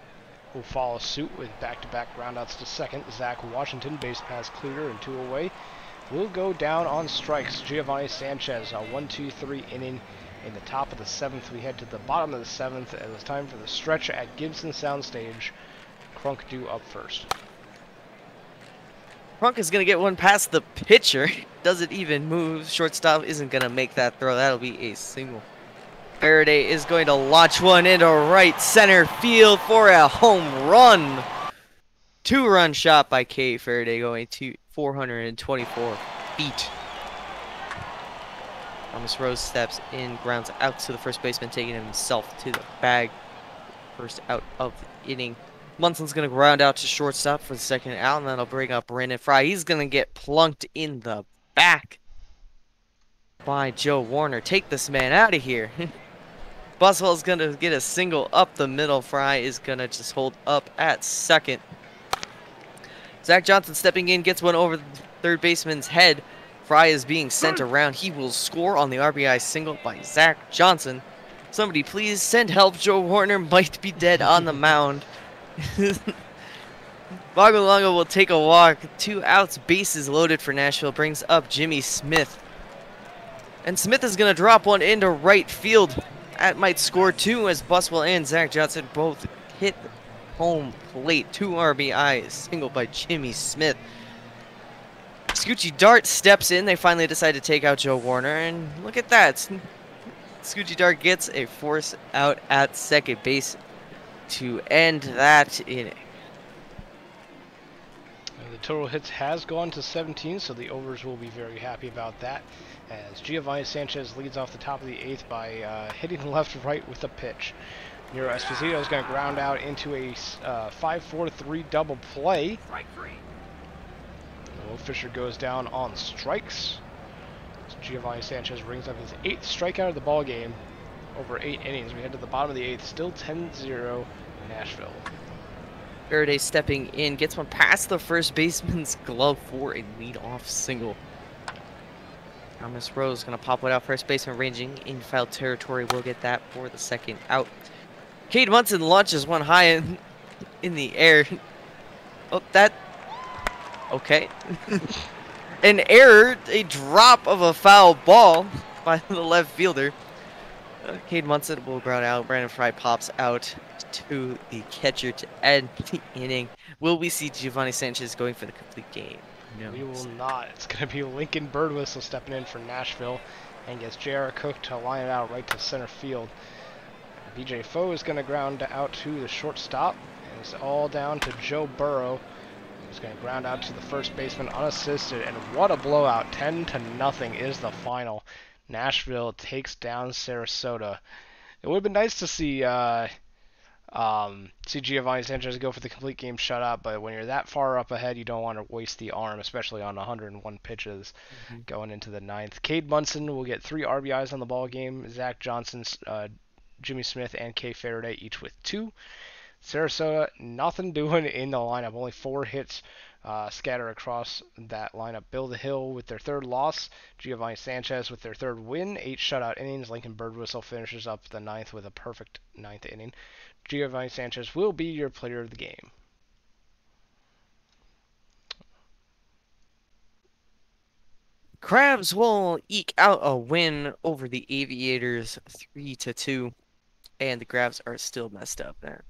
S1: will follow suit with back-to-back groundouts to second. Zach Washington, base pass clearer and 2 away. will go down on strikes. Giovanni Sanchez, a 1-2-3 inning. In the top of the 7th, we head to the bottom of the 7th. It was time for the stretch at Gibson Soundstage. Crunk due up first.
S2: Crunk is going to get one past the pitcher. Doesn't even move. Shortstop isn't going to make that throw. That'll be a single. Faraday is going to launch one into right center field for a home run. 2-run shot by K. Faraday going to 424 feet. Thomas Rose steps in, grounds out to the first baseman, taking himself to the bag. First out of the inning. Munson's going to ground out to shortstop for the second out, and that'll bring up Brandon Fry. He's going to get plunked in the back by Joe Warner. Take this man out of here. Buswell's going to get a single up the middle. Fry is going to just hold up at second. Zach Johnson stepping in, gets one over the third baseman's head. Fry is being sent around. He will score on the RBI single by Zach Johnson. Somebody please send help. Joe Warner might be dead on the mound. Bagalonga will take a walk. 2 outs, bases loaded for Nashville. Brings up Jimmy Smith. And Smith is going to drop one into right field. That might score 2 as Buswell and Zach Johnson both hit home plate. 2 RBIs, single by Jimmy Smith. Scoochie Dart steps in. They finally decide to take out Joe Warner, and look at that. Scoochie Dart gets a force out at second base to end that inning.
S1: The total hits has gone to 17, so the overs will be very happy about that, as Giovanni Sanchez leads off the top of the 8th by hitting left-right with a pitch. Nero Esposito is going to ground out into a 5-4-3 double play. Will Fisher goes down on strikes. So Giovanni Sanchez rings up his 8th strikeout of the ball game over 8 innings. We head to the bottom of the 8th, still 10-0 Nashville.
S2: Faraday stepping in, gets one past the first baseman's glove for a leadoff single. Thomas Rose going to pop one out. First baseman ranging in foul territory will get that for the second out. Cade Munson launches one high in the air. Oh, that... Okay. An error, a drop of a foul ball by the left fielder. Cade Munson will ground out. Brandon Fry pops out to the catcher to end the inning. Will we see Giovanni Sanchez going for the complete game? No.
S1: We will not. It's going to be Lincoln Birdwhistle stepping in for Nashville and gets J.R. Cook to line it out right to center field. BJ Foe is going to ground out to the shortstop. And it's all down to Joe Burrow. He's going to ground out to the first baseman unassisted. And what a blowout. 10-0 is the final. Nashville takes down Sarasota. It would have been nice to see Giovanni Sanchez go for the complete game shutout, but when you're that far up ahead, you don't want to waste the arm, especially on 101 pitches going into the 9th. Cade Munson will get 3 RBIs on the ball game. Zach Johnson, Jimmy Smith, and Kay Faraday each with 2. Sarasota, nothing doing in the lineup. Only 4 hits scattered across that lineup. Bill the Hill with their 3rd loss. Giovanni Sanchez with their 3rd win. 8 shutout innings. Lincoln Birdwhistle finishes up the 9th with a perfect 9th inning. Giovanni Sanchez will be your player of the game.
S2: Crabs will eke out a win over the Aviators 3-2. And the Crabs are still messed up there.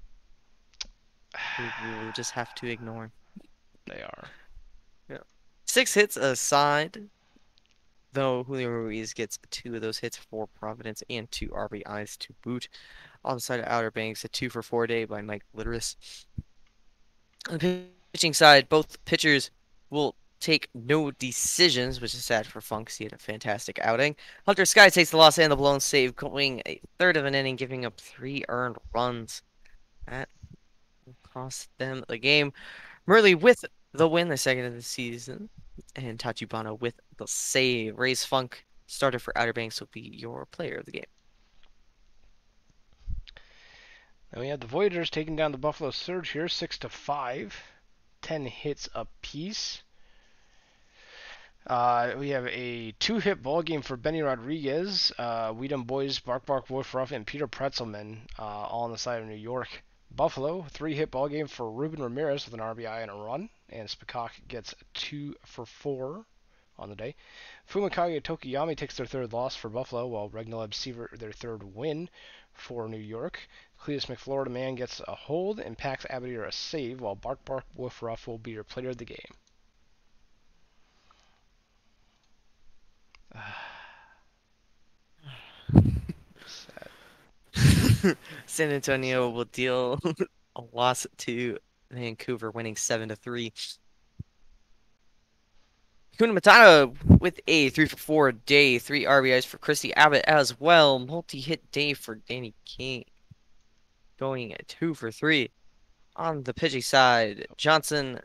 S2: We will just have to ignore.
S1: They are.
S2: Yeah. 6 hits aside, though Julio Ruiz gets 2 of those hits for Providence and 2 RBIs to boot. On the side of Outer Banks, a 2-for-4 day by Mike Litteris. On the pitching side, both pitchers will take no decisions, which is sad for Funk. He had a fantastic outing. Hunter Sky takes the loss and the blown save, going a 1/3 of an inning, giving up 3 earned runs. That will cost them the game. Murley with the win, the 2nd of the season, and Tachibana with the save. Ray's Funk, starter for Outer Banks, will be your player of the game.
S1: Now we have the Voyagers taking down the Buffalo Surge here, 6-5, 10 hits apiece. We have a 2-hit ball game for Benny Rodriguez, Weedham Boys, Bark Bark Wolf Ruff, and Peter Pretzelman, all on the side of New York. Buffalo, 3-hit ball game for Ruben Ramirez with an RBI and a run, and Spikak gets 2-for-4 on the day. Fumikage Tokiyami takes their third loss for Buffalo, while Regnaleb Sievert their third win for New York. Cletus McFlorida Man gets a hold and Pax Abadir a save, while Bark Bark Woof Ruff will be your player of the game.
S2: San Antonio will deal a loss to Vancouver, winning 7-3. Kuna Matata with a 3 for 4 day, 3 RBIs for Christy Abbott as well. Multi-hit day for Danny King, going 2 for 3. On the pitching side, Johnson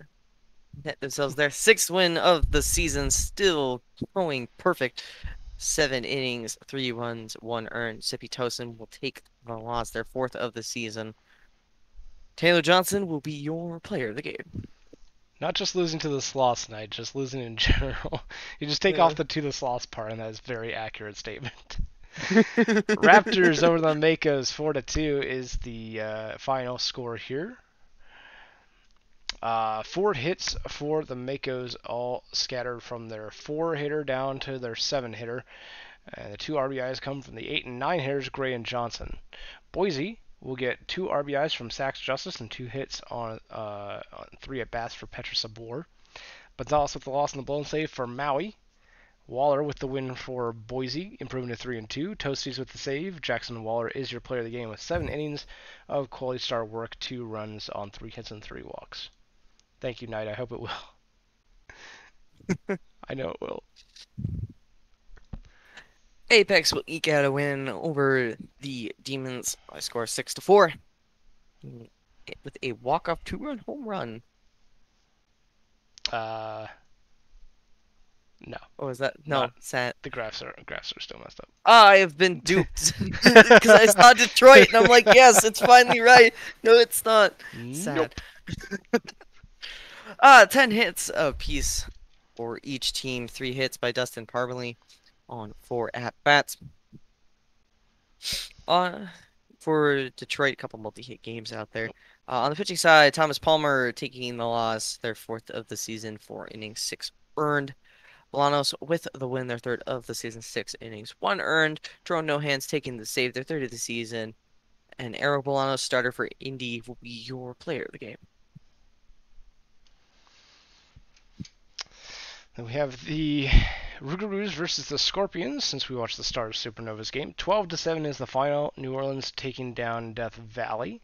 S2: net themselves their 6th win of the season, still going perfect. 7 innings, 3 runs, 1 earned. Sippy Tosin will take the loss, their 4th of the season. Taylor Johnson will be your player of the game.
S1: Not just losing to the Sloths tonight, just losing in general. You just take off the to the Sloths part, and that is a very accurate statement. Raptors over the Makos 4-2 is the final score here. 4 hits for the Makos, all scattered from their 4-hitter down to their 7-hitter. And the 2 RBIs come from the 8 and 9 hitters, Gray and Johnson. Boise will get 2 RBIs from Sax Justice and 2 hits on 3 at-bats for Petra Sabor. Gonzalez with the loss in the blown save for Maui. Waller with the win for Boise, improving to 3-2. Toasties with the save. Jackson Waller is your player of the game with 7 innings of quality star work, 2 runs on 3 hits and 3 walks. Thank you, Knight. I hope it will. I know it will.
S2: Apex will eke out a win over the Demons by a score of 6-4 with a walk-off 2-run home run.
S1: No.
S2: Oh, is that? No, sad.
S1: The graphs are still messed up.
S2: I have been duped because I saw Detroit and I'm like, yes, it's finally right. No, it's not. Sad.
S1: Nope.
S2: 10 hits apiece for each team. 3 hits by Dustin Parbley on 4 at-bats. For Detroit, a couple multi-hit games out there. On the pitching side, Thomas Palmer taking the loss, their 4th of the season, 4 innings, 6 earned. Bolanos with the win, their 3rd of the season, 6 innings, 1 earned. Jerome No Hands taking the save, their 3rd of the season. And Aaron Bolanos, starter for Indy, will be your player of the game.
S1: Then we have the Rougarous versus the Scorpions, since we watched the Stars Supernovas game. 12-7 is the final. New Orleans taking down Death Valley.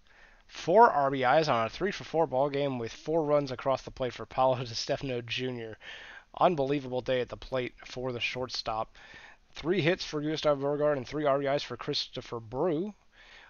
S1: 4 RBIs on a 3-for-4 ball game with 4 runs across the plate for Paulo DeStefano Jr. Unbelievable day at the plate for the shortstop. 3 hits for Gustav Borgard and 3 RBIs for Christopher Brew.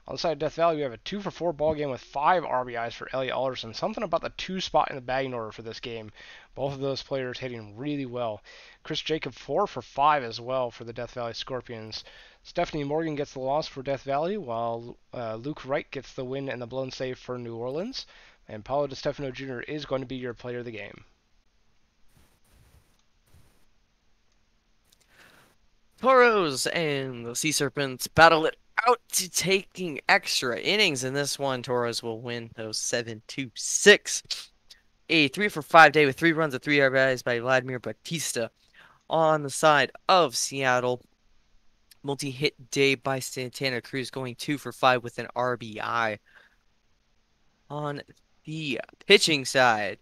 S1: On the side of Death Valley, we have a 2-for-4 ball game with 5 RBIs for Elliot Alderson. Something about the 2 spot in the batting order for this game. Both of those players hitting really well. Chris Jacob 4 for 5 as well for the Death Valley Scorpions. Stephanie Morgan gets the loss for Death Valley, while Luke Wright gets the win and the blown save for New Orleans. And Paulo DeStefano Jr. is going to be your player of the game.
S2: Toros and the Sea Serpents battle it out to taking extra innings in this one. Toros will win those 7-6. A 3-for-5 day with 3 runs and 3 RBIs by Vladimir Batista. On the side of Seattle, multi-hit day by Santana Cruz, going 2-for-5 with an RBI. On the pitching side,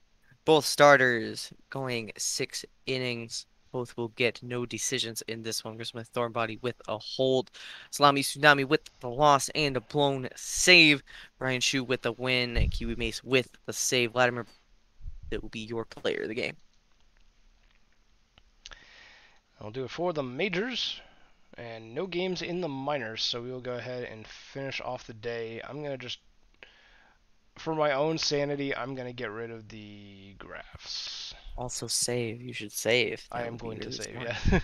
S2: both starters going 6 innings. Both will get no decisions in this one. Smith Thornbody with a hold. Salami Tsunami with the loss and a blown save. Brian Shu with the win. And Kiwi Mace with the save. Vladimir, that will be your player of the game.
S1: I'll do it for the majors. And no games in the minors, so we will go ahead and finish off the day. I'm going to just, for my own sanity, I'm going to get rid of the graphs.
S2: Also save. You should save.
S1: I am going to save, yeah.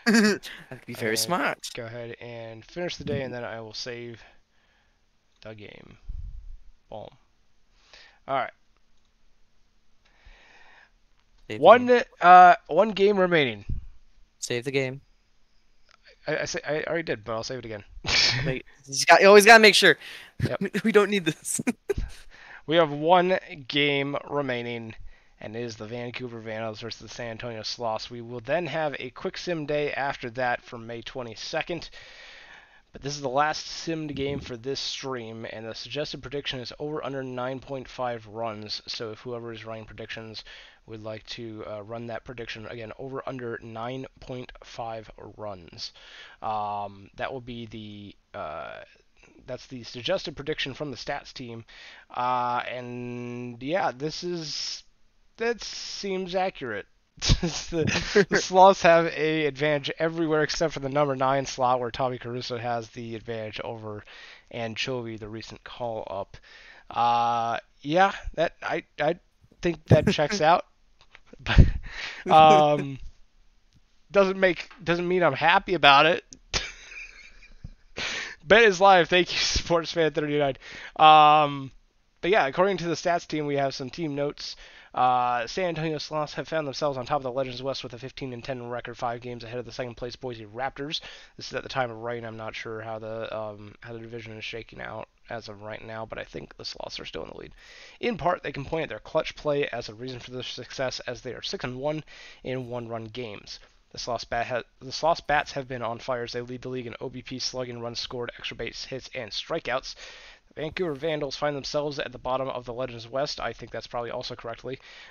S2: That'd be very smart.
S1: Go ahead and finish the day, and then I will save the game. Boom. All right. One game remaining.
S2: Save the game.
S1: I already did, but I'll save it again.
S2: You always gotta make sure.
S1: Yep.
S2: We don't need this.
S1: We have one game remaining, and it is the Vancouver Vandals versus the San Antonio Sloths. We will then have a quick sim day after that for May 22nd. But this is the last simmed game for this stream, and the suggested prediction is over under 9.5 runs. So if whoever is running predictions would like to run that prediction, again, over under 9.5 runs. That will be that's the suggested prediction from the stats team. And yeah, that seems accurate. The Sloths have a advantage everywhere except for the number 9 slot where Tommy Caruso has the advantage over Anchovy, the recent call up. Yeah, that I think that checks out. But doesn't mean I'm happy about it. Bet is live. Thank you, SportsFan39. But yeah, according to the stats team, we have some team notes. San Antonio Sloths have found themselves on top of the Legends West with a 15-10 record, 5 games ahead of the second place Boise Raptors. This is at the time of writing. I'm not sure how the division is shaking out as of right now, but I think the Sloths are still in the lead. In part, they can point at their clutch play as a reason for their success, as they are 6-1 in one-run games. The Sloths bats have been on fire as they lead the league in OBP, slugging, runs scored, extra base hits, and strikeouts. Vancouver Vandals find themselves at the bottom of the Legends West. I think that's probably also correct.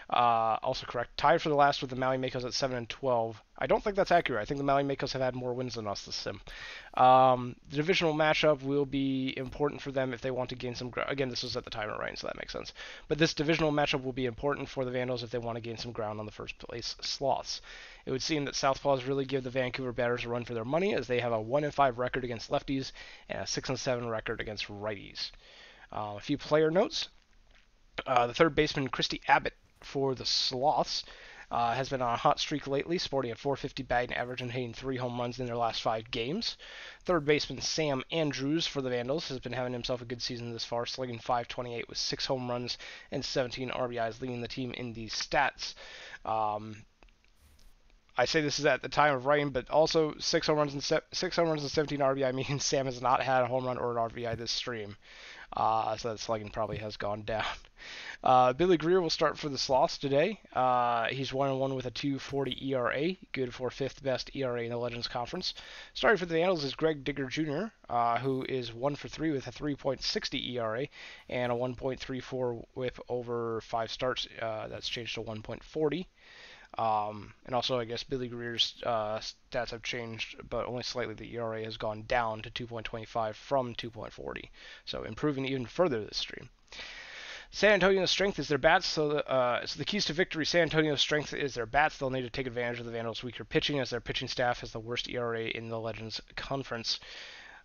S1: Tied for the last with the Maui Makos at 7-12. I don't think that's accurate. I think the Maui Makos have had more wins than us this sim. The divisional matchup will be important for them if they want to gain some ground. Again, this was at the time of rain, so that makes sense. But this divisional matchup will be important for the Vandals if they want to gain some ground on the first place Sloths. It would seem that Southpaws really give the Vancouver batters a run for their money, as they have a 1-5 record against lefties and a 6-7 record against righties. A few player notes. The third baseman, Christy Abbott, for the Sloths, has been on a hot streak lately, sporting a .450 batting average and hitting 3 home runs in their last 5 games. Third baseman Sam Andrews for the Vandals has been having himself a good season this far, slugging .528 with 6 home runs and 17 RBIs, leading the team in these stats. I say this is at the time of writing, but also 6 home runs and 17 RBI means Sam has not had a home run or an RBI this stream. So that slugging probably has gone down. Billy Greer will start for the Sloths today. He's 1-1 with a 2.40 ERA, good for 5th best ERA in the Legends Conference. Starting for the Vandals is Greg Digger Jr., who is 1-for-3 with a 3.60 ERA and a 1.34 WHIP over 5 starts. That's changed to 1.40. And also, I guess Billy Greer's stats have changed, but only slightly. The ERA has gone down to 2.25 from 2.40, so improving even further this stream. San Antonio's strength is their bats, so the keys to victory. San Antonio's strength is their bats. They'll need to take advantage of the Vandals' weaker pitching, as their pitching staff has the worst ERA in the Legends Conference.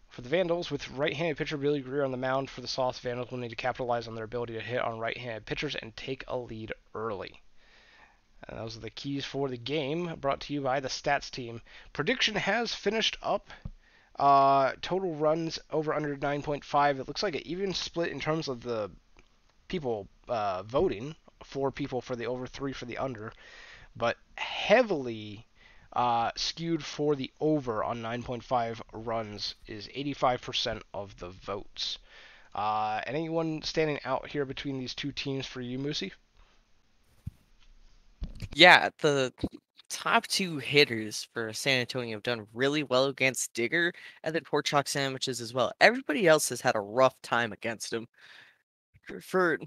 S1: For the Vandals, with right-handed pitcher Billy Greer on the mound for the Sloths, Vandals will need to capitalize on their ability to hit on right-handed pitchers and take a lead early. And those are the keys for the game, brought to you by the stats team. Prediction has finished up. Total runs over under 9.5. It looks like an even split in terms of the people voting. 4 people for the over, 3 for the under. But heavily skewed for the over on 9.5 runs is 85% of the votes. Anyone standing out here between these two teams for you, Moosey?
S2: Yeah, the top 2 hitters for San Antonio have done really well against Digger, and then pork chop sandwiches as well. Everybody else has had a rough time against him. For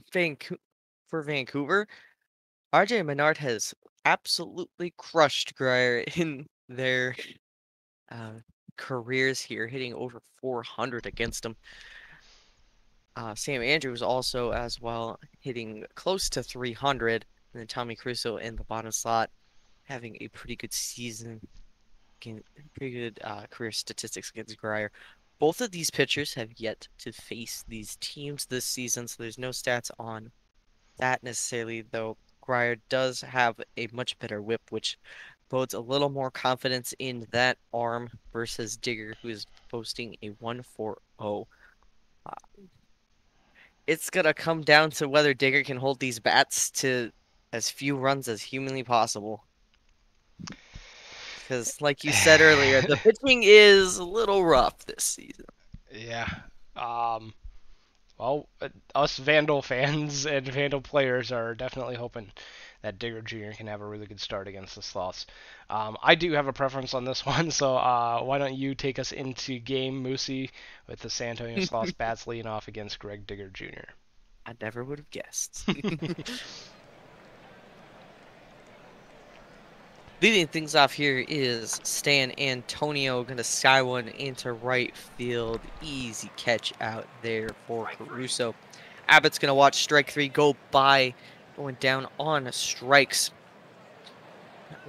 S2: Vancouver, RJ Menard has absolutely crushed Grier in their careers here, hitting over 400 against him. Sam Andrews also as well, hitting close to 300. And then Tommy Caruso in the bottom slot, having a pretty good season, pretty good career statistics against Grier. Both of these pitchers have yet to face these teams this season, so there's no stats on that necessarily, though Grier does have a much better whip, which bodes a little more confidence in that arm versus Digger, who is boasting a 1.40. It's going to come down to whether Digger can hold these bats to as few runs as humanly possible. Because, like you said earlier, the pitching is a little rough this season.
S1: Yeah. Well, us Vandal fans and Vandal players are definitely hoping that Digger Jr. can have a really good start against the Sloths. I do have a preference on this one, so why don't you take us into game, Moosey, with the San Antonio Sloths bats leading off against Greg Digger Jr.
S2: I never would have guessed. Leading things off here is Stan Antonio going to sky one into right field. Easy catch out there for Caruso. Abbott's going to watch strike 3 go by, going down on strikes.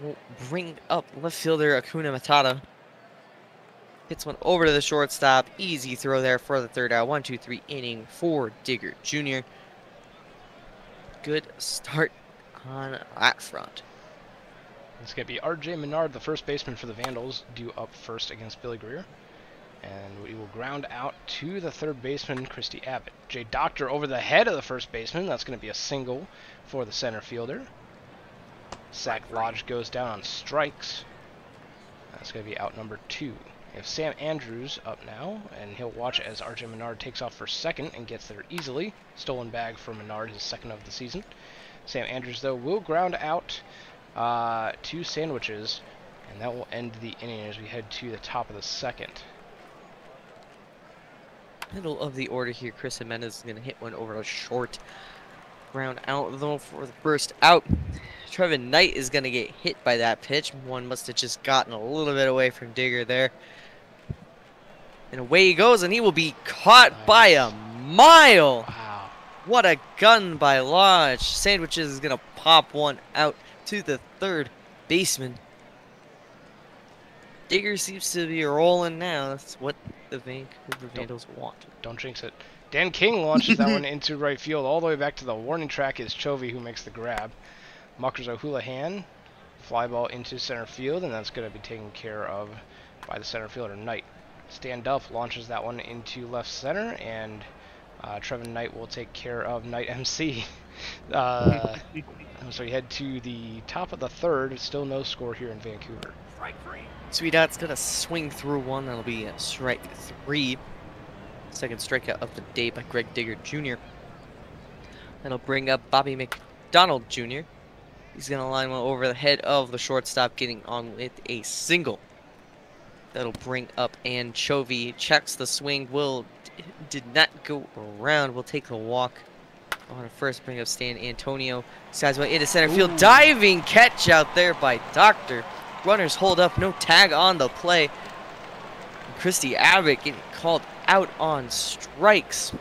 S2: Will bring up left fielder Akuna Matata. Hits one over to the shortstop. Easy throw there for the third out. 1-2-3 inning for Digger Jr. Good start on that front.
S1: It's going to be R.J. Menard, the first baseman for the Vandals, due up first against Billy Greer. And we will ground out to the third baseman, Christy Abbott. Jay Doctor over the head of the first baseman. That's going to be a single for the center fielder. Zach Lodge goes down on strikes. That's going to be out number 2. We have Sam Andrews up now, and he'll watch as R.J. Menard takes off for second and gets there easily. Stolen bag for Menard, his second of the season. Sam Andrews, though, will ground out 2 sandwiches, and that will end the inning as we head to the top of the second.
S2: Middle of the order here, Chris Jimenez is going to hit one over a short. Ground out, though, for the first out. Trevin Knight is going to get hit by that pitch. One must have just gotten a little bit away from Digger there. And away he goes, and he will be caught by a mile.
S1: Wow.
S2: What a gun by Lodge. Sandwiches is going to pop one out to the third baseman. Digger seems to be rolling now. That's what the Vancouver Vandals want.
S1: Don't jinx it. Dan King launches that one into right field. All the way back to the warning track is Chovy, who makes the grab. Muckers O'Houlihan, fly ball into center field, and that's going to be taken care of by the center fielder, Knight. Stan Duff launches that one into left center, and Trevin Knight will take care of Knight MC. So we head to the top of the third. Still no score here in Vancouver.
S2: Sweetot's going to swing through one. That'll be a strike 3. Second strikeout of the day by Greg Digger Jr. That'll bring up Bobby McDonald Jr. He's going to line one over the head of the shortstop, getting on with a single. That'll bring up Anchovy. Checks the swing. Did not go around. Will take the walk. I want to first bring up Stan Antonio. Sides way into center field. Diving catch out there by Doctor. Runners hold up. No tag on the play. Christy Abbott getting called out on strikes.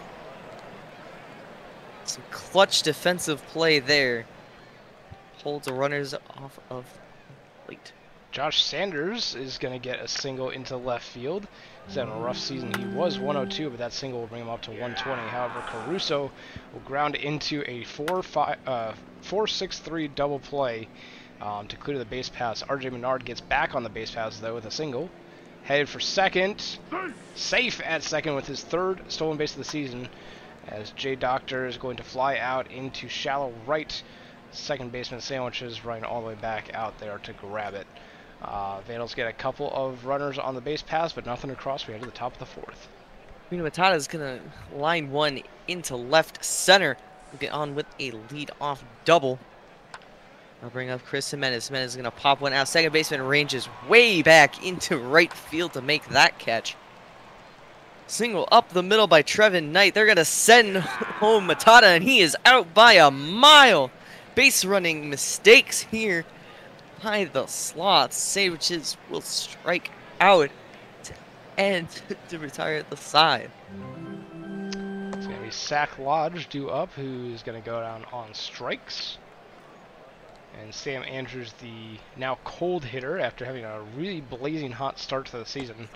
S2: Some clutch defensive play there. Holds the runners off of plate.
S1: Josh Sanders is going to get a single into left field. He's having a rough season. He was 102, but that single will bring him up to 120. However, Caruso will ground into a 4-6-3 double play to clear the base pass. R.J. Menard gets back on the base pass, though, with a single. Headed for second. Safe at second with his third stolen base of the season, as Jay Doctor is going to fly out into shallow right. Second baseman Sandwiches running all the way back out there to grab it. Vandals get a couple of runners on the base pass, but nothing across. We head to the top of the fourth.
S2: Akuna Matata is going to line one into left center. We'll get on with a lead-off double. I'll bring up Chris Jimenez. Jimenez is going to pop one out. Second baseman ranges way back into right field to make that catch. Single up the middle by Trevin Knight. They're going to send home Matata, and he is out by a mile. Base running mistakes here by the Sloths. Sandwiches will strike out to retire at the side.
S1: It's going to be Zach Lodge due up, who's going to go down on strikes. And Sam Andrews, the now cold hitter, after having a really blazing hot start to the season,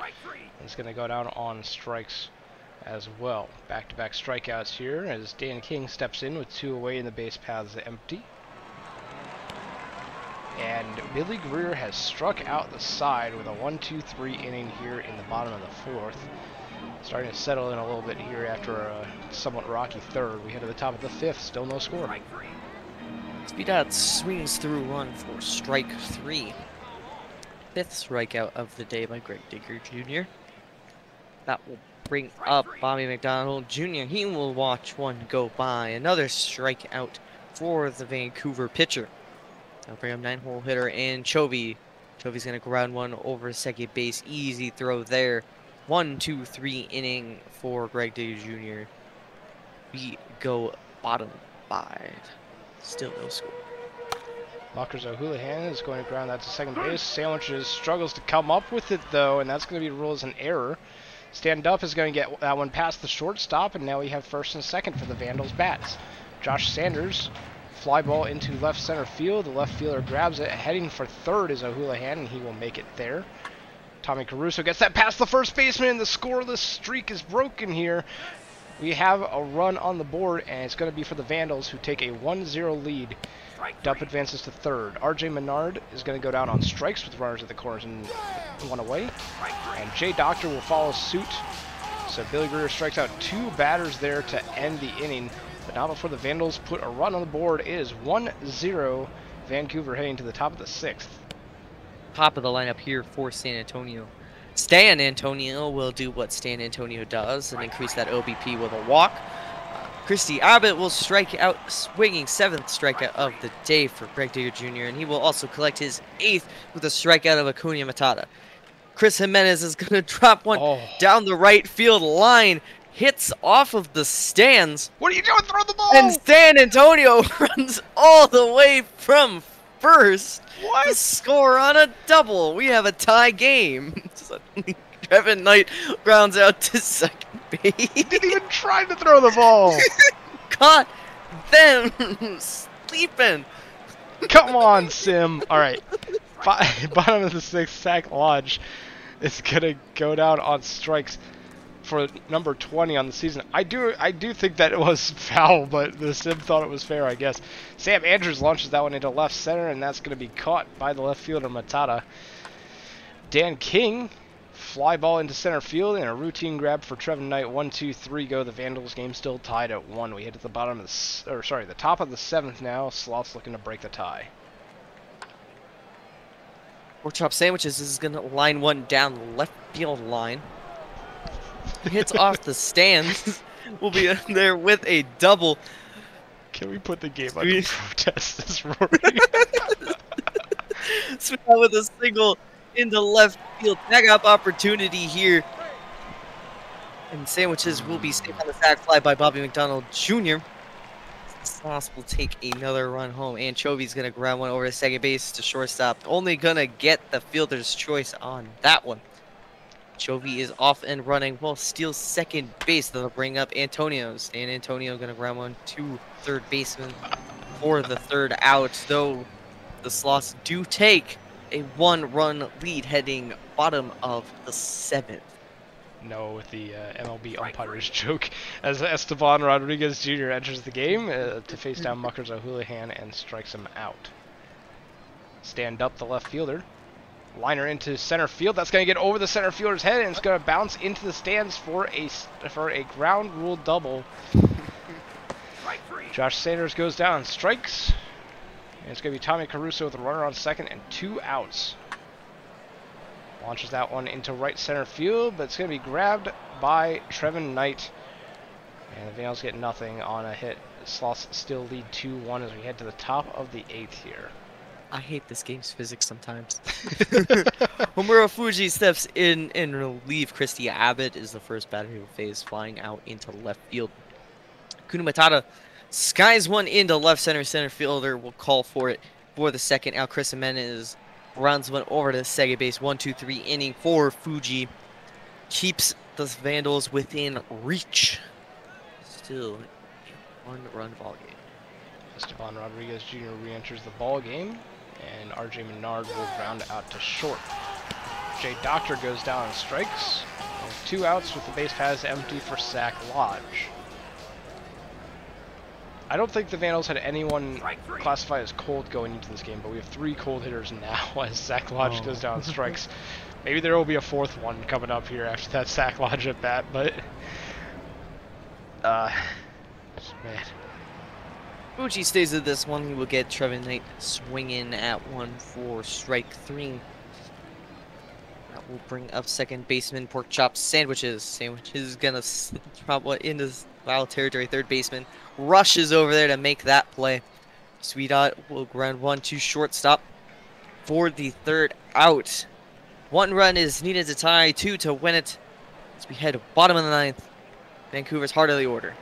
S1: is going to go down on strikes as well. Back-to-back strikeouts here as Dan King steps in with 2 away and the base paths empty. And Billy Greer has struck out the side with a 1-2-3 inning here in the bottom of the fourth. Starting to settle in a little bit here after a somewhat rocky third. We head to the top of the fifth, still no score.
S2: Speedot swings through one for strike 3. Fifth strikeout of the day by Greg Digger Jr. That will bring up Bobby McDonald Jr. He will watch one go by. Another strikeout for the Vancouver pitcher. They'll bring up 9-hole hitter and Chovy. Chovy's going to ground one over second base. Easy throw there. 1-2-3 inning for Greg Diggs Jr. We go bottom 5. Still no score.
S1: Muckers O'Houlihan is going to ground that to second base. Sandwiches struggles to come up with it, though, and that's going to be ruled as an error. Stand Up is going to get that one past the shortstop, and now we have first and second for the Vandals bats. Josh Sanders, fly ball into left center field. The left fielder grabs it. Heading for third is O'Houlihan, and he will make it there. Tommy Caruso gets that past the first baseman, and the scoreless streak is broken here. We have a run on the board, and it's going to be for the Vandals, who take a 1-0 lead. Dup advances to third. RJ Menard is going to go down on strikes with runners at the corners and one away. And Jay Doctor will follow suit. So Billy Greer strikes out 2 batters there to end the inning. But not before the Vandals put a run on the board. It is 1-0 Vancouver heading to the top of the 6th.
S2: Top of the lineup here for San Antonio. Stan Antonio will do what Stan Antonio does and increase that OBP with a walk. Christy Abbott will strike out, swinging 7th strikeout of the day for Greg Diggs Jr., and he will also collect his 8th with a strikeout of Acuna Matata. Chris Jimenez is going to drop one down the right field line, hits off of the stands.
S1: What are you doing? Throw the ball!
S2: And San Antonio runs all the way from first to score on a double. We have a tie game. Suddenly, Trevin Knight grounds out to second base.
S1: He didn't even try to throw the ball.
S2: Caught them sleeping.
S1: Come on, Sim. All right. Bottom of the 6th, Zach Lodge is going to go down on strikes for number 20 on the season. I do think that it was foul, but the Sim thought it was fair, I guess. Sam Andrews launches that one into left center, and that's going to be caught by the left fielder, Matata. Dan King, fly ball into center field, and a routine grab for Trevin Knight. 1-2-3 go. The Vandals game still tied at 1. We hit at the bottom of the top of the 7th now. Sloth's looking to break the tie.
S2: Pork Chop Sandwiches is going to line one down the left field line. Hits off the stands. We'll be there with a double.
S1: Can we put the game under protest? This Rory.
S2: Smith with a single into left field. Tag up opportunity here. And Sandwiches will be saved on the sac fly by Bobby McDonald Jr. Sauce will take another run home. Anchovy's going to ground one over to second base to shortstop. Only going to get the fielder's choice on that one. Chovy is off and running. Will steal second base. They'll bring up Antonio's. And Antonio going to ground one to third baseman for the third out. Though the Sloths do take a 1-run lead heading bottom of the 7th.
S1: No, with the MLB umpire's joke, as Esteban Rodriguez Jr. enters the game to face down Muckers O'Houlihan and strikes him out. Stand Up, the left fielder. Liner into center field. That's going to get over the center fielder's head, and it's going to bounce into the stands for a ground rule double. Josh Sanders goes down, strikes. And it's going to be Tommy Caruso with a runner on second and 2 outs. Launches that one into right center field, but it's going to be grabbed by Trevin Knight. And the Vandals get nothing on a hit. Sloths still lead 2-1 as we head to the top of the 8th here.
S2: I hate this game's physics sometimes. Homura Fuji steps in and relieve. Christy Abbott is the first batter who will face, flying out into left field. Kuna Matata skies one into left center. Center fielder will call for it for the second out. Chris Jimenez rounds one over to second base. 1-2-3 inning for Fuji. Keeps the Vandals within reach. Still a 1-run ball game.
S1: Esteban Rodriguez Jr. re-enters the ball game, and RJ Menard will ground out to short. Jay Doctor goes down and strikes. And 2 outs with the base paths empty for Zach Lodge. I don't think the Vandals had anyone classified as cold going into this game, but we have 3 cold hitters now as Zach Lodge goes down and strikes. Maybe there will be a 4th one coming up here after that Zach Lodge at bat, but man.
S2: Fuji stays with this one. He will get Trevin Knight swinging at one for strike 3. That will bring up second baseman Pork Chop Sandwiches. Sandwiches is gonna drop one into foul territory. Third baseman rushes over there to make that play. Sweetot will ground one to shortstop for the third out. 1 run is needed to tie, 2 to win it. As we head bottom of the ninth, Vancouver's heart of the order.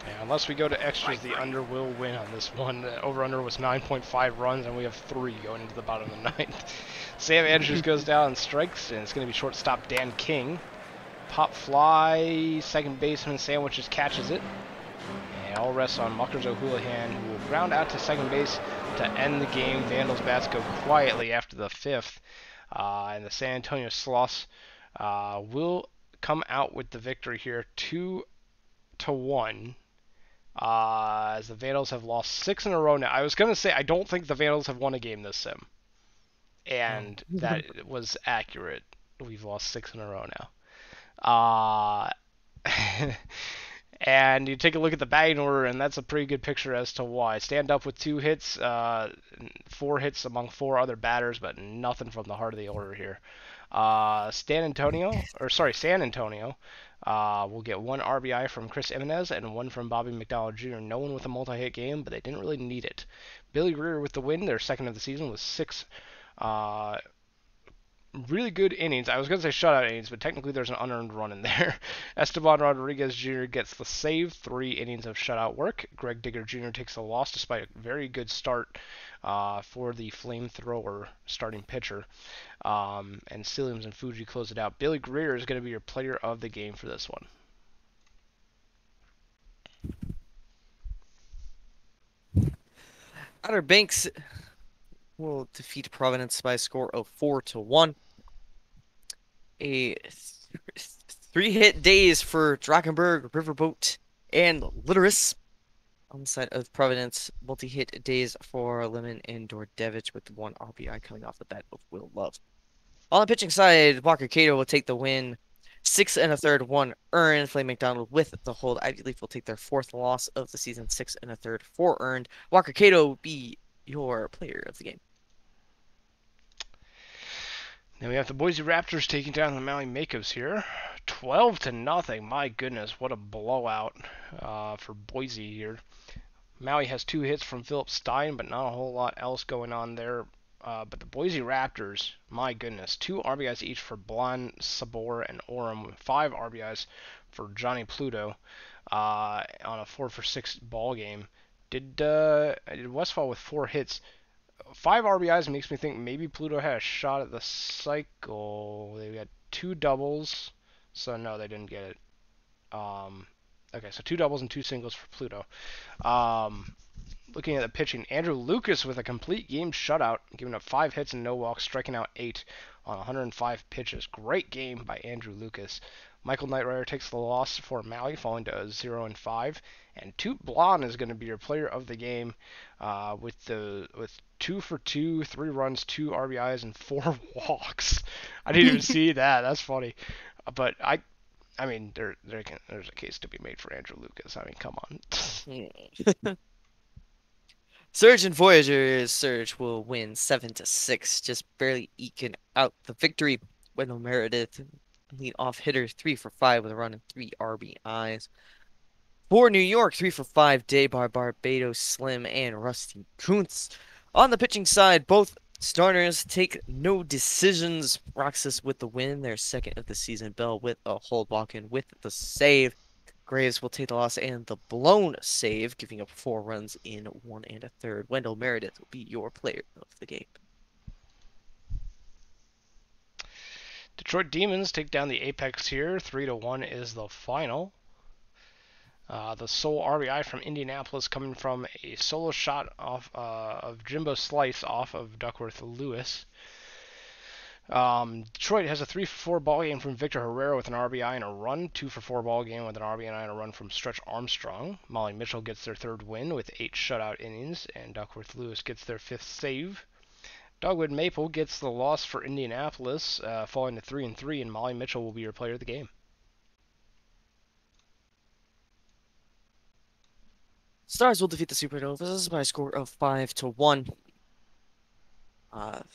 S1: Yeah, unless we go to extras, the under will win on this one. The over-under was 9.5 runs, and we have 3 going into the bottom of the ninth. Sam Andrews goes down and strikes, and it's going to be shortstop Dan King. Pop fly, second baseman Sandwiches catches it. And all rests on Muckers O'Houlihan, who will ground out to second base to end the game. Vandals bats go quietly after the 5th. And the San Antonio Sloths will come out with the victory here, 2-1. As the Vandals have lost 6 in a row now. I was going to say, I don't think the Vandals have won a game this sim. And that was accurate. We've lost 6 in a row now. And you take a look at the batting order, and that's a pretty good picture as to why. Stand up with 2 hits, 4 hits among 4 other batters, but nothing from the heart of the order here. San Antonio will get 1 RBI from Chris Jimenez and 1 from Bobby McDonald Jr. No one with a multi-hit game, but they didn't really need it. Billy Greer with the win, their second of the season, with 6 really good innings. I was going to say shutout innings, but technically there's an unearned run in there. Esteban Rodriguez Jr. gets the save, 3 innings of shutout work. Greg Digger Jr. takes the loss despite a very good start for the flamethrower starting pitcher. And Silliams and Fuji close it out. Billy Greer is going to be your player of the game for this one.
S2: Outer Banks will defeat Providence by a score of 4-1. A 3-hit days for Drakenberg, Riverboat, and Litteris. On the side of Providence, multi-hit days for Lemon and Dordevich with 1 RBI coming off the bat of Will Love. On the pitching side, Walker Cato will take the win. 6 1/3, 1 earned. Flame McDonald with the hold. Ivy Leaf will take their 4th loss of the season. 6 1/3, 4 earned. Walker Cato will be your player of the game.
S1: Then we have the Boise Raptors taking down the Maui Makos here. 12-0. My goodness, what a blowout for Boise here. Maui has 2 hits from Philip Stein, but not a whole lot else going on there. But the Boise Raptors, my goodness, 2 RBIs each for Blon, Sabor, and Orem, 5 RBIs for Johnny Pluto on a 4-for-6 ball game. Did Westfall with 4 hits. 5 RBIs makes me think maybe Pluto had a shot at the cycle. They had 2 doubles, so no, they didn't get it. Okay, so 2 doubles and 2 singles for Pluto. Looking at the pitching, Andrew Lucas with a complete game shutout, giving up 5 hits and no walks, striking out 8 on 105 pitches. Great game by Andrew Lucas. Michael Knightrider takes the loss for Maui, falling to 0-5. And Toot Blon is going to be your player of the game with 2 for 2, 3 runs, 2 RBIs, and 4 walks. I didn't even see that. That's funny. But I mean, there's a case to be made for Andrew Lucas. I mean, come on.
S2: Surge and Voyagers. Surge will win 7-6, just barely eking out the victory. Wendell Meredith, lead off hitter, 3 for 5 with a run and 3 RBIs. For New York, 3 for 5, Daybar, Barbados, Slim, and Rusty Kuntz. On the pitching side, both starters take no decisions. Roxas with the win, their second of the season. Bell with a hold, walk-in with the save. Graves will take the loss and the blown save, giving up 4 runs in 1 1/3. Wendell Meredith will be your player of the game.
S1: Detroit Demons take down the Apex here. 3-1 is the final. The sole RBI from Indianapolis coming from a solo shot off of Jimbo Slice off of Duckworth Lewis. Detroit has a 3 for 4 ball game from Victor Herrera with an RBI and a run. 2 for 4 ball game with an RBI and a run from Stretch Armstrong. Molly Mitchell gets their 3rd win with 8 shutout innings, and Duckworth Lewis gets their 5th save. Dogwood Maple gets the loss for Indianapolis, falling to 3-3, and Molly Mitchell will be your player of the game.
S2: Stars will defeat the Supernovas by a score of 5-1.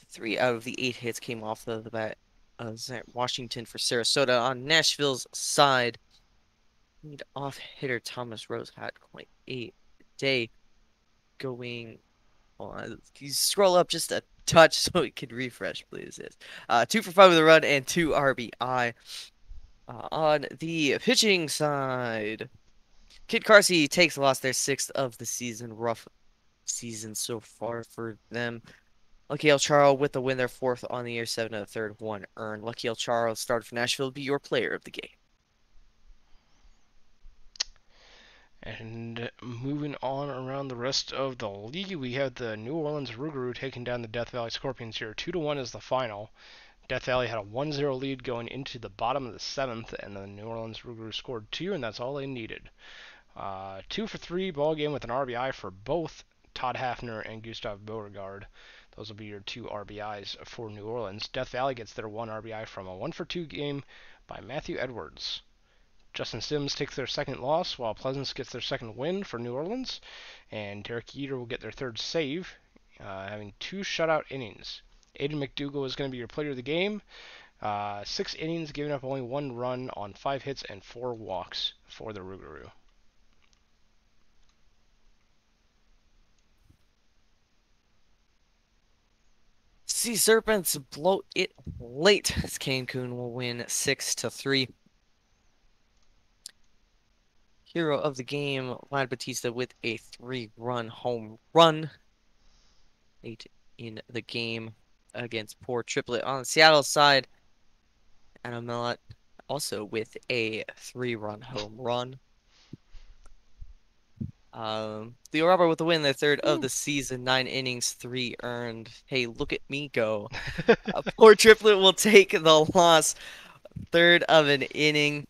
S2: 3 out of the 8 hits came off the bat of Washington for Sarasota. On Nashville's side, lead off hitter Thomas Rose had quite a day. going on. Can you scroll up just a touch so it can refresh, please? Yes. 2 for 5 with a run and 2 RBI. On the pitching side, Kid Carsey takes a loss, their 6th of the season. Rough season so far for them. Lucky El Charo with the win, their 4th on the year, 7 of the third, 1 earned. Lucky El Charo started for Nashville, be your player of the game.
S1: And moving on around the rest of the league, we have the New Orleans Rougarou taking down the Death Valley Scorpions here. 2-1 is the final. Death Valley had a 1-0 lead going into the bottom of the 7th, and the New Orleans Rougarou scored 2, and that's all they needed. 2 for 3 ball game with an RBI for both Todd Hafner and Gustav Beauregard. Those will be your 2 RBIs for New Orleans. Death Valley gets their 1 RBI from a 1-for-2 game by Matthew Edwards. Justin Sims takes their 2nd loss, while Pleasance gets their 2nd win for New Orleans, and Derek Jeter will get their 3rd save, having 2 shutout innings. Aiden McDougall is going to be your player of the game. 6 innings, giving up only 1 run on 5 hits and 4 walks for the Rougarou.
S2: Sea Serpents blow it late as Cancun will win 6-3. Hero of the game, Vlad Batista with a 3-run home run. 8 in the game against poor Triplet. On the Seattle side, Adam Millett also with a 3-run home run. Leo Robert with the win, their 3rd of the season, 9 innings, 3 earned. Hey, look at me go. Poor Triplet will take the loss. 3rd of an inning,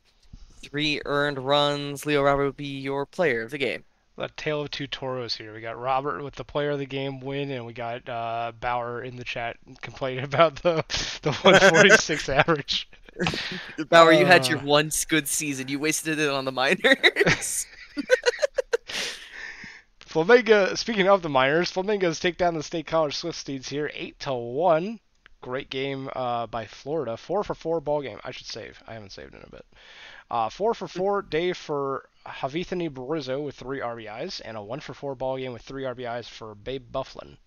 S2: 3 earned runs. Leo Robert will be your player of the game.
S1: A tale of 2 toros here. We got Robert with the player of the game win, and we got Bauer in the chat complaining about the 146 average.
S2: Bauer, you had your one good season. You wasted it on the minors.
S1: Flamengo, speaking of the minors, Flamingos take down the State College Swifties here, 8-1. Great game by Florida. 4-for-4 ball game. I should save. I haven't saved in a bit. 4-for-4 day for Javithany Barizzo with 3 RBIs, and a 1-for-4 ball game with 3 RBIs for Babe Bufflin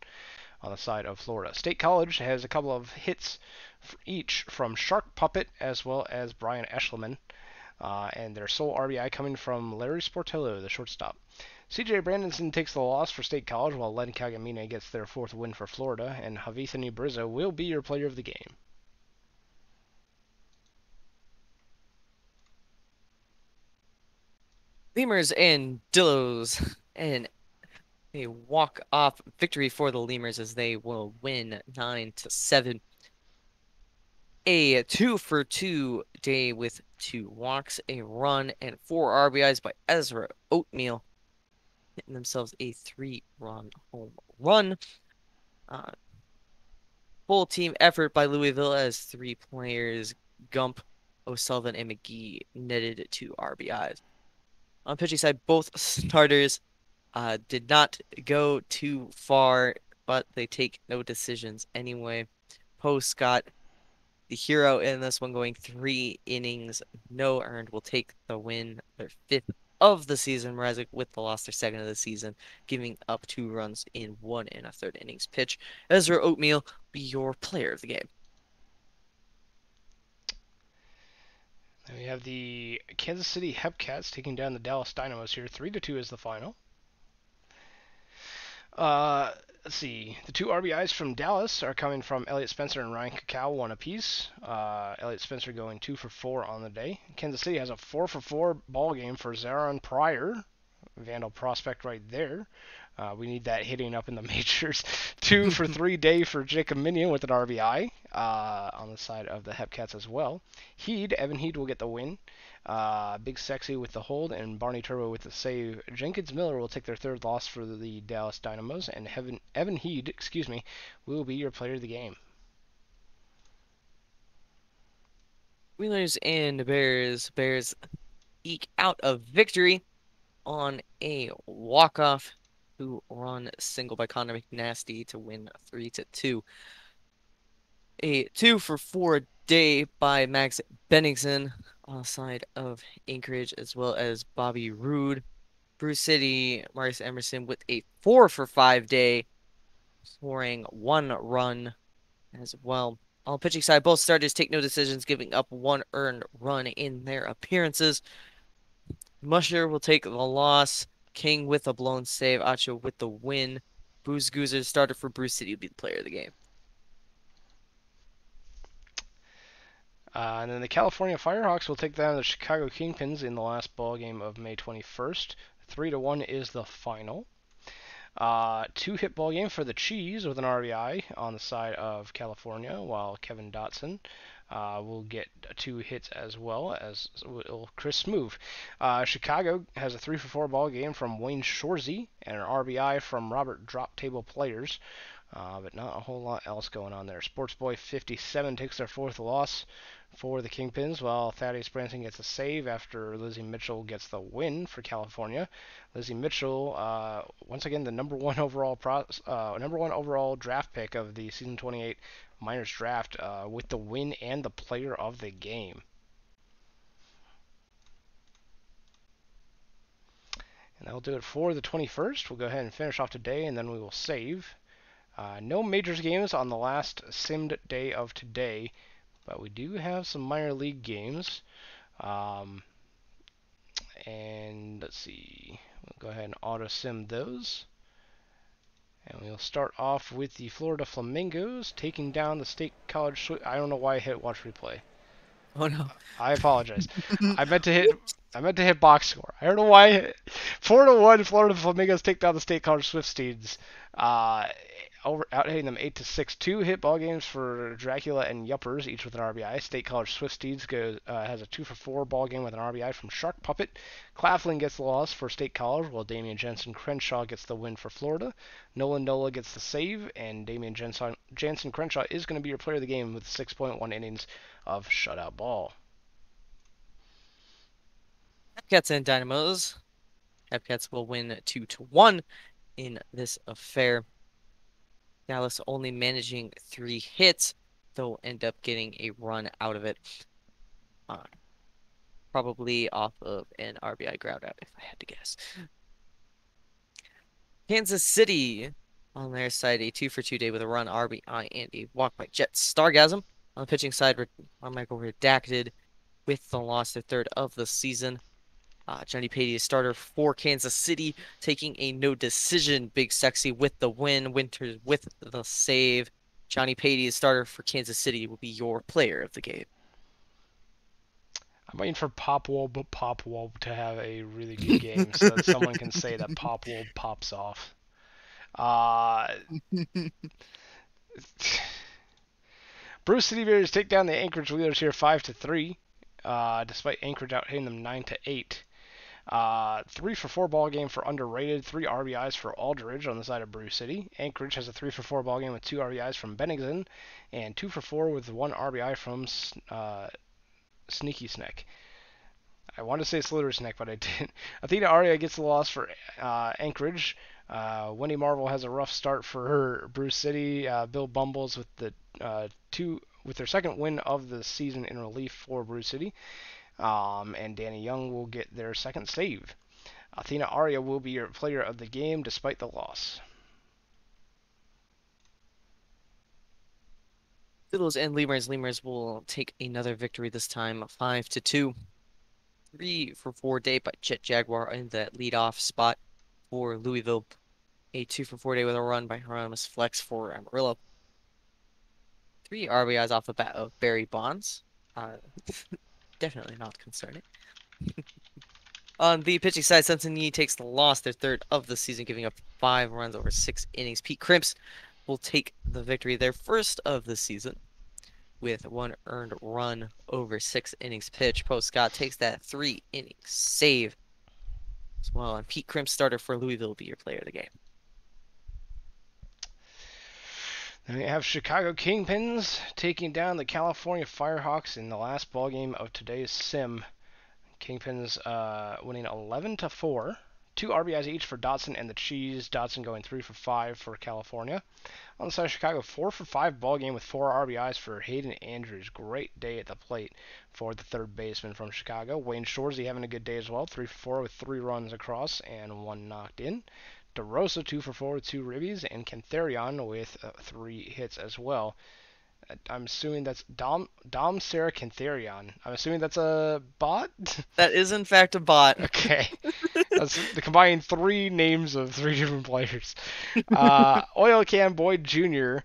S1: on the side of Florida. State College has a couple of hits each from Shark Puppet as well as Brian Eschleman, and their sole RBI coming from Larry Sportello, the shortstop. CJ Brandonson takes the loss for State College, while Len Cagamine gets their 4th win for Florida, and Javithany Barizzo will be your player of the game.
S2: Lemurs and Dillos, and a walk-off victory for the Lemurs as they will win 9-7. A 2-for-2 day with 2 walks, a run, and 4 RBIs by Ezra Oatmeal, hitting themselves a 3-run home run. Full team effort by Louisville as 3 players, Gump, O'Sullivan, and McGee, netted 2 RBIs. On pitching side, both starters did not go too far, but they take no decisions anyway. Poe Scott, the hero in this one, going 3 innings, no earned, will take the win, their 5th of the season. Mrazek with the loss, their 2nd of the season, giving up 2 runs in 1 1/3 innings pitch. Ezra Oatmeal be your player of the game.
S1: Then we have the Kansas City Hepcats taking down the Dallas Dynamos here. 3-2 is the final. Let's see. The 2 RBIs from Dallas are coming from Elliot Spencer and Ryan Cacao, 1 apiece. Elliot Spencer going 2-for-4 on the day. Kansas City has a 4-for-4 ball game for Zaron Pryor. Vandal prospect right there. We need that hitting up in the majors. 2-for-3 day for Jacob Minion with an RBI on the side of the Hepcats as well. Evan Heed will get the win. Big Sexy with the hold and Barney Turbo with the save. Jenkins Miller will take their 3rd loss for the Dallas Dynamos, and Evan Heed, will be your player of the game.
S2: Wheelers and Bears. Bears eke out a victory on a walk-off 2-run single by Connor McNasty to win 3-2. A 2-for-4 day by Max Benningson on the side of Anchorage, as well as Bobby Roode Brew City, Marius Emerson with a 4-for-5 day, scoring 1 run as well. On the pitching side, both starters take no decisions, giving up 1 earned run in their appearances. Musher will take the loss. King with a blown save. Acho with the win. Booze Goozer, starter for Brew City, will be the player of the game.
S1: And then the California Firehawks will take down the Chicago Kingpins in the last ball game of May 21st. 3-1 is the final. 2-hit ball game for the Cheese with an RBI on the side of California, while Kevin Dotson will get 2 hits as well, as will Chris Smoove. Chicago has a 3-for-4 ball game from Wayne Shorzy and an RBI from Robert Drop Table Players, but not a whole lot else going on there. Sports Boy 57 takes their 4th loss for the Kingpins, while Thaddeus Branson gets a save after Lizzie Mitchell gets the win for California. Lizzie Mitchell, once again, the number one overall draft pick of the season 28 minors draft, with the win and the player of the game. And that'll do it for the 21st. We'll go ahead and finish off today, and then we will save. No majors games on the last simmed day of today, but we do have some minor league games. And let's see, we'll go ahead and auto sim those. And we'll start off with the Florida Flamingos taking down the State College. I don't know why I hit watch replay.
S2: Oh no.
S1: I apologize. I meant to hit box score. I don't know why. 4-1, Florida Flamingos take down the State College Swifties. Out-hitting them 8-6. 2-hit ball games for Dracula and Yuppers, each with an RBI. State College Swifties has a 2-for-4 ball game with an RBI from Shark Puppet. Claflin gets the loss for State College, while Damian Jensen Crenshaw gets the win for Florida. Nolan Nola gets the save, and Damian Jensen Crenshaw is going to be your player of the game with 6.1 innings of shutout ball.
S2: Epcats and Dynamos. Epcats will win 2-1 in this affair. Dallas only managing 3 hits, though end up getting a run out of it. Probably off of an RBI ground out, if I had to guess. Kansas City on their side, a 2-for-2 day with a run, RBI, and a walk by Jet Stargasm. On the pitching side, Michael Redacted with the loss, their 3rd of the season. Johnny Patey, starter for Kansas City, taking a no decision. Big Sexy with the win. Winters with the save. Johnny Patey, starter for Kansas City, will be your player of the game.
S1: I'm waiting for Popwolb to have a really good game so that someone can say that Popwolb pops off. Bruce City Bears take down the Anchorage Wheelers here 5-3, despite Anchorage out hitting them 9-8. 3-for-4 ball game for Underrated, 3 RBIs for Aldridge on the side of Brew City. Anchorage has a 3-for-4 ball game with 2 RBIs from Bennington, and 2-for-4 with 1 RBI from Sneaky Snack. I wanted to say Slitter Snack, but I didn't. Athena Aria gets the loss for Anchorage. Wendy Marvel has a rough start for her Brew City. Bill Bumbles with the with their 2nd win of the season in relief for Brew City. And Danny Young will get their 2nd save. Athena Aria will be your player of the game despite the loss.
S2: Fiddles and Lemurs. Lemurs will take another victory this time, 5-2. 3-for-4 day by Jet Jaguar in that leadoff spot for Louisville. A 2-for-4 day with a run by Hieronymus Flex for Amarillo. 3 RBIs off the bat of Barry Bonds. Definitely not concerning. On the pitching side, Simpson Yee takes the loss, their 3rd of the season, giving up 5 runs over 6 innings. Pete Crimps will take the victory, their 1st of the season, with 1 earned run over 6 innings pitched. Poe Scott takes that 3-inning save as well. And Pete Crimps, starter for Louisville, will be your player of the game.
S1: Then we have Chicago Kingpins taking down the California Firehawks in the last ball game of today's sim. Kingpins winning 11-4. 2 RBIs each for Dotson and the Cheese. Dotson going 3 for 5 for California. On the side of Chicago, 4 for 5 ball game with 4 RBIs for Hayden Andrews. Great day at the plate for the third baseman from Chicago. Wayne Shorzy having a good day as well. 3 for 4 with 3 runs across and 1 knocked in. DeRosa 2 for 4 with 2 ribbies, and Cantharion with 3 hits as well. I'm assuming that's Dom Sarah Cantharion. I'm assuming that's a bot?
S2: That is in fact a bot.
S1: Okay. That's the combined 3 names of 3 different players. Oil Can Boyd Jr.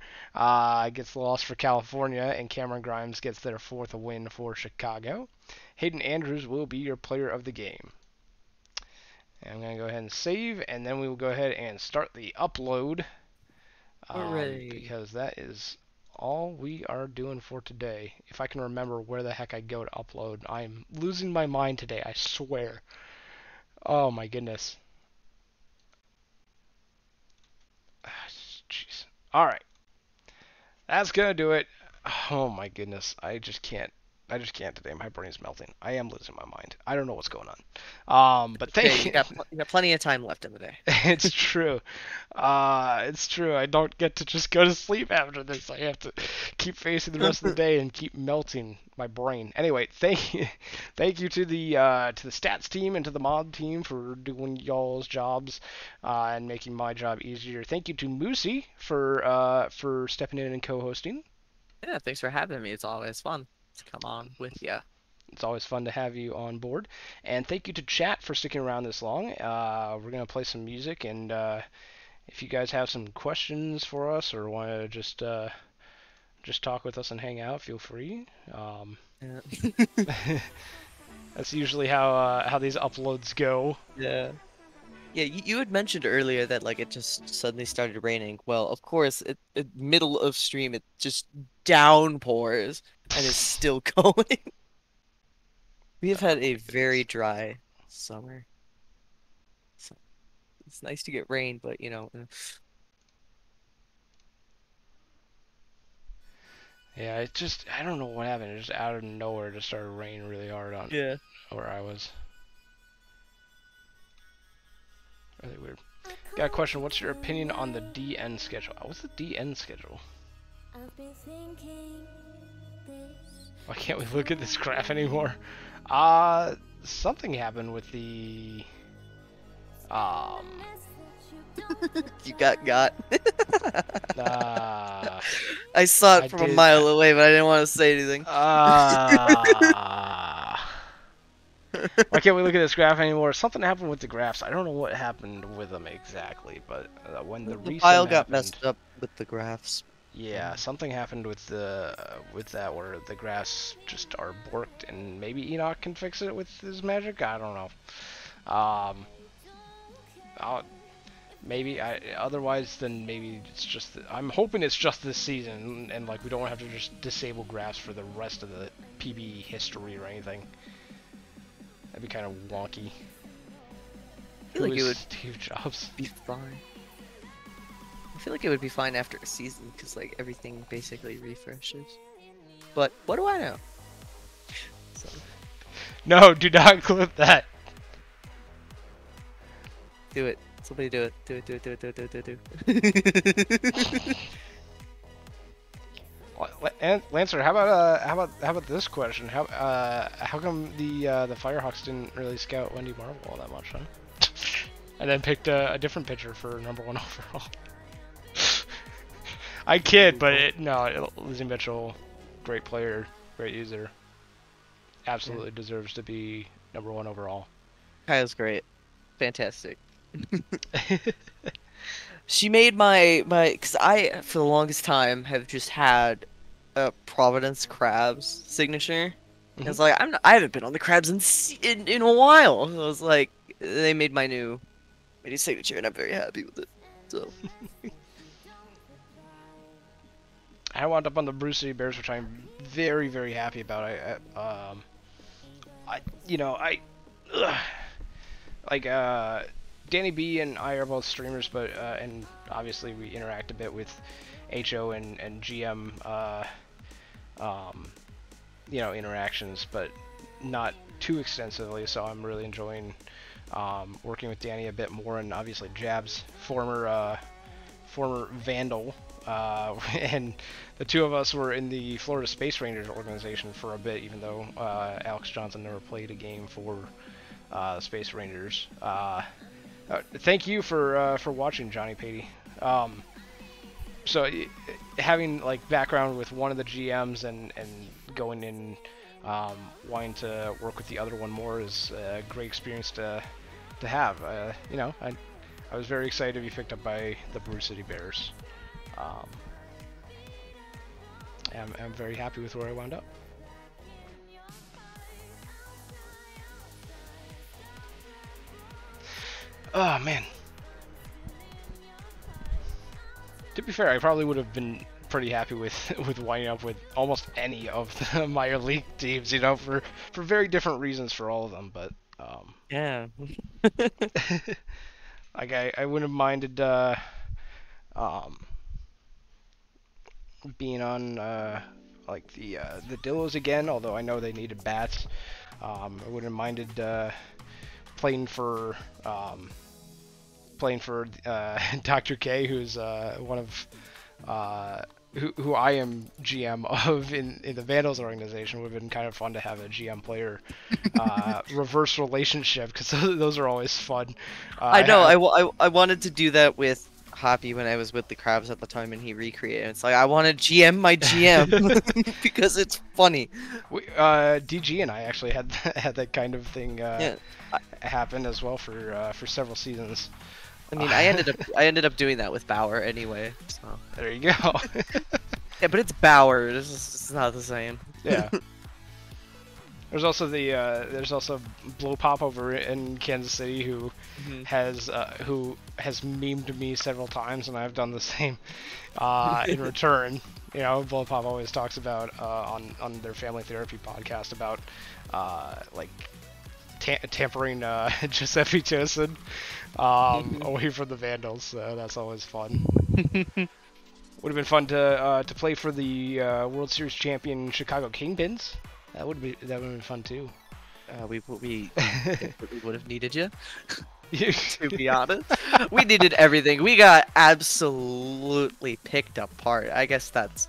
S1: Gets the loss for California, and Cameron Grimes gets their 4th win for Chicago. Hayden Andrews will be your player of the game. And I'm going to go ahead and save, and then we will go ahead and start the upload.
S2: Hooray.
S1: Because that is all we are doing for today. If I can remember where the heck I go to upload. I'm losing my mind today, I swear. Oh my goodness. Jeez. Alright. That's gonna do it. Oh my goodness. I just can't today. My brain's melting. I am losing my mind. I don't know what's going on. But thank
S2: you. You got plenty of time left in the day.
S1: It's true. It's true. I don't get to just go to sleep after this. I have to keep facing the rest of the day and keep melting my brain. Anyway, thank you to the stats team and to the mod team for doing y'all's jobs and making my job easier. Thank you to Moosey for stepping in and co-hosting.
S2: Yeah, thanks for having me. It's always fun to come on with you.
S1: It's always fun to have you on board. And thank you to chat for sticking around this long. We're going to play some music, and if you guys have some questions for us or want to just talk with us and hang out, feel free.
S2: Yeah.
S1: That's usually how these uploads go.
S2: Yeah. Yeah, you had mentioned earlier that like it just suddenly started raining. Well, of course, it middle of stream it just downpours and is still going. We have had a very dry summer. So it's nice to get rain, but you know.
S1: Yeah, I don't know what happened. It just out of nowhere it just started raining really hard on where I was. Really weird. Got a question. What's your opinion on the DN schedule? What's the DN schedule? Why can't we look at this graph anymore? Something happened with the
S2: You got.
S1: I
S2: saw it from a mile away, but I didn't want to say anything.
S1: Why can't we look at this graph anymore? Something happened with the graphs. I don't know what happened with them exactly, but when the
S2: file got messed up with the graphs.
S1: Yeah, something happened with that where the graphs just are borked, and maybe Enoch can fix it with his magic. I don't know. Otherwise, then maybe it's just. I'm hoping it's just this season, and like we don't have to just disable graphs for the rest of the PB history or anything. That'd be kind of wonky.
S2: I feel like it would
S1: Steve Jobs
S2: be fine. I feel like it would be fine after a season because like everything basically refreshes. But what do I know? So.
S1: No, do not clip that.
S2: Do it. Somebody do it. Do it.
S1: Lancer, how about this question? How come the Firehawks didn't really scout Wendy Marvel all that much, huh? And then picked a different pitcher for #1 overall. I kid, but Lizzie Mitchell, great player, great user, absolutely deserves to be #1 overall.
S2: Kyle's great, fantastic. She made my because I for the longest time have just had a Providence Crabs signature. Mm-hmm. I was like, I haven't been on the Crabs in a while. So I was like, they made my new signature, and I'm very happy with it. So.
S1: I wound up on the Brew City Bears, which I'm very, very happy about. Danny B and I are both streamers, but and obviously we interact a bit with HO and GM, interactions, but not too extensively. So I'm really enjoying working with Danny a bit more, and obviously Jabs, former Vandal, and the two of us were in the Florida Space Rangers organization for a bit, even though Alex Johnson never played a game for Space Rangers. Thank you for watching, Johnny Patey. So having like background with one of the GMs and going in, wanting to work with the other one more is a great experience to have. You know, I was very excited to be picked up by the Brew City Bears. I'm very happy with where I wound up. Oh man. To be fair, I probably would have been pretty happy with winding up with almost any of the minor league teams, you know, for very different reasons for all of them. But
S2: Yeah.
S1: like I wouldn't have minded um, being on like the Dillos again, although I know they needed bats. I wouldn't have minded playing for Dr. K, who's one of who I am GM of in the Vandals organization. Would have been kind of fun to have a GM player reverse relationship, because those are always fun.
S2: I know. I wanted to do that with Hoppy when I was with the Crabs at the time, and he recreated. It's like I want to GM my GM because it's funny.
S1: DG and I actually had that kind of thing
S2: Yeah.
S1: happen as well for several seasons.
S2: I mean, I ended up doing that with Bauer anyway. So.
S1: There you go.
S2: Yeah, but it's Bauer. It's not the same.
S1: Yeah. There's also Blow Pop over in Kansas City who has memed me several times, and I've done the same in return. You know, Blow Pop always talks about on their family therapy podcast about like tampering Giuseppe Tosin away from the Vandals. So that's always fun. Would have been fun to play for the World Series champion Chicago Kingpins. That would have been fun too.
S2: We would have needed you. To be honest, we needed everything. We got absolutely picked apart. I guess that's.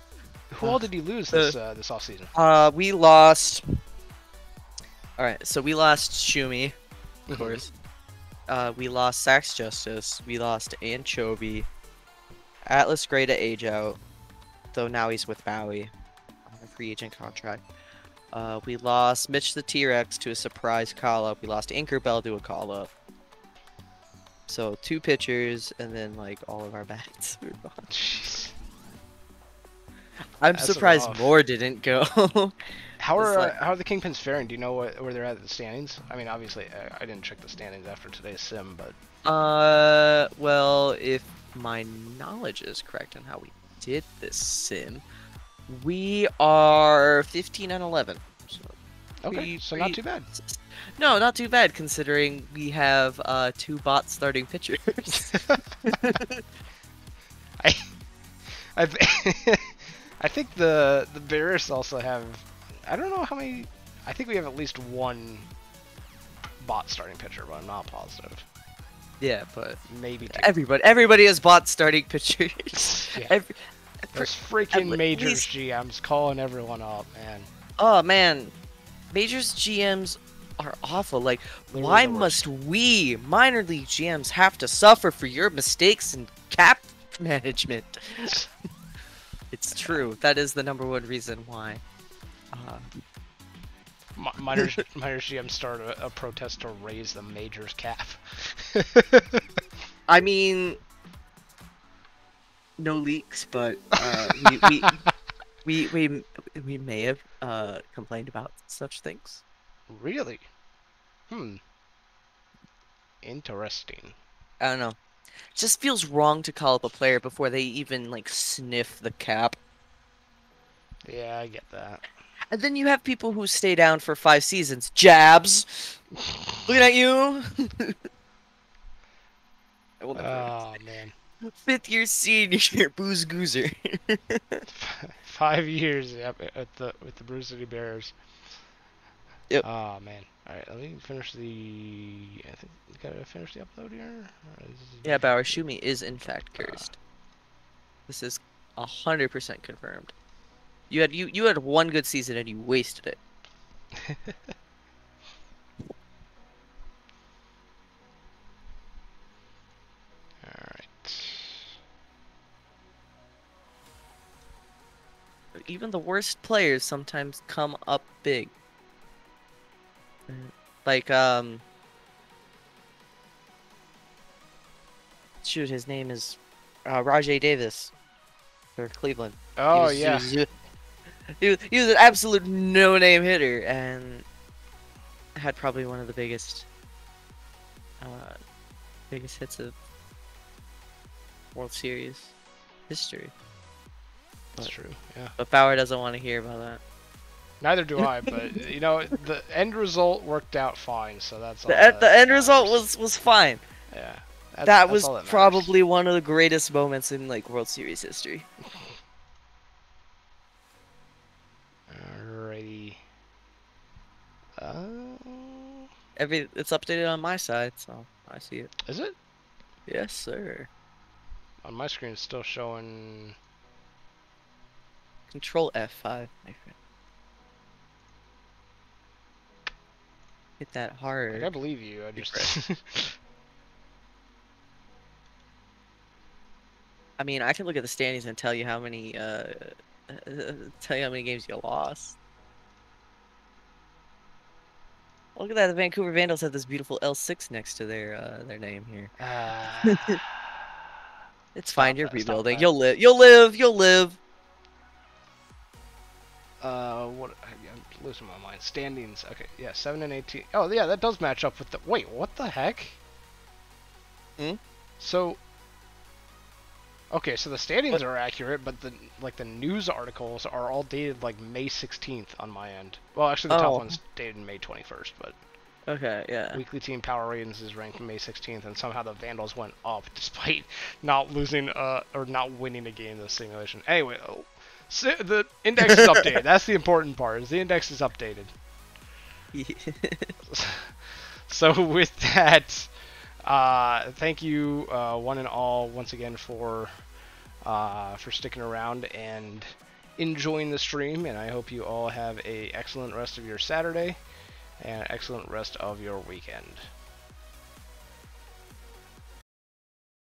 S1: Who all did you lose this offseason?
S2: We lost. All right, so we lost Shumi, of course. We lost Sax Justice. We lost Anchovy. Atlas Grey to age out, though now he's with Bowie on a free agent contract. We lost Mitch the T-Rex to a surprise call-up. We lost Anchorbell to a call-up. So 2 pitchers, and then like all of our bats were gone.
S1: Jeez.
S2: I'm surprised more didn't go.
S1: How are the Kingpins faring? Do you know where they're at in the standings? I mean, obviously, I didn't check the standings after today's sim, but...
S2: Well, if my knowledge is correct on how we did this sim, we are 15 and 11. So
S1: okay, so not too bad.
S2: No, not too bad, considering we have 2 bot starting pitchers.
S1: I think the Bears also have... I don't know how many... I think we have at least 1 bot starting pitcher, but I'm not positive.
S2: Yeah, but
S1: maybe 2.
S2: Everybody has bot starting pitchers.
S1: Yeah. Those freaking Majors GMs calling everyone up, man.
S2: Oh man, Majors GMs are awful. Like, why must we minor league GMs have to suffer for your mistakes in cap management? It's true. That is the #1 reason why.
S1: Minors GMs start a protest to raise the Majors cap.
S2: I mean, no leaks, but we may have complained about such things.
S1: Really? Interesting.
S2: I don't know. It just feels wrong to call up a player before they even like sniff the cap.
S1: Yeah, I get that.
S2: And then you have people who stay down for 5 seasons. Jabs, looking at you.
S1: Oh man.
S2: 5th year senior, Booze Goozer.
S1: 5 years, yep, with the Brew City Bears.
S2: Yep.
S1: Oh man. All right, let me finish the. I think we gotta finish the upload here.
S2: Yeah, Bauer Shumi is in fact cursed. This is 100% confirmed. You had one good season and you wasted it.
S1: All right.
S2: Even the worst players sometimes come up big. Like shoot, his name is Rajay Davis for Cleveland.
S1: Oh yeah.
S2: He was an absolute no-name hitter and had probably one of the biggest hits of World Series history.
S1: That's true. Yeah.
S2: But Bauer doesn't want to hear about that.
S1: Neither do I, but you know, the end result worked out fine, so that's all.
S2: The end result was fine.
S1: Yeah.
S2: That was
S1: all that matters.
S2: probably one of the greatest moments in like World Series history.
S1: Alrighty.
S2: It's updated on my side, so I see it.
S1: Is it?
S2: Yes, sir.
S1: On my screen, it's still showing.
S2: Control F5, my friend. Hit that hard.
S1: Like, I believe you. I just.
S2: I mean, I can look at the standings and tell you how many games you lost. Look at that, the Vancouver Vandals have this beautiful L6 next to their name here. It's fine, you're rebuilding. You'll live. You'll live. You'll live.
S1: What? I'm losing my mind. Standings. Okay, yeah, 7 and 18. Oh, yeah, that does match up with the. Wait, what the heck?
S2: Hmm?
S1: So. Okay, so the standings are accurate, but the news articles are all dated like May 16th on my end. Well, actually, the top one's dated May 21st, but.
S2: Okay, yeah.
S1: Weekly team power ratings is ranked May 16th, and somehow the Vandals went up despite not losing or not winning a game in the simulation. Anyway, so the index is updated. That's the important part. Is the index is updated. So with that, thank you one and all once again for sticking around and enjoying the stream, and I hope you all have a excellent rest of your Saturday and excellent rest of your weekend.